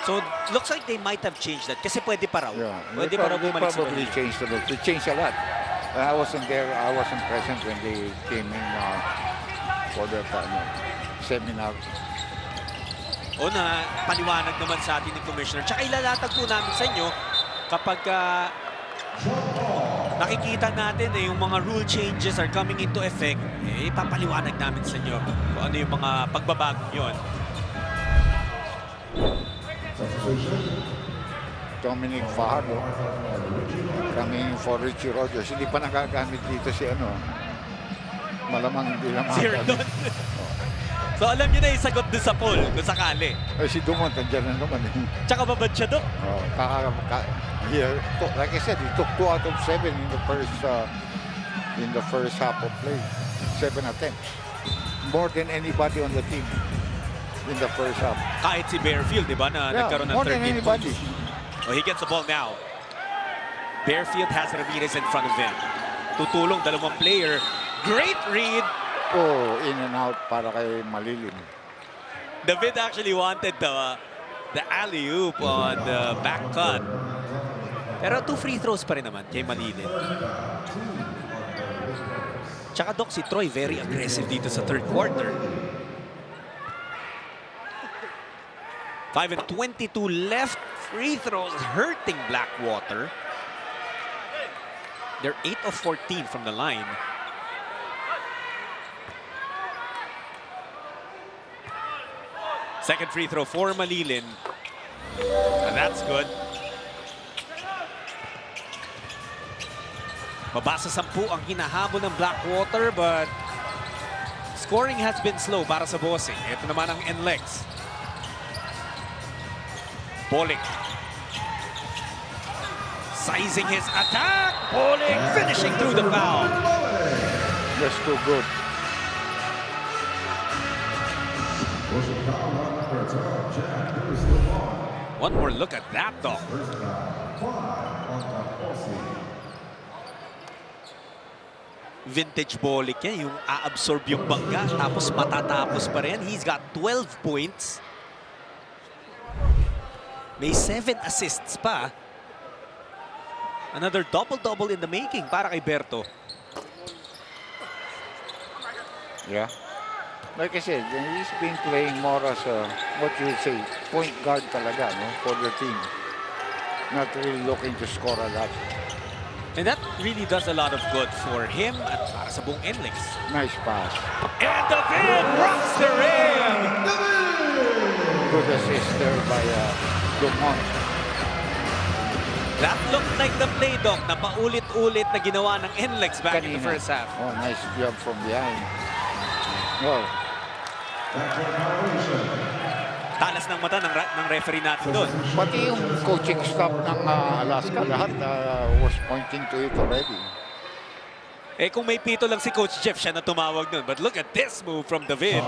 So looks like they might have changed that kasi pwede pa raw. Yeah, Pwede pa raw they bumalik si probably Bahio. changed the rules. They changed a lot. I wasn't there. I wasn't present when they came in for the seminar. O na, paliwanag naman sa atin ng Commissioner. Tsaka ilalatag po namin sa inyo kapag nakikita natin yung mga rule changes are coming into effect, ipapaliwanag namin sa inyo kung ano yung mga pagbabago yun. Dominic Fajardo coming for Richie Rogers. Hindi pa nagagamit dito si malamang hindi lang Si Herdon. So alam niyo na yung sagot doon sa poll kung sakali. Si Dumont, nandiyan na naman. Tsaka babad siya doon. Like I said, he took 2 out of 7 in the first half of play. 7 attempts. More than anybody on the team in the first half. Kahit si Bearfield, di ba, na nagkaroon ng 13 points. Oh, he gets the ball now. Bearfield has Ramirez in front of him. Tutulong, dalawang player. Great read. Oh, in and out para kay Malilim. David actually wanted the alley-oop on the back cut. Pero 2 free throws pa rin naman kay Malilim. Tsaka, Doc, si Troy very aggressive dito sa third quarter. 5:22 left. Free throws hurting Blackwater. They're 8 of 14 from the line. Second free throw for Malilin. And that's good. Mabasa 10 ang hinahabol ng Blackwater, but scoring has been slow para sa Bossing. Ito naman ang NLEX. Bolik. Sizing his attack. Bolik finishing through the foul. That's too good. One more look at that, though. Vintage Bolik yan, yung a-absorb yung bangga, tapos matatapos pa rin. He's got 12 points. May 7 assists pa. Another double-double in the making para kay Berto. Yeah. Like I said, he's been playing more as a, what you would say, point guard talaga, no, for the team. Not really looking to score a lot. And that really does a lot of good for him at para sa buong NLEX. Nice pass. And the pin rocks the rim! Good assist there by Dumont. That looked like the play, Doc, na paulit-ulit na ginawa ng NLEX back in the first half. Oh, nice job from behind. Well, talas ng mata ng referee natin doon. Pati yung coaching staff ng Alaska, lahat was pointing to it already. Eh kung may pito lang si Coach Jeff, siya na tumawag nun. But look at this move from David.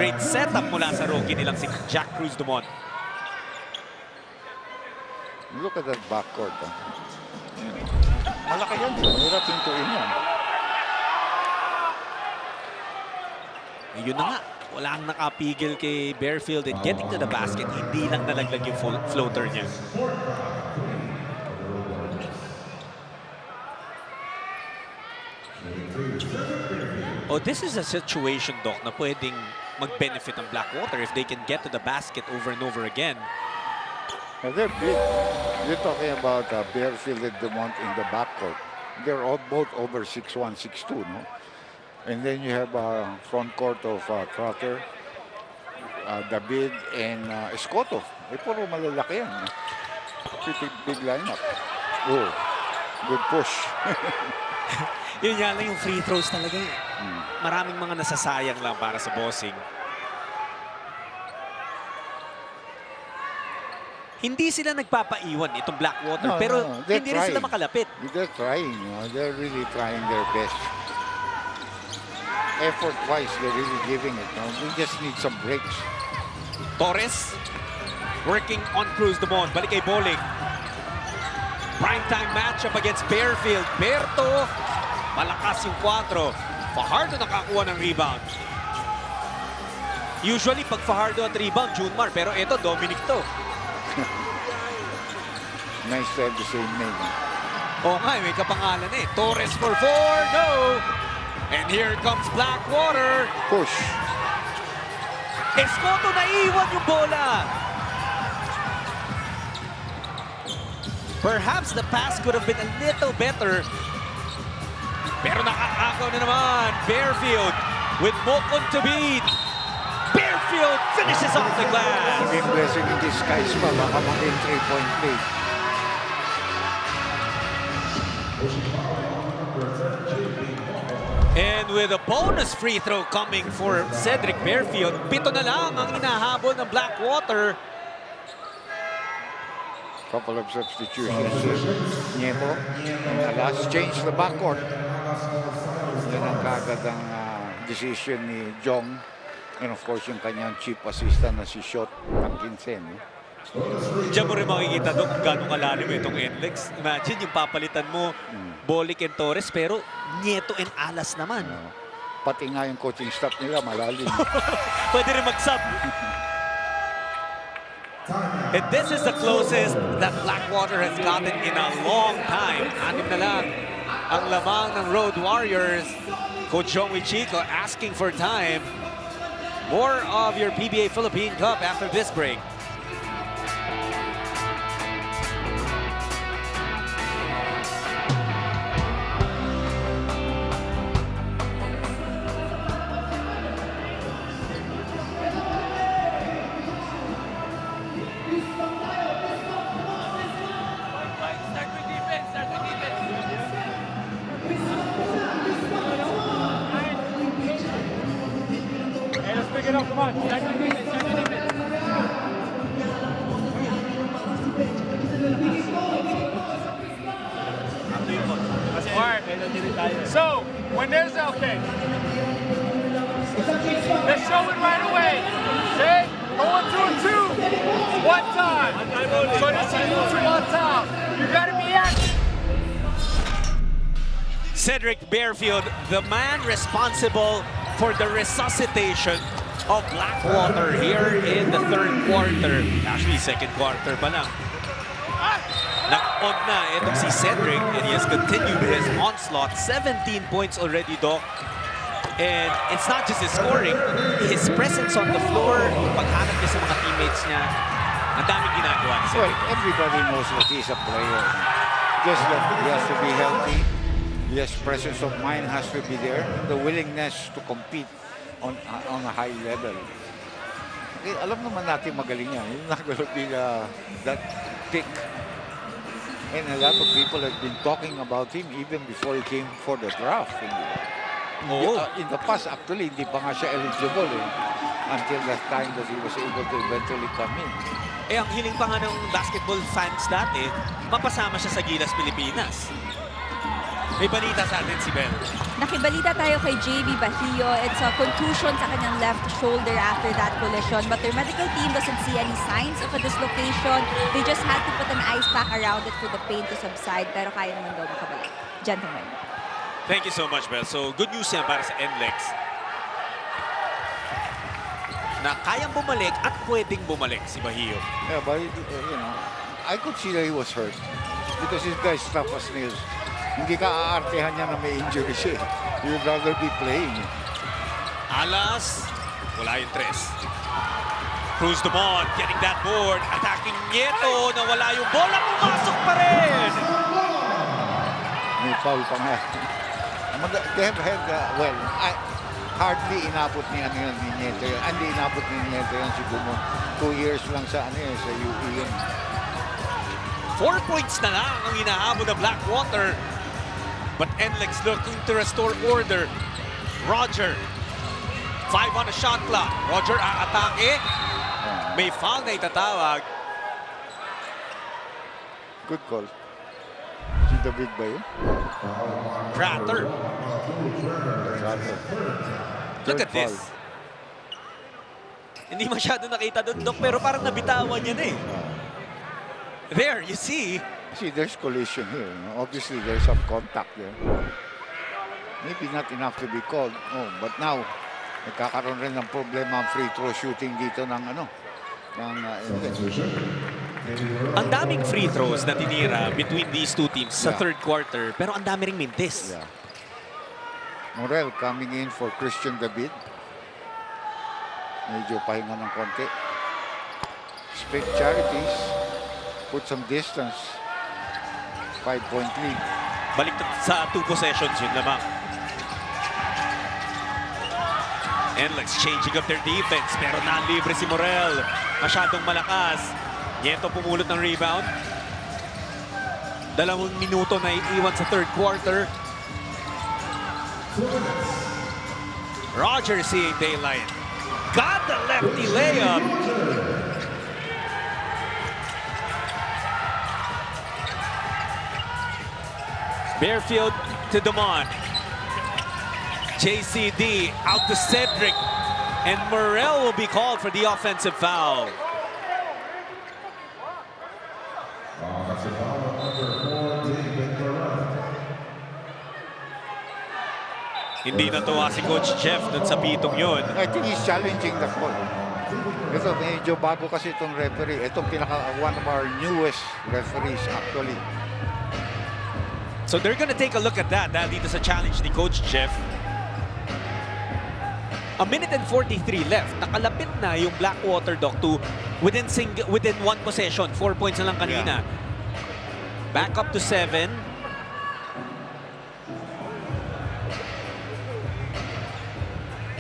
Great setup mula sa rookie nilang si Jack Cruz Dumont. Look at that backcourt. Malaki yan. Mahirap pintuin yan. Ayun na nga. Walang nakapigil kay Bearfield in getting to the basket. Hindi lang nalaglag yung floater niya. this is a situation, Doc, na pwedeng mag-benefit ang Blackwater if they can get to the basket over and over again. Well, they're big. You're talking about Bearfield and Dumont in the backcourt. They're all both over 6'1", 6'2", no? And then you have front court of Trotter, David, and Escoto. Puro malalaki yan. No? Pretty big lineup. Oh, good push. Yun nga lang yung free throws talaga. Maraming mga nasasayang lang para sa Bossing. Hindi sila nagpapaiwan itong Blackwater, pero hindi rin sila makalapit. They're trying. They're really trying their best. Effort-wise, they're really giving it. We just need some breaks. Torres working on Cruz Dumont. Balik kay Boling. Primetime matchup against Bearfield. Berto, malakas yung 4. Fajardo nakakuha ng rebound. Usually, pag Fajardo at rebound, Junmar. Pero ito, Dominic to. Nice to have the same name. Oo nga, may kapangalan eh. Torres for 4, no! And here comes Blackwater. Push. Escoto naiwan yung bola. Perhaps the pass could have been a little better. Pero nakakaagaw na naman. Bearfield with Mokon to beat. Bearfield finishes off the glass. Maging blessing in disguise pa. Baka maging 3-point play. And with a bonus free throw coming for Cedric Bearfield, 7 na lang ang inahabol ng Blackwater. Couple of substitutions. Nieto and Alas change the backcourt. Yan ang kagad ang decision ni Jong. And of course, yung kanyang chief assistant na si Shot Tankinsen. Diyan mo rin makikita doon kung gano'ng kalalim itong NLEX. Imagine yung papalitan mo, Bolic and Torres, pero Nieto and Alas naman. Pati nga yung coaching staff nila malalim. Pwede rin mag-sub. And this is the closest that Blackwater has gotten in a long time. 6 na lang ang lamang ng Road Warriors. Coach Joey Chico asking for time. More of your PBA Philippine Cup after this break. Come on, start with defense, start with defense. So, when there's okay, let's show it right away. Okay, going 2-2, 1 time. So this is you 2 on top. You gotta be active. Cedric Bearfield, the man responsible for the resuscitation of Blackwater here in the 3rd quarter. Actually, 2nd quarter pa lang. Knock-on na itong si Cedric, and he has continued his onslaught. 17 points already, Doc. And it's not just his scoring, his presence on the floor, paghanap niya sa mga teammates niya, ang daming ginagawa ni Cedric. Well, everybody knows that he's a player. Just that he has to be healthy. Yes, presence of mind has to be there. The willingness to compete on a high level. Okay, alam naman natin magaling yan. He's not going to be that pick. And a lot of people have been talking about him even before he came for the draft. In the past, actually, hindi pa nga siya eligible until that time that he was able to eventually come in. Eh, ang hiling pa nga ng basketball fans dati, mapasama siya sa Gilas Pilipinas. May balita sa atin si Bel. Nakibalita tayo kay JB Bahio. It's a contusion sa kanyang left shoulder after that collision. But their medical team doesn't see any signs of a dislocation. They just had to put an ice pack around it for the pain to subside. Pero kaya naman daw makabalik. Gentlemen. Thank you so much, Bel. So, good news yan para sa NLEX. Na kayang bumalik at pwedeng bumalik si Bahio. Yeah, but I could see that he was hurt. Because this guy's tough as nails. Hindi ka aartehan niya na may injury siya. He would rather be playing. Alas, wala yung tres. Cruz Dumont getting that board. Attacking Nieto, nawala yung bola, pumasok pa rin! May foul pa nga. They have had, hardly inabot ni Nieto yun. Hindi inabot ni Nieto yun si Dumont. 2 years lang sa sa UE yun. 4 points na lang ang hinahabol ng Blackwater. But NLEX looking to restore order. Roger. 5 on the shot clock. Roger aatake. May foul na itatawag. Good call. Si David ba yun? Prater. Look at this. Hindi masyado nakita doon, Doc, pero parang nabitawan niya na eh. There, you see. See, there's collision here. Obviously, there's some contact there. Maybe not enough to be called. Oh, but now, nagkakaroon rin ng problema ang free throw shooting dito ng Ang daming free throws na tinira between these two teams sa third quarter, pero ang dami ring mintis. Yeah. Morel coming in for Christian David. Medyo pahinga ng konti. Split Charities. Put some distance. 5-point lead. Balik sa 2 possessions yun lamang. NLEX changing up their defense, pero na-libre si Morel. Masyadong malakas. Nieto pumulot ng rebound. 2 minuto na iiwan sa third quarter. Roger seeing daylight. Got the lefty layup. Bearfield to Dumont. JCD out to Cedric. And Morel will be called for the offensive foul. Hindi natuwa si Coach Jeff dun sa pitong yun. I think he's challenging the call. Ito, medyo bago kasi itong referee. Ito one of our newest referees actually. So they're gonna take a look at that dahil dito sa challenge ni Coach Jeff. 1 minute and 43 left. Nakalapit na yung Blackwater, Doc, to within 1 possession. 4 points na lang kanina. Back up to 7.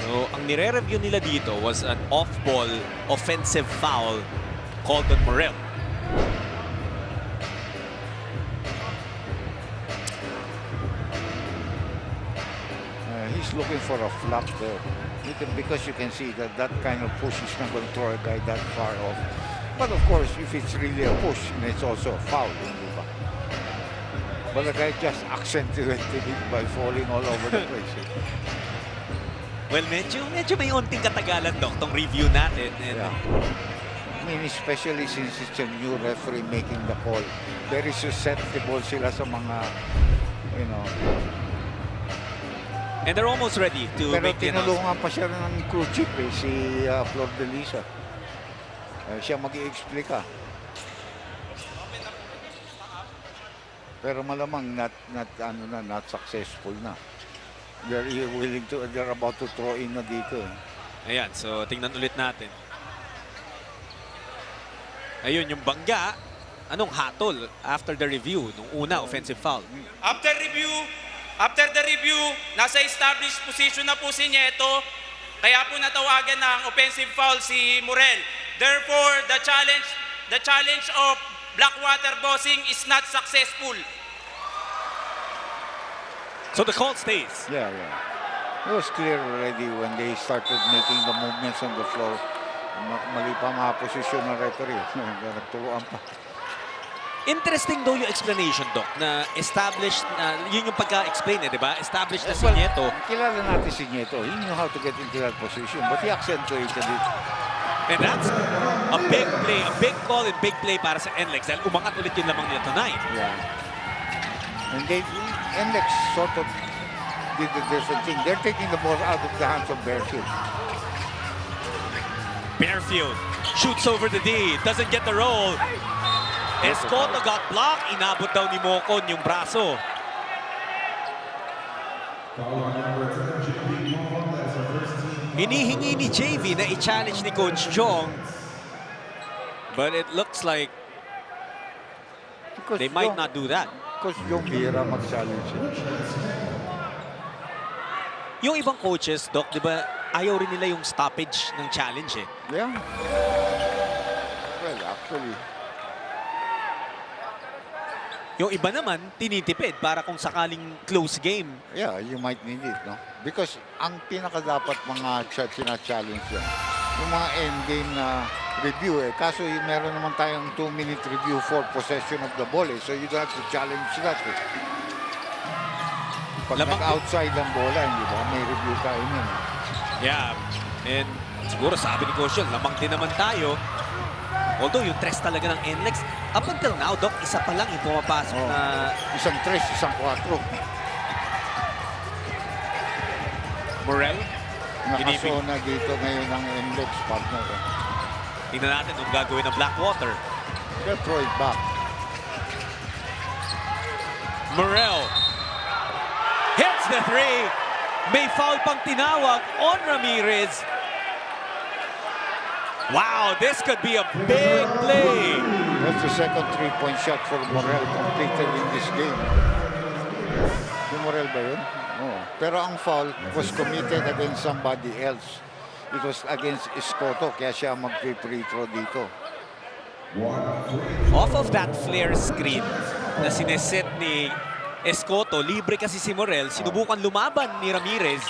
So, ang nire-review nila dito was an off-ball offensive foul called on Morel. He's looking for a flop there. Because you can see that kind of push is not going to throw a guy that far off. But of course, if it's really a push, and it's also a foul. But the guy just accentuated it by falling all over the place. Well, medyo may unting katagalan, Doc, tong review natin. And I mean, especially since it's a new referee making the call. Very susceptible sila sa mga, And they're almost ready to pero make the announcement. tinulungan pa siya ng crew chief si Flor de Lisa. Siya mag-i-explica. Pero malamang not successful na. They're about to throw in na dito. Ayan, so tingnan ulit natin. Ayun, yung bangga, anong hatol after the review, nung una, offensive foul. After the review, nasa established position na po si Nieto, kaya po natawagan ng offensive foul si Morel. Therefore, the challenge of Blackwater Bossing is not successful. So the call stays. Yeah. It was clear already when they started making the movements on the floor. Mali pa mga posisyon ng referee. Nagtuloan pa. Interesting though yung explanation, Doc, na established, yun yung pagka-explain di ba? Established na si Well, Nieto. Kilala natin si Nieto. He knew how to get into that position, but he accentuated it. And that's a big play, a big call and big play para sa NLEX dahil umangat ulit yung lamang nila tonight. Yeah. And NLEX sort of did a different thing. They're taking the ball out of the hands of Bearfield. Bearfield shoots over the D, doesn't get the roll. Escoto got blocked, inabot daw ni Mocon yung braso. Hinihingi ni JV na i-challenge ni Coach Chong. But it looks like they might not do that. Coach Chong bihira mag-challenge. Yung ibang coaches, Doc, di ba, ayaw rin nila yung stoppage ng challenge eh. Yeah. Well, actually. Yung iba naman, tinitipid para kung sakaling close game. Yeah, you might need it, no? Because ang pinaka-dapat mga sina-challenge yan, yung mga endgame na review eh. Kaso meron naman tayong 2-minute review for possession of the ball eh. So you don't have to challenge that eh. Pag nag-outside ang bola, hindi ba? May review tayo nun. Yeah, and siguro sabi ni Coach Chong, lamang din naman tayo. Although yung tres talaga ng NLEX, up until now, Doc, isa pa lang yung pumapasok na... Isang tres, isang 4. Morel? Nakasona dito ngayon ng NLEX partner. Tingnan natin kung gagawin ng Blackwater. They'll throw it back. Morel hits the 3. May foul pang tinawag on Ramirez. Wow, this could be a big play. That's the second 3-point shot for Morel completed in this game. Yung Morel ba yun? Oh. Pero ang foul was committed against somebody else. It was against Escoto, kaya siya mag-free throw dito. Off of that flare screen na sineset ni Escoto, libre kasi si Morel, sinubukan lumaban ni Ramirez.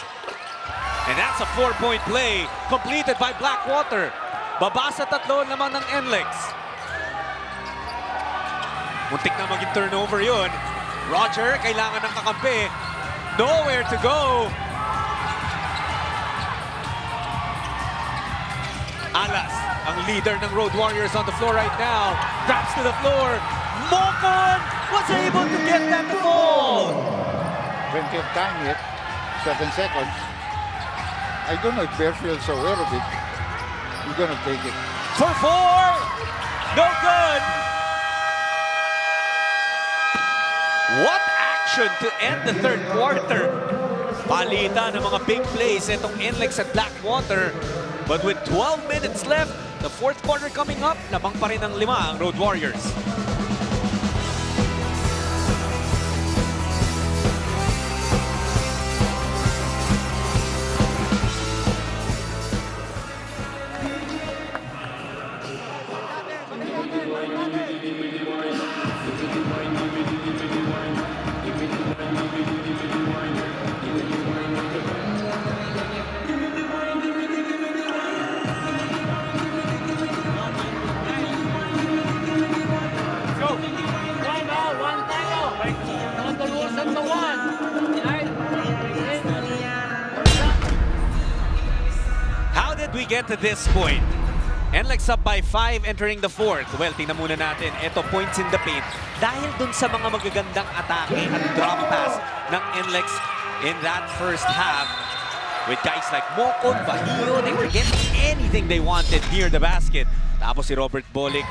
And that's a 4-point play completed by Blackwater. Baba sa 3 naman ng NLEX. Muntik na maging turnover yun. Roger, kailangan ng kakampi. Nowhere to go. Alas, ang leader ng Road Warriors on the floor right now. Drops to the floor. Mokon was able to get that to fall. Plenty of time yet. 7 seconds. I don't know if Bearfield's aware of it. He's gonna take it. For 4! No good! What action to end the third quarter. Palitan ng mga big plays itong NLEX at Blackwater. But with 12 minutes left, the fourth quarter coming up, lamang pa rin ang 5 ang Road Warriors. How did we get to this point? NLEX up by 5 entering the fourth. Well, tingnan muna natin. Ito, points in the paint. Dahil dun sa mga magagandang atake at drop pass ng NLEX in that first half. With guys like Mokon, Bahio, they were getting anything they wanted near the basket. Tapos si Robert Bolick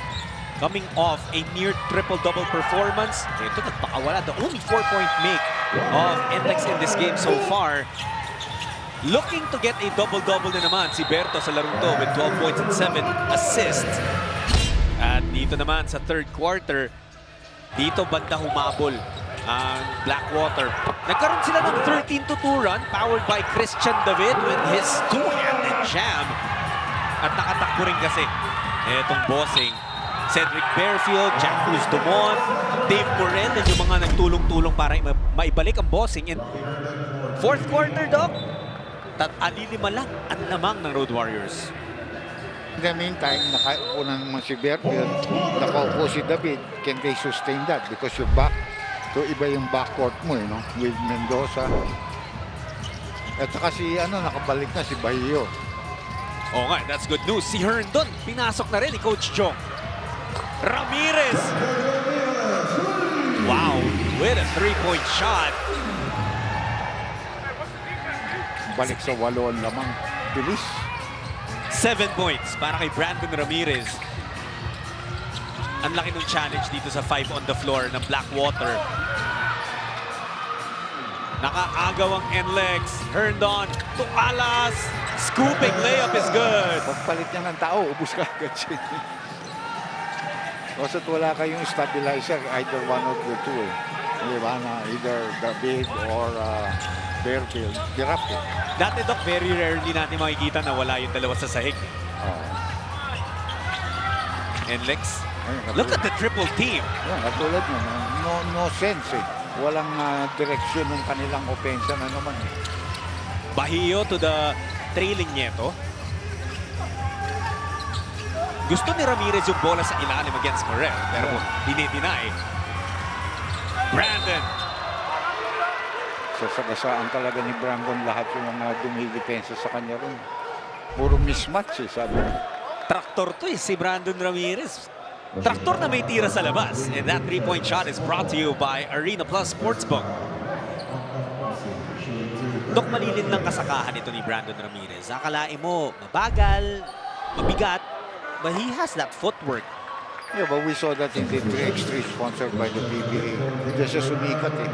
coming off a near triple-double performance. Ito, nagpakawala. The only 4-point make of NLEX in this game so far. Looking to get a double-double na naman si Berto sa larong to with 12 points and 7 assists. At dito naman sa third quarter, dito banda humabol ang Blackwater. Nagkaroon sila ng 13-2 run powered by Christian David with his two-handed jam. At nakatakbo rin kasi itong Bossing. Cedric Bearfield, Jack Cruz Dumont, Dave Morel, and yung mga nagtulong-tulong para maibalik ang Bossing. In fourth quarter, Doc, alilima lang ang lamang ng Road Warriors. In the meantime, nakaupo na naman si Bearfield, nakaupo si David. Can they sustain that? Because you're back to iba yung backcourt mo, you know, with Mendoza. At saka si, nakabalik na si Bahio. Oo nga, that's good news. Si Herndon, pinasok na rin ni Coach Chong. Ramirez! Wow, with a 3-point shot. Balik sa 8 lamang. Bilis. 7 points para kay Brandon Ramirez. Ang laki ng challenge dito sa 5 on the floor ng Blackwater. Nakaagaw ang NLEX. Herndon to Alas. Scooping layup is good. Pagpalit niya ng tao, ubus ka agad siya. Kasa't wala kayong stabilizer, either one of the two. Di ba na either David or Bearfield. Hirap eh. Dati, Doc, very rarely natin makikita na wala yung dalawa sa sahig. NLEX. Look at the triple team. Yeah, katulad mo, no sense eh. Walang direksyon ng kanilang opensa na naman eh. Bahiyo to the trailing Nieto. Gusto ni Ramirez yung bola sa ilalim against Morel, pero dinideny. Brandon. Sasagasaan talaga ni Brandon lahat yung mga dumidepensa sa kanya rin. Puro mismatch eh, sabi niya. Traktor to eh, si Brandon Ramirez. Traktor na may tira sa labas. And that three-point shot is brought to you by Arena Plus Sportsbook. Dok, malilin lang kasakahan ito ni Brandon Ramirez. Akalain mo, mabagal, mabigat, but he has that footwork. Yeah, but we saw that in the 3x3 sponsored by the PBA. Hindi siya sumikat eh.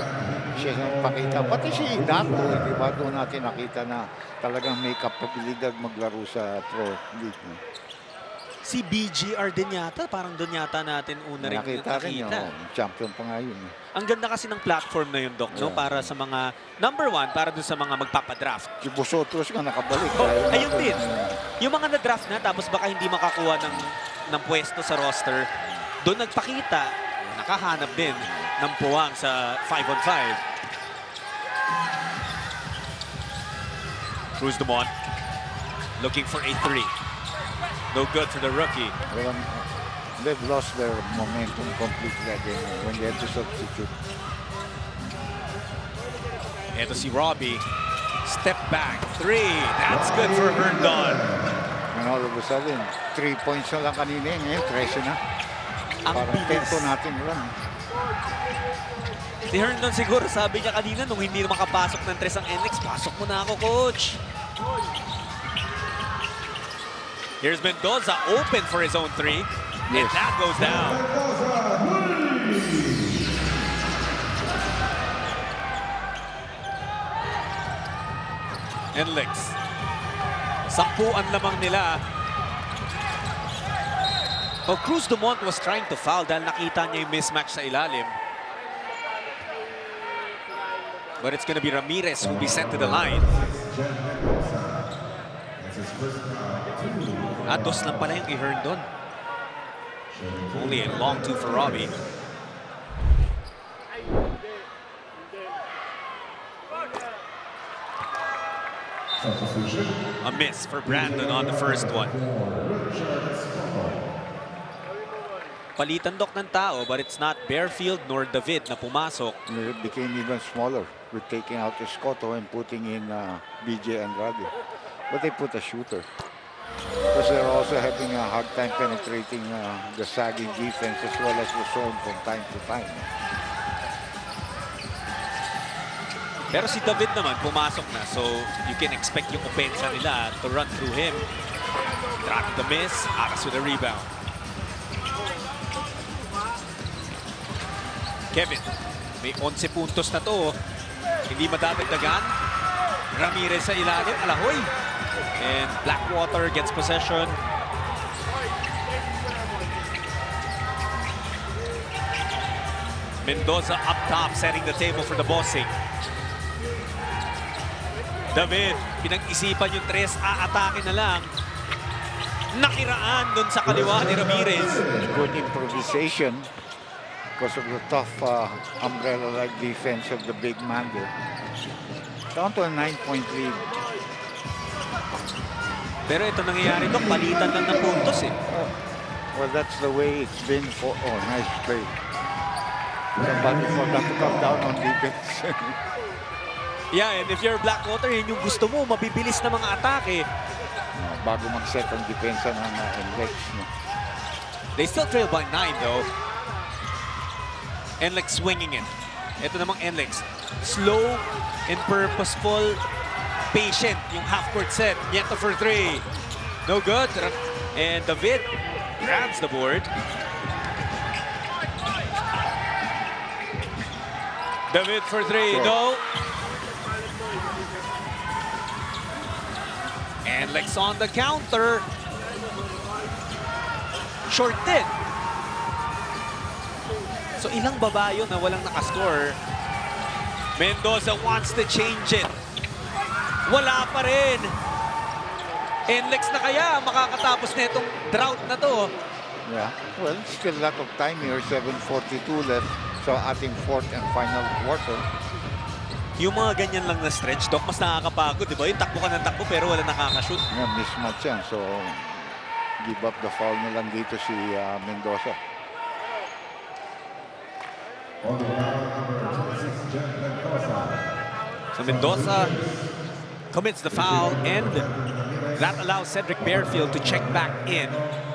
Siya nang pakita. Pati si Dato, di ba? Doon natin nakita na talagang may kapabilidad maglaro sa pro league. Si BGR din yata, parang doon yata natin una rin nakita. Rin, champion pa nga yun. Ang ganda kasi ng platform na yun, Doc, no? Para sa mga, number one, para doon sa mga magpapadraft. Si Bosotros nga nakabalik. Ayun din. Yung mga na-draft na, tapos baka hindi makakuha ng pwesto sa roster, doon nagpakita, nakahanap din ng puwang sa 5-on-5. Cruz Dumont, looking for a 3. No good for the rookie. Well, they've lost their momentum completely again when they had to substitute. Ito si Robbie. Step back. 3. That's good for Herndon. And all of a sudden, 3 points na lang kanina. Ngayon, 13 na. Parang tempo natin lang. Si Herndon siguro sabi niya kanina nung hindi makapasok ng 3 ang NLEX, pasok mo na ako, coach. Here's Mendoza open for his own 3. Yes. And that goes down. NLEX. Sampuan lamang nila. Oh, Cruz Dumont was trying to foul dahil nakita niya yung mismatch sa ilalim. But it's going to be Ramirez who'll be sent to the line. Dos lang pala yung kay Herndon. Only a long 2 for Robbie. A miss for Brandon on the first one. Palitan, Doc, ng tao, but it's not Bearfield nor David na pumasok. It became even smaller with taking out Escoto and putting in BJ Andrade. But they put a shooter. Because they're also having a hard time penetrating the sagging defense as well as the zone from time to time. Pero si David naman pumasok na, so you can expect yung opensa nila to run through him. Track the miss, Aras with a rebound. Kevin, may 11 puntos na to. Hindi madadagdagan. Ramirez sa ilalim, Alahoy. And Blackwater gets possession. Mendoza up top, setting the table for the Bossing. David, pinag-isipan yung 3, aatake na lang. Nakiraan doon sa kaliwa ni Ramirez. Good improvisation because of the tough umbrella-like defense of the big man there. Down to a 9-point lead. Pero ito nangyayari, Dok, palitan lang ng puntos eh. Well, that's the way it's been for... Oh, nice play. Somebody forgot to come down on defense. Yeah, and if you're Blackwater, yun yung gusto mo, mabibilis na mga atake. Bago mag-set ang depensa ng NLEX. They still trail by 9 though. NLEX swinging it. Ito namang NLEX. Slow and purposeful. Patient yung half-court set. Nieto for 3. No good. And David grabs the board. David for 3. No. NLEX on the counter. Short din. So ilang baba yun na walang nakascore. Mendoza wants to change it. Wala pa rin. NLEX na kaya makakatapos na itong drought na to. Yeah, well, still a lot of time here, 7:42 left. So ating fourth and final quarter. Yung mga ganyan lang na stretch, Doc, mas nakakapagod, di ba? Yung takbo ka ng takbo pero wala nakakashoot. Yeah, mismatch yan. So give up the foul na lang dito si Mendoza. So Mendoza commits the foul and that allows Cedric Bearfield to check back in.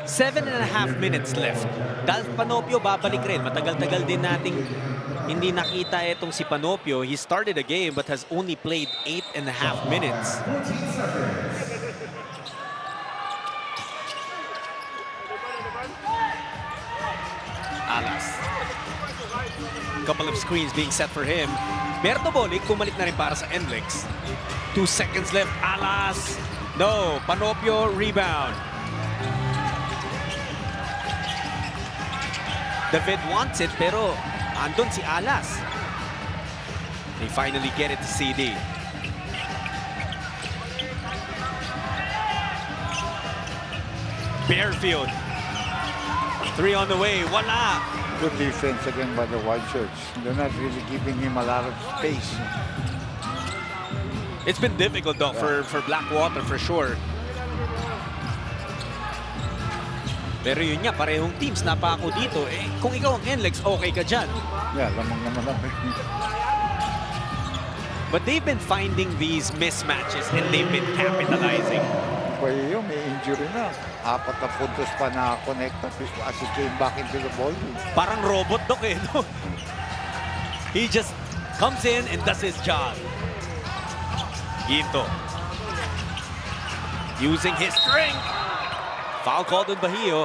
7.5 minutes left. Dahil Panopio babalik rin. Matagal-tagal din nating hindi nakita itong si Panopio. He started a game but has only played 8.5 minutes. Alas. Couple of screens being set for him. Berto Bolic bumalik na rin para sa NLEX. 2 seconds left. Alas. No. Panopio rebound. David wants it pero andun si Alas. They finally get it to CD. Bearfield. 3 on the way. Wala. Good defense again by the White Shirts. They're not really giving him a lot of space. It's been difficult though for Blackwater for sure. Pero yun nga, parehong teams napako dito. Eh, kung ikaw ang NLEX, okay ka dyan. Yeah, lamang naman lang. But they've been finding these mismatches and they've been capitalizing. Bayo, may injury na. 4 na puntos pa na-connecta as he came back into the ball. Parang robot, Doc, eh, no? He just comes in and does his job. Ginto. Using his strength. Foul called on Bahio.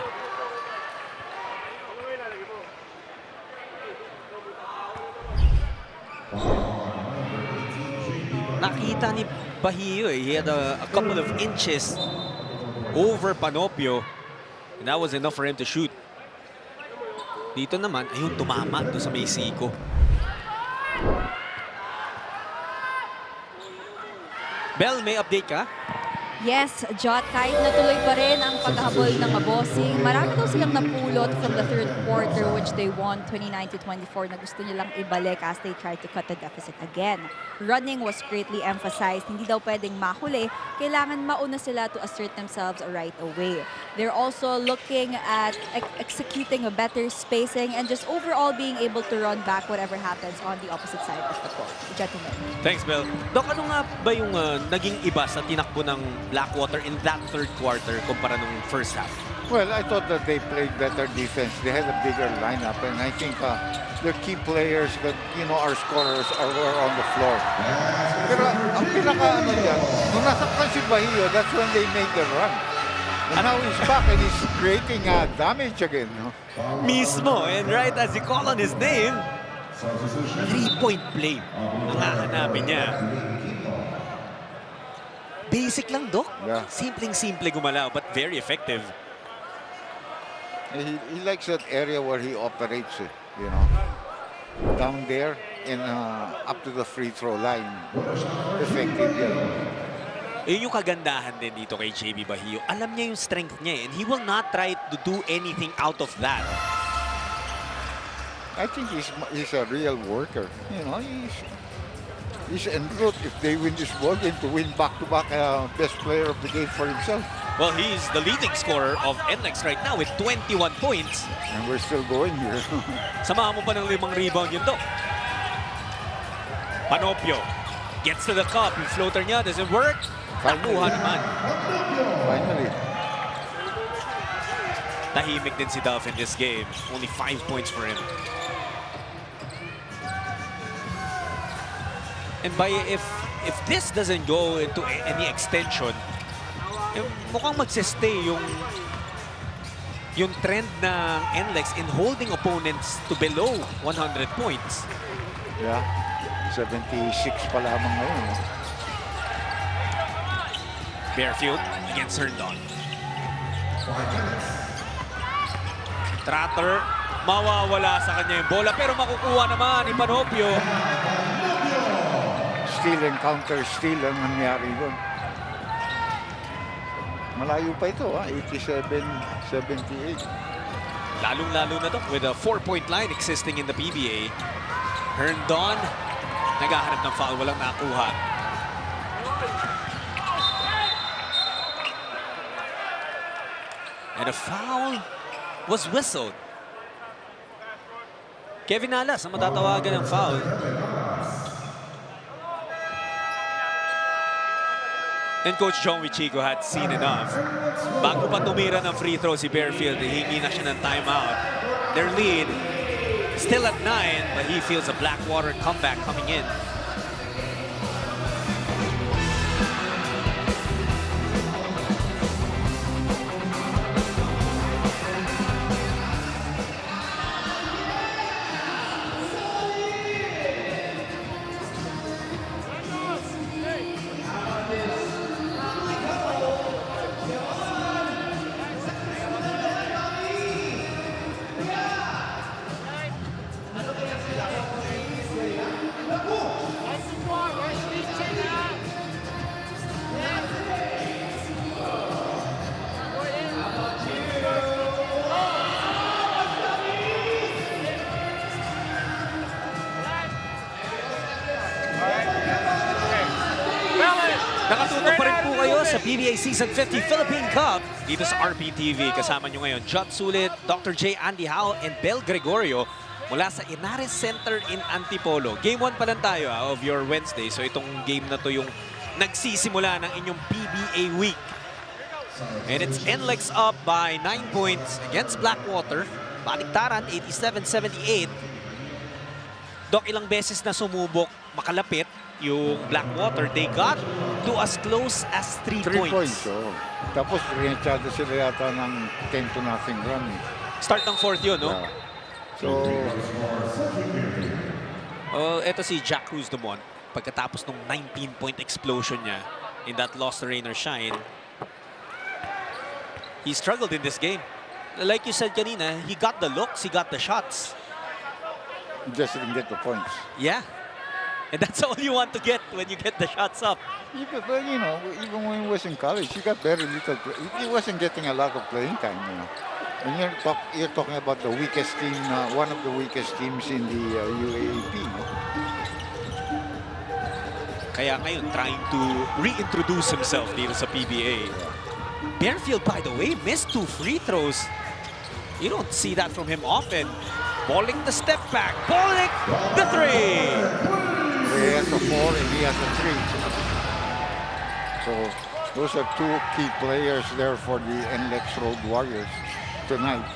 Nakita ni Bahio, eh. He had a couple of inches over Panopio. And that was enough for him to shoot. Dito naman, ayun, tumama doon sa may siko. Bell, may update ka? Yes, Jot, kahit natuloy pa rin ang paghahabol ng Bossing, marami daw silang napulot from the third quarter which they won 29-24 na gusto nilang ibalik as they try to cut the deficit again. Running was greatly emphasized. Hindi daw pwedeng mahuli. Kailangan mauna sila to assert themselves right away. They're also looking at executing a better spacing and just overall being able to run back whatever happens on the opposite side of the court. Gentlemen. Thanks, Bell. Doc, ano nga ba yung naging iba sa tinakbo ng Blackwater in that third quarter kumpara nung first half? Well, I thought that they played better defense. They had a bigger lineup, and I think their key players that, you know, our scorers were on the floor. Pero ang pinaka-ano yan, nung nasaktan si Bahio, that's when they made the run. And now he's back and he's creating damage again. No? Mismo, and right as you call on his name, 3-point play ang hahanapin niya. Basic lang, Doc. Yeah. Simpleng-simple gumalaw, but very effective. He likes that area where he operates, you know. Down there and up to the free throw line. Effective yan. Yun yung kagandahan din dito kay JB Bahio. Alam niya yung strength niya, and he will not try to do anything out of that. I think he's a real worker. You know, he's en route if they win this ball game to win back-to-back best player of the game for himself. Well, he's the leading scorer of NLEX right now with 21 points. And we're still going here. Samahan mo pa ng 5 rebound yun, Doc. Panopio gets to the cup. Yung floater niya doesn't work. Nakuha naman. Finally. Tahimik din si Duff in this game. Only 5 points for him. And by if this doesn't go into any extension, mukhang magsistay yung trend ng NLEX in holding opponents to below 100 points. Yeah, 76 pa lamang ngayon. Bearfield against Herndon. Tratter, mawawala sa kanya yung bola pero makukuha naman ni Panopio. Steal and counter steal ang nangyari doon. Malayo pa ito, 87-78. Lalong-lalo na to with a 4-point line existing in the PBA. Herndon, naghahanap ng foul, walang nakuha. And a foul was whistled. Kevin Alas ang matatawagan ng foul. And Coach John Wichigo had seen enough. Bago pa tumira ng free throw si Bearfield, hingi na siya ng timeout. Their lead still at 9, but he feels a Blackwater comeback coming in. Nakatutok pa rin po kayo sa PBA Season 50 Philippine Cup dito sa RPTV. Kasama nyo ngayon, Jot Sulit, Dr. J. Andy Hao, and Bel Gregorio mula sa Inares Center in Antipolo. Game 1 pa lang tayo of your Wednesday. So itong game na to yung nagsisimula ng inyong PBA week. And it's NLEX up by 9 points against Blackwater. Baliktaran, 87-78. Dok, ilang beses na sumubok makalapit yung Blackwater. They got to as close as 3 points. Oh. Tapos rinachado sila yata ng 10-0 run. Start ng 4th yun, no? Yeah. So, eto si Jack Cruz Dumont. Pagkatapos ng 19-point explosion niya in that loss to rain or shine, he struggled in this game. Like you said kanina, he got the looks, he got the shots. he just didn't get the points. Yeah. And that's all you want to get when you get the shots up. But, you know, even when he was in college, he got very little. He wasn't getting a lot of playing time, you know. And you're talking about the weakest team, one of the weakest teams in the UAAP. No? Kaya ngayon, trying to reintroduce himself dito sa PBA. Bearfield, by the way, missed 2 free throws. You don't see that from him often. Bolick the step back. Bolick the 3. He has a 4 and he has a 3. So those are 2 key players there for the NLEX Road Warriors tonight.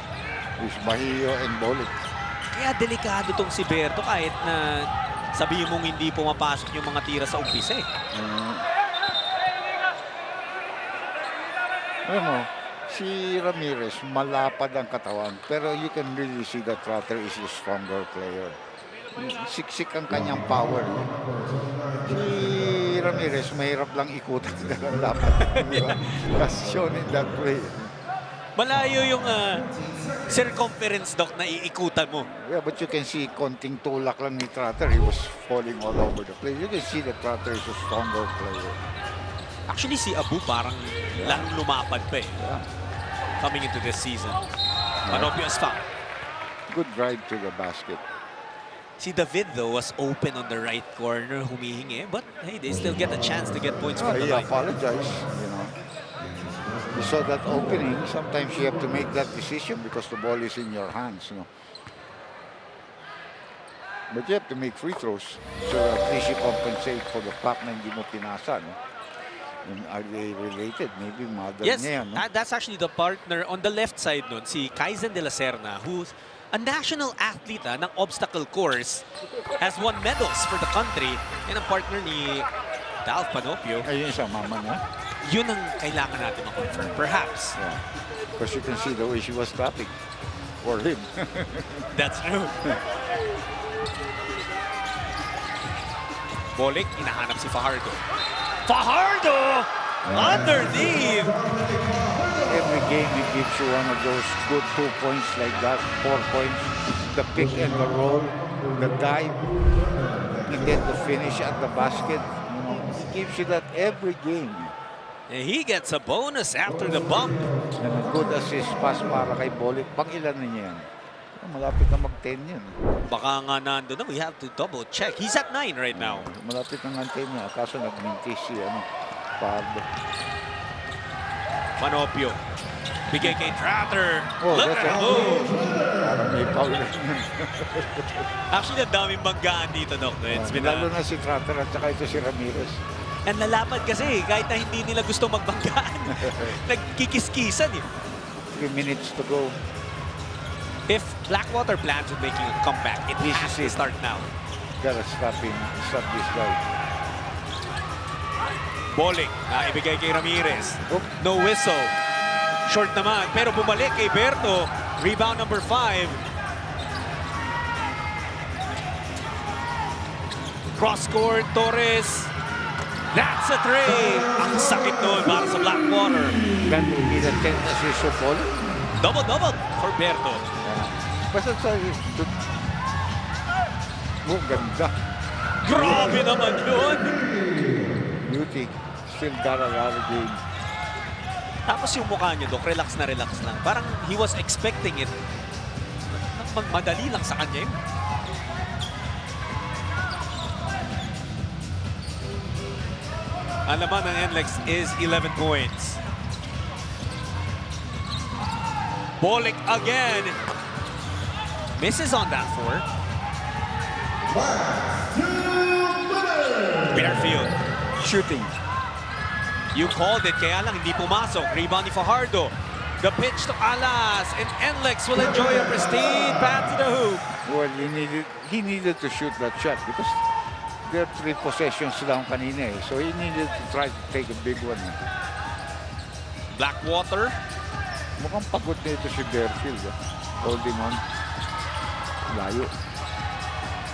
Is Bahio and Bolick. Kaya delikado tong si Berto kahit na sabihin mong hindi pumapasok yung mga tira sa umpisa eh. Alam mo, si Ramirez malapad ang katawan pero you can really see that Trotter is a stronger player. Siksik ang kanyang power. Si Ramirez mahirap lang ikutan ng dapat. As shown in that play. Malayo yung circumference, Doc, na iikutan mo. Yeah, but you can see konting tulak lang ni Trotter. He was falling all over the place. You can see that Trotter is a stronger player. Actually, si Abu parang lang lumapad pa eh. Coming into this season. Panopio's foul. Good drive to the basket. Si David, though, was open on the right corner, humihingi. But, hey, they still get a chance to get points from the line. He apologized, you know. You saw that opening. Sometimes you have to make that decision because the ball is in your hands, you know. But you have to make free throws so at least you compensate for the fact na hindi mo pinasa, no? And are they related? Maybe mother Yes, niya, no? that's actually the partner on the left side nun, si Kaizen de la Serna, who's a national athlete ng obstacle course, has won medals for the country, and ang partner ni Dalf Panopio. Ayun sa mama niya. Yun ang kailangan natin ma-confirm, perhaps. Yeah. Because you can see the way she was tapping for him. That's true. Bolick, inahanap si Fajardo. Fajardo Underneath. Every game he gives you one of those good 2 points like that, 4 points. The pick and the roll, the dive, and then the finish at the basket. You know, he gives you that every game. And he gets a bonus after the bump. And a good assist pass para kay Bolik. Pang ilan na niya yan? Malapit na mag-10 yan. Baka nga nandun na. We have to double check. He's at 9 right now. Malapit na nga 10 niya. Kaso nag-mintis si Pardo. Manopio. Bigay kay Trotter. Oh, Look that's at a move. Parang may foul na yun. Actually, ang daming banggaan dito, Doc. It's been Lalo na si Trotter at saka ito si Ramirez. And lalapad kasi, kahit na hindi nila gusto magbanggaan. Nagkikis-kisan eh. 3 minutes to go. If Blackwater plans on making a comeback, it has to start now. Gotta stop him. Stop this guy. Bowling na ibigay kay Ramirez. No whistle. Short naman, pero bumalik kay Berto. Rebound number 5. Cross court, Torres. That's a 3. Ang sakit nun para sa Blackwater. That will be the 10th assist of Bowling. Double-double for Berto. Basta sa... Oh, ganda. Grabe naman yun. Beauty. Still got a lot of game. Tapos yung mukha niyo, Dok, relax na relax lang. Parang he was expecting it. Magmadali lang sa kanya yun. Ang laman ng NLEX is 11 points. Bolik again. Misses on that 4. Barefield. Shooting. You called it, kaya lang hindi pumasok. Rebound ni Fajardo. The pitch to Alas, and NLEX will enjoy a pristine path to the hoop. Well, he needed to shoot that shot because there are 3 possessions lang kanina eh. So he needed to try to take a big one. Blackwater. Mukhang pagod na ito si Barefield. Holding on. Layo.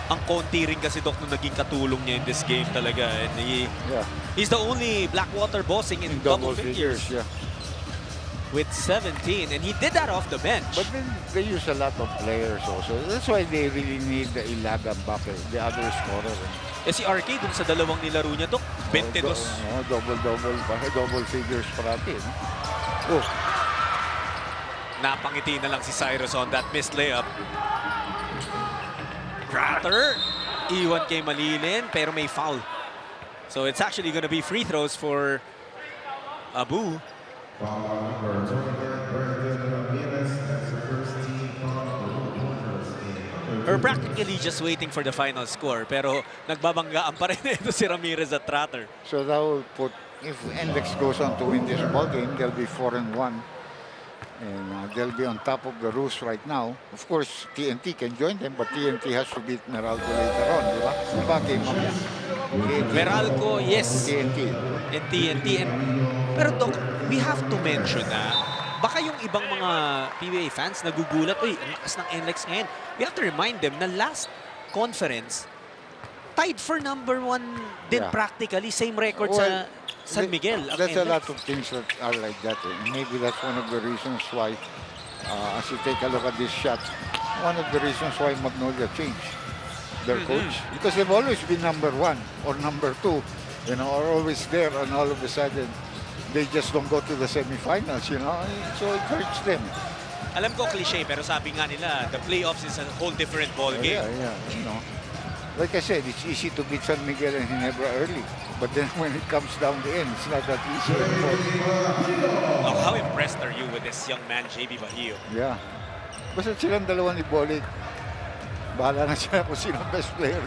Ang konti rin kasi, Dok, nung naging katulong niya in this game talaga. And he's the only Blackwater bossing in double figures. Yeah. With 17, and he did that off the bench. But then they use a lot of players also. That's why they really need the Ilaga Bucker, the other scorer. Si RK dun sa dalawang nilaro niya, Dok, 22. Double-double, double figures parati. No? Oh. Napangiti na lang si Cyrus on that missed layup. Trotter, iwan kay Malilin, pero may foul. So it's actually gonna be free throws for Abu. We're practically just waiting for the final score, pero nagbabanggaan pa rin ito si Ramirez at Trotter. So that will put, if NLEX goes on to win this ball game, they'll be 4-1. And they'll be on top of the Roos right now. Of course, TNT can join them, but TNT has to beat Meralco later on, di ba? Diba game up yan? Meralco, yes. TNT. And TNT. Pero Doc, we have to mention na baka yung ibang mga PBA fans nagugulat, uy, ang lakas ng NLEX ngayon. We have to remind them na last conference, tied for number 1 din practically. Same record sa San Miguel. There's a lot of things that are like that. Maybe that's one of the reasons why, as you take a look at this shot, one of the reasons why Magnolia changed their coach. Because they've always been number 1 or number 2, you know, or always there, and all of a sudden, they just don't go to the semifinals, you know, so it hurts them. Alam ko cliche, pero sabi nga nila, the playoffs is a whole different ball game. Yeah, you know. Like I said, it's easy to beat San Miguel and Ginebra early. But then when it comes down the end, it's not that easy anymore. Oh, how impressed are you with this young man, JB Bahio? Yeah. Basta silang dalawa ni Bolik, bahala na siya kung sino best player.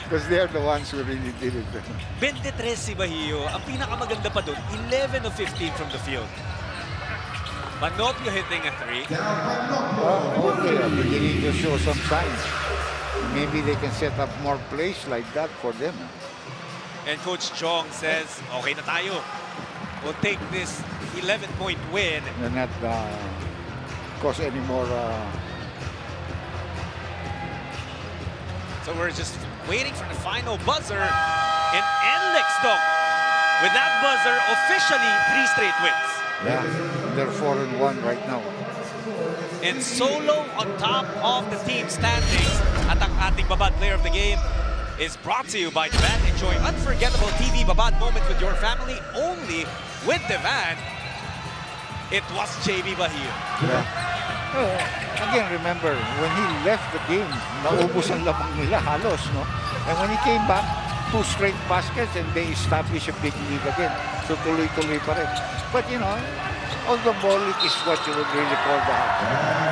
Because they are the ones who really did it. 23 si Bahio. Ang pinakamaganda pa doon, 11 of 15 from the field. Manopio hitting a 3. Okay, beginning to show some signs. Maybe they can set up more plays like that for them. And Coach Chong says, okay na tayo. We'll take this 11-point win. And not cause any more... So we're just waiting for the final buzzer. And NLEX, Doc, with that buzzer, officially 3 straight wins. Yeah, they're 4-1 right now. And solo on top of the team standings. At ang ating Babad player of the game is brought to you by Devan. Enjoy unforgettable TV Babad moments with your family only with Devan. It was JB Bahio. Yeah. Again, remember, when he left the game, naubos ang lamang nila halos, no? And when he came back, 2 straight baskets and they established a big lead again. So tuloy-tuloy pa rin. But you know, on the ball is what you would really call the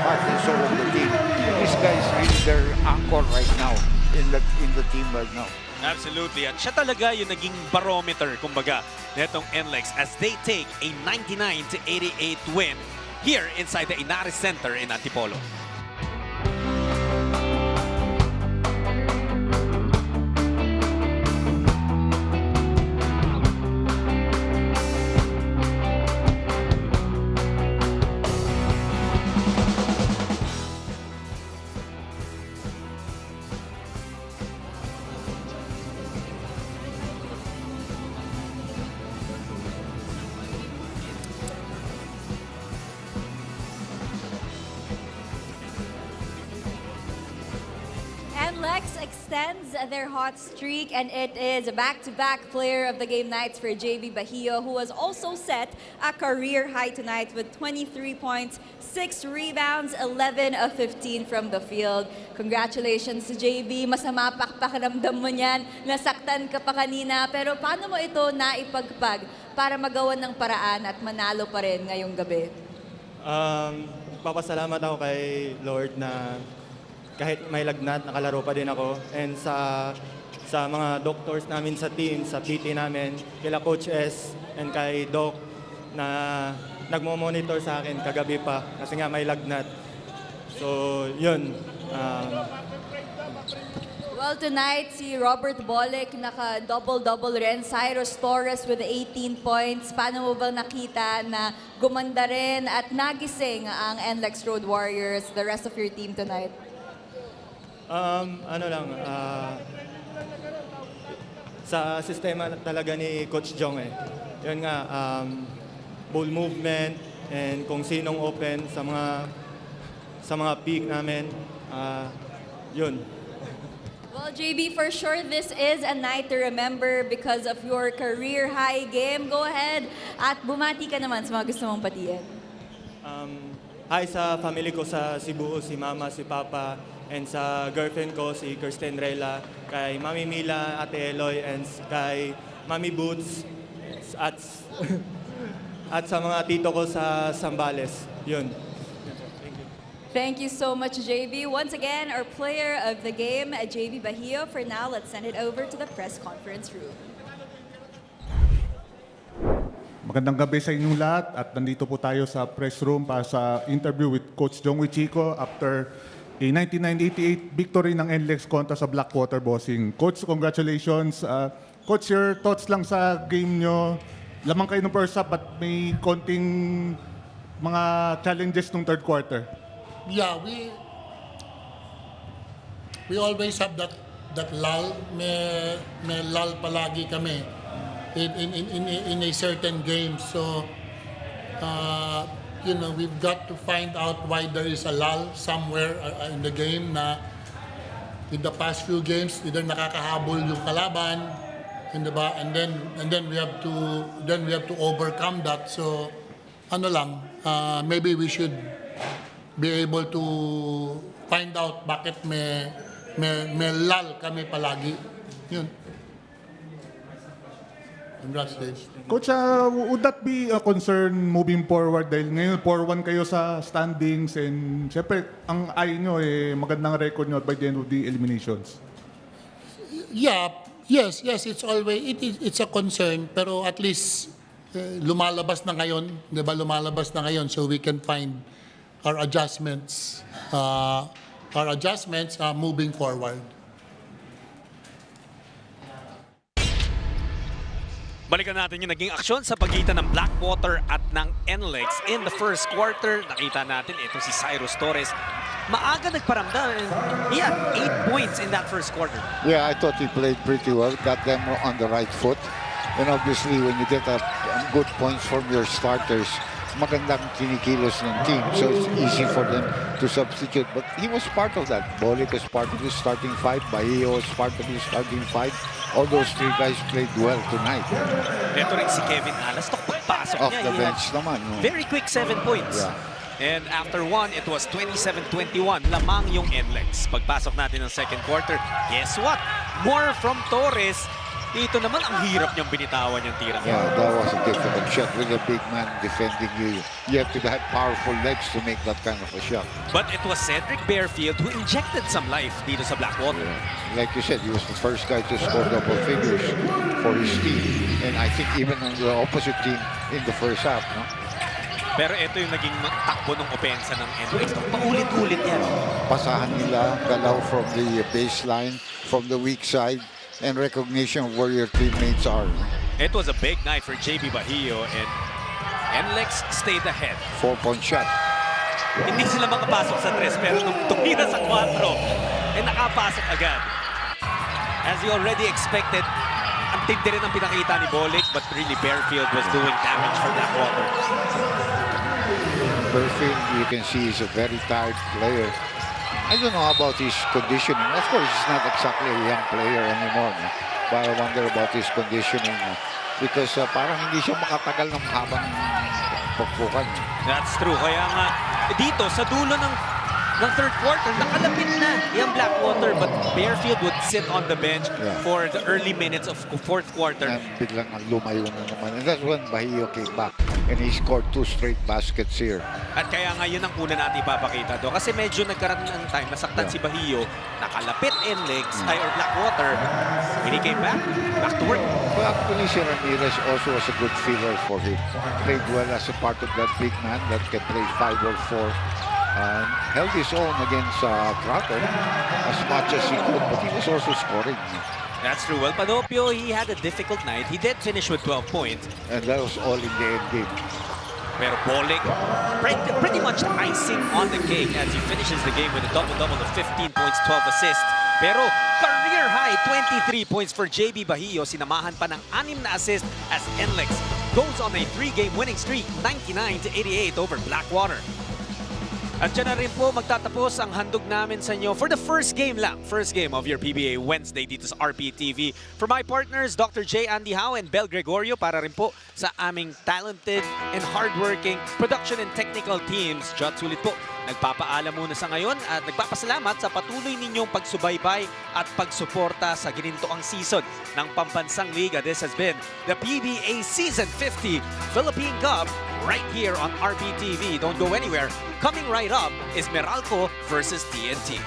heart and soul of the team. This guy is really their anchor right now in the team right now. Absolutely. At siya talaga yung naging barometer, kumbaga, netong NLEX as they take a 99-88 win here inside the Inares Center in Antipolo. NLEX extends their hot streak, and it is a back-to-back player of the game nights for JB Bahio, who has also set a career high tonight with 23 points, 6 rebounds, 11 of 15 from the field. Congratulations to JB. Masama pakiramdam mo niyan. Nasaktan ka pa kanina. Pero paano mo ito naipagpag para magawan ng paraan at manalo pa rin ngayong gabi? Papasalamat ako kay Lord na kahit may lagnat, nakalaro pa din ako. And sa mga doctors namin sa team, sa PT namin, kila Coach S and kay Doc na nagmo-monitor sa akin kagabi pa kasi nga may lagnat. So, yun. Well, tonight, si Robert Bolick naka-double-double rin. Cyrus Torres with 18 points. Paano mo bang nakita na gumanda rin at nagising ang NLEX Road Warriors, the rest of your team tonight? Sa sistema talaga ni Coach Jong Yun nga, ball movement and kung sinong open sa mga peak namin, yun. Well, JB, for sure this is a night to remember because of your career high game. Go ahead at bumati ka naman sa mga gusto mong batiin. Hi sa family ko sa Cebu, si Mama, si Papa, and sa girlfriend ko, si Kirsten Rela, kay Mami Mila, Ate Eloy, and kay Mami Boots, at sa mga tito ko sa Zambales. Yun. Thank you so much, JB. Once again, our player of the game, JB Bahio. For now, let's send it over to the press conference room. Magandang gabi sa inyong lahat at nandito po tayo sa press room para sa interview with Coach Jong Chico after a 1988 victory ng NLEX kontra sa Blackwater Bossing. Coach, congratulations. Coach, your thoughts lang sa game nyo. Lamang kayo ng first half at may konting mga challenges nung third quarter. Yeah, we always have that lull. May lull palagi kami in a certain game. So, you know, we've got to find out why there is a lull somewhere in the game na in the past few games either nakakahabol yung kalaban, diba? And then we have to overcome that. So maybe we should be able to find out bakit may lull kami palagi. Yun. Coach, would that be a concern moving forward? Dahil ngayon 4-1 kayo sa standings and syempre ang eye nyo magandang record nyo by the end of the eliminations. Yeah, yes, it's a concern pero at least lumalabas na ngayon, 'di ba? Lumalabas na ngayon so we can find our adjustments moving forward. Balikan natin yung naging aksyon sa pagitan ng Blackwater at ng NLEX in the first quarter. Nakita natin ito si Cyrus Torres. Maaga nagparamdam. He had 8 points in that first quarter. Yeah, I thought he played pretty well. Got them on the right foot. And obviously, when you get good points from your starters, magandang kinikilos ng team. So it's easy for them to substitute. But he was part of that. Bolick was part of his starting five. Bahio was part of his starting five. All those three guys played well tonight. Ito rin si Kevin Alas. Pagpasok Off niya, the he had bench naman. No? very quick 7 points. Yeah. And after one, it was 27-21. Lamang yung NLEX. Pagpasok natin ng second quarter, guess what? More from Torres. Dito naman, ang hirap niyang binitawan yung tira. Yeah, that was a difficult shot with a big man defending you. You have to have powerful legs to make that kind of a shot. But it was Cedric Barefield who injected some life dito sa Blackwater. Yeah. Like you said, he was the first guy to score double figures for his team. And I think even on the opposite team in the first half, no? Pero ito yung naging takbo ng opensa ng NLEX. Paulit-ulit yan. Pasahan nila, galaw from the baseline, from the weak side, and recognition of where your teammates are. It was a big night for JB Bahio and NLEX stayed ahead. 4-point shot. Hindi sila makapasok sa 3 pero nung tumira sa 4, nakapasok agad. As you already expected, ang tindi rin ang pinakita ni Bolick but really Barefield was doing damage for Blackwater. Barefield, you can see he's a very tired player. I don't know about his conditioning. Of course, he's not exactly a young player anymore. No? But I wonder about his conditioning. Because parang hindi siya makatagal ng habang pagpukan. That's true. Kaya nga, dito sa dulo ng third quarter, nakalapit na yung Blackwater. But Barefield would sit on the bench for the early minutes of fourth quarter. And biglang lumayo na naman. And that's when Bahio came back. And he scored 2 straight baskets here. At kaya nga yun ang una natin ipapakita do. Kasi medyo nagkaroon ng time, nasaktan si Bahio, nakalapit NLEX, or Blackwater. And he came back to work. Well, actually, si Ramirez also was a good filler for him. Played well as a part of that big man that can play 5 or 4. Held his own against Trotter as much as he could, but he was also scoring. That's true. Well, Panopio, he had a difficult night. He did finish with 12 points. And that was all in the end game. Pero Bolick, pretty much the icing on the cake as he finishes the game with a double-double of 15 points, 12 assists. Pero career high, 23 points for JB Bahio. Sinamahan pa ng 6 na assist as NLEX goes on a 3-game winning streak, 99-88 over Blackwater. At dyan na rin po magtatapos ang handog namin sa inyo for the first game of your PBA Wednesday dito sa RPTV. For my partners, Dr. J. Andy Howe and Bel Gregorio, para rin po sa aming talented and hardworking production and technical teams. Jot sulit po, nagpapaalam muna sa ngayon at nagpapasalamat sa patuloy ninyong pagsubaybay at pagsuporta sa ginintoang season ng Pambansang Liga. This has been the PBA Season 50 Philippine Cup right here on RPTV. Don't go anywhere. Coming right up is Meralco versus TNT.